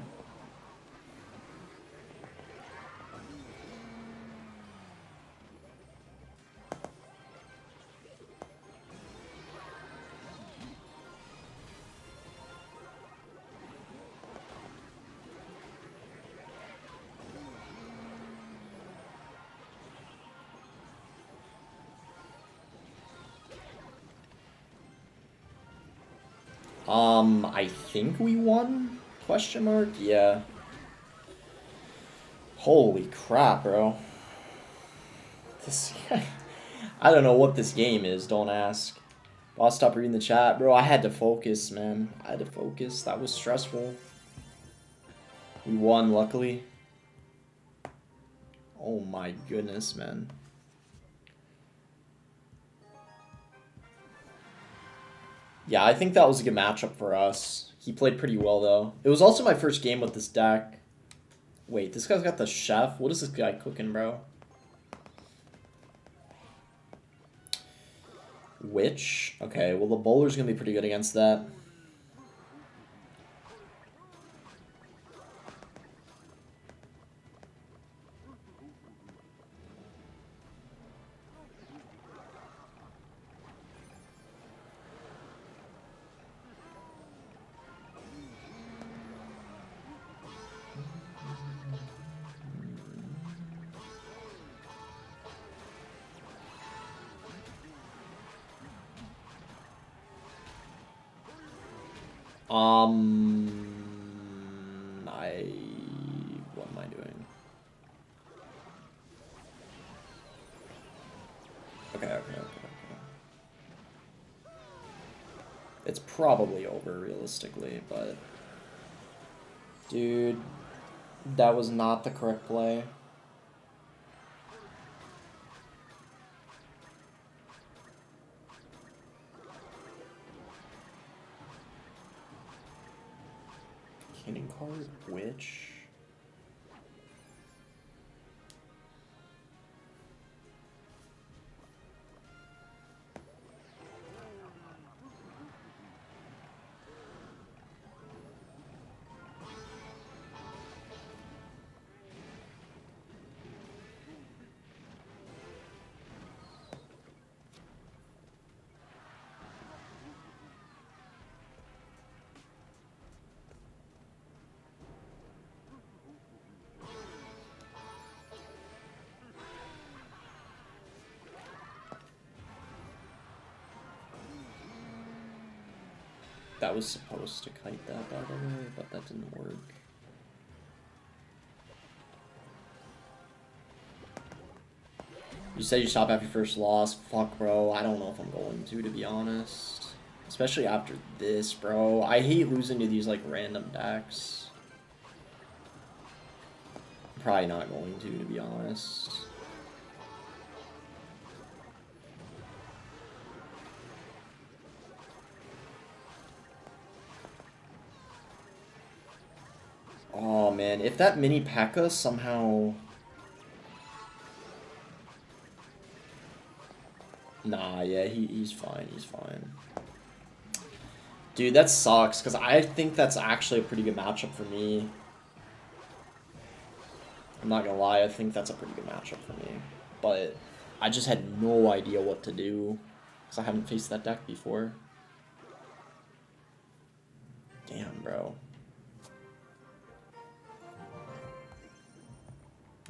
I think we won? Question mark? Yeah. Holy crap, bro. This I don't know what this game is, don't ask. I'll stop reading the chat. Bro, I had to focus, man. I had to focus. That was stressful. We won, luckily. Oh my goodness, man. Yeah, I think that was a good matchup for us. He played pretty well, though. It was also my first game with this deck. Wait, this guy's got the chef? What is this guy cooking, bro? Witch? Okay, well, the bowler's gonna be pretty good against that. What am I doing? Okay. It's probably over, realistically, but... Dude, that was not the correct play. Canning card? Which? That was supposed to kite that, by the way, but that didn't work. You said you stop after your first loss. Fuck, bro. I don't know if I'm going to be honest. Especially after this, bro. I hate losing to these, like, random decks. I'm probably not going to be honest. Oh, man. If that mini P.E.K.K.A. somehow... Nah, yeah, he's fine. He's fine. Dude, that sucks, because I think that's actually a pretty good matchup for me. I'm not gonna lie, I think that's a pretty good matchup for me. But I just had no idea what to do, because I haven't faced that deck before. Damn, bro.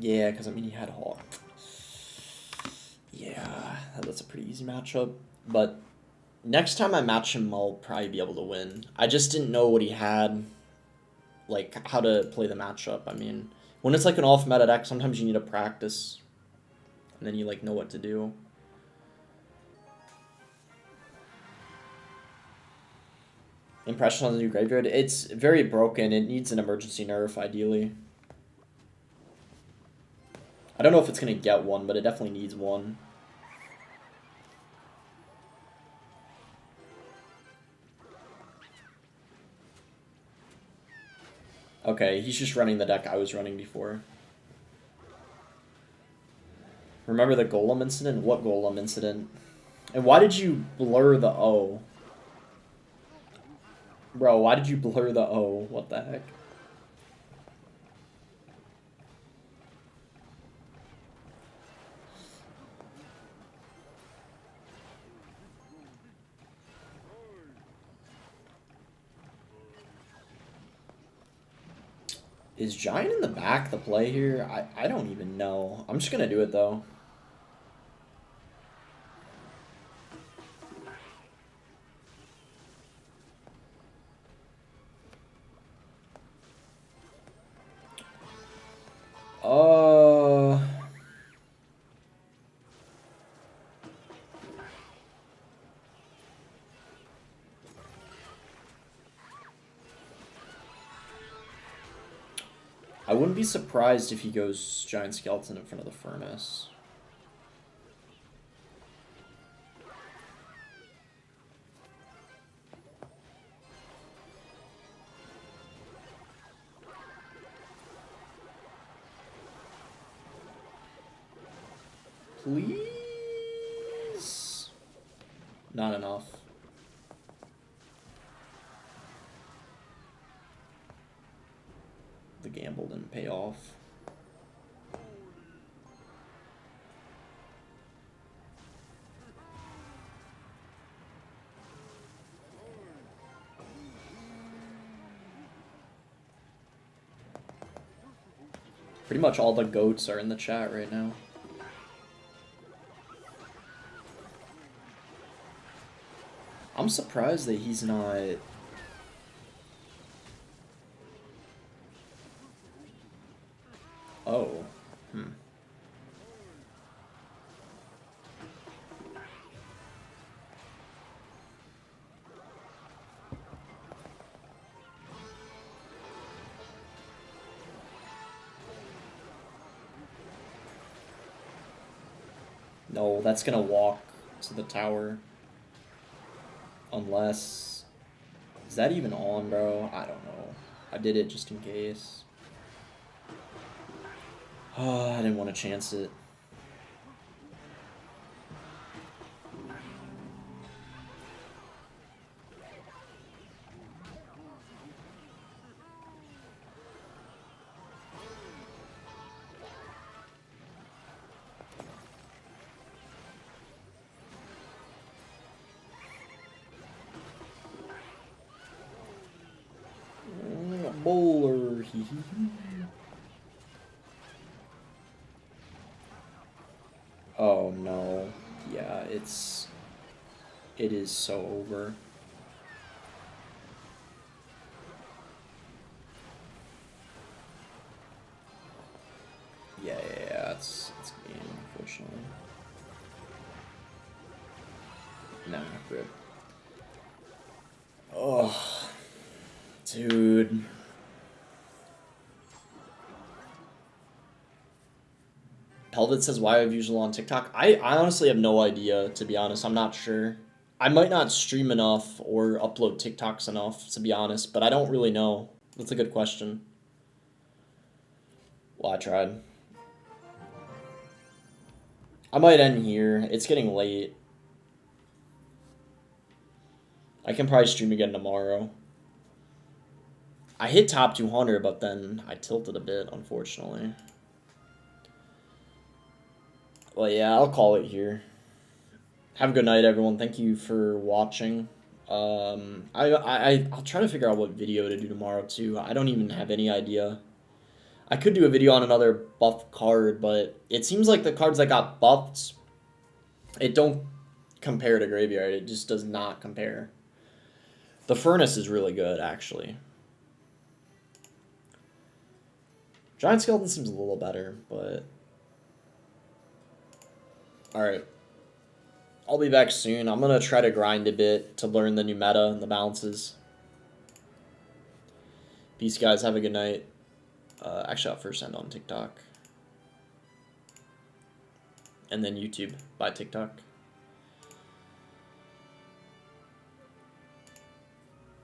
Yeah, because I mean, he had Hawk. Yeah, that's a pretty easy matchup. But next time I match him, I'll probably be able to win. I just didn't know what he had, like, how to play the matchup. I mean, when it's like an off-meta deck, sometimes you need to practice, and then you, like, know what to do. Impression on the new graveyard? It's very broken. It needs an emergency nerf, ideally. I don't know if it's going to get one, but it definitely needs one. Okay, he's just running the deck I was running before. Remember the Golem incident? What Golem incident? And why did you blur the O? Bro, why did you blur the O? What the heck? Is Giant in the back the play here? I don't even know. I'm just gonna do it though. I wouldn't be surprised if he goes Giant Skeleton in front of the Furnace. Please? Not enough. The gamble didn't pay off. Pretty much all the goats are in the chat right now. I'm surprised that he's not... Oh. No, that's gonna walk to the tower. Unless... Is that even on, bro? I don't know. I did it just in case. Oh, I didn't want to chance it. Bowler. Oh no. Yeah, it is so over. Yeah, it's game, unfortunately. No, rip. Oh, dude. Pelvet says, why have usual on TikTok? I honestly have no idea, to be honest. I'm not sure. I might not stream enough or upload TikToks enough, to be honest, but I don't really know. That's a good question. Well, I tried. I might end here. It's getting late. I can probably stream again tomorrow. I hit top 200, but then I tilted a bit, unfortunately. Well, yeah, I'll call it here. Have a good night, everyone. Thank you for watching. I'll try to figure out what video to do tomorrow, too. I don't even have any idea. I could do a video on another buff card, but it seems like the cards that got buffed, it don't compare to Graveyard. It just does not compare. The Furnace is really good, actually. Giant Skeleton seems a little better, but... Alright. I'll be back soon. I'm going to try to grind a bit to learn the new meta and the balances. Peace, guys. Have a good night. Actually, I'll first end on TikTok. And then YouTube. Bye, TikTok.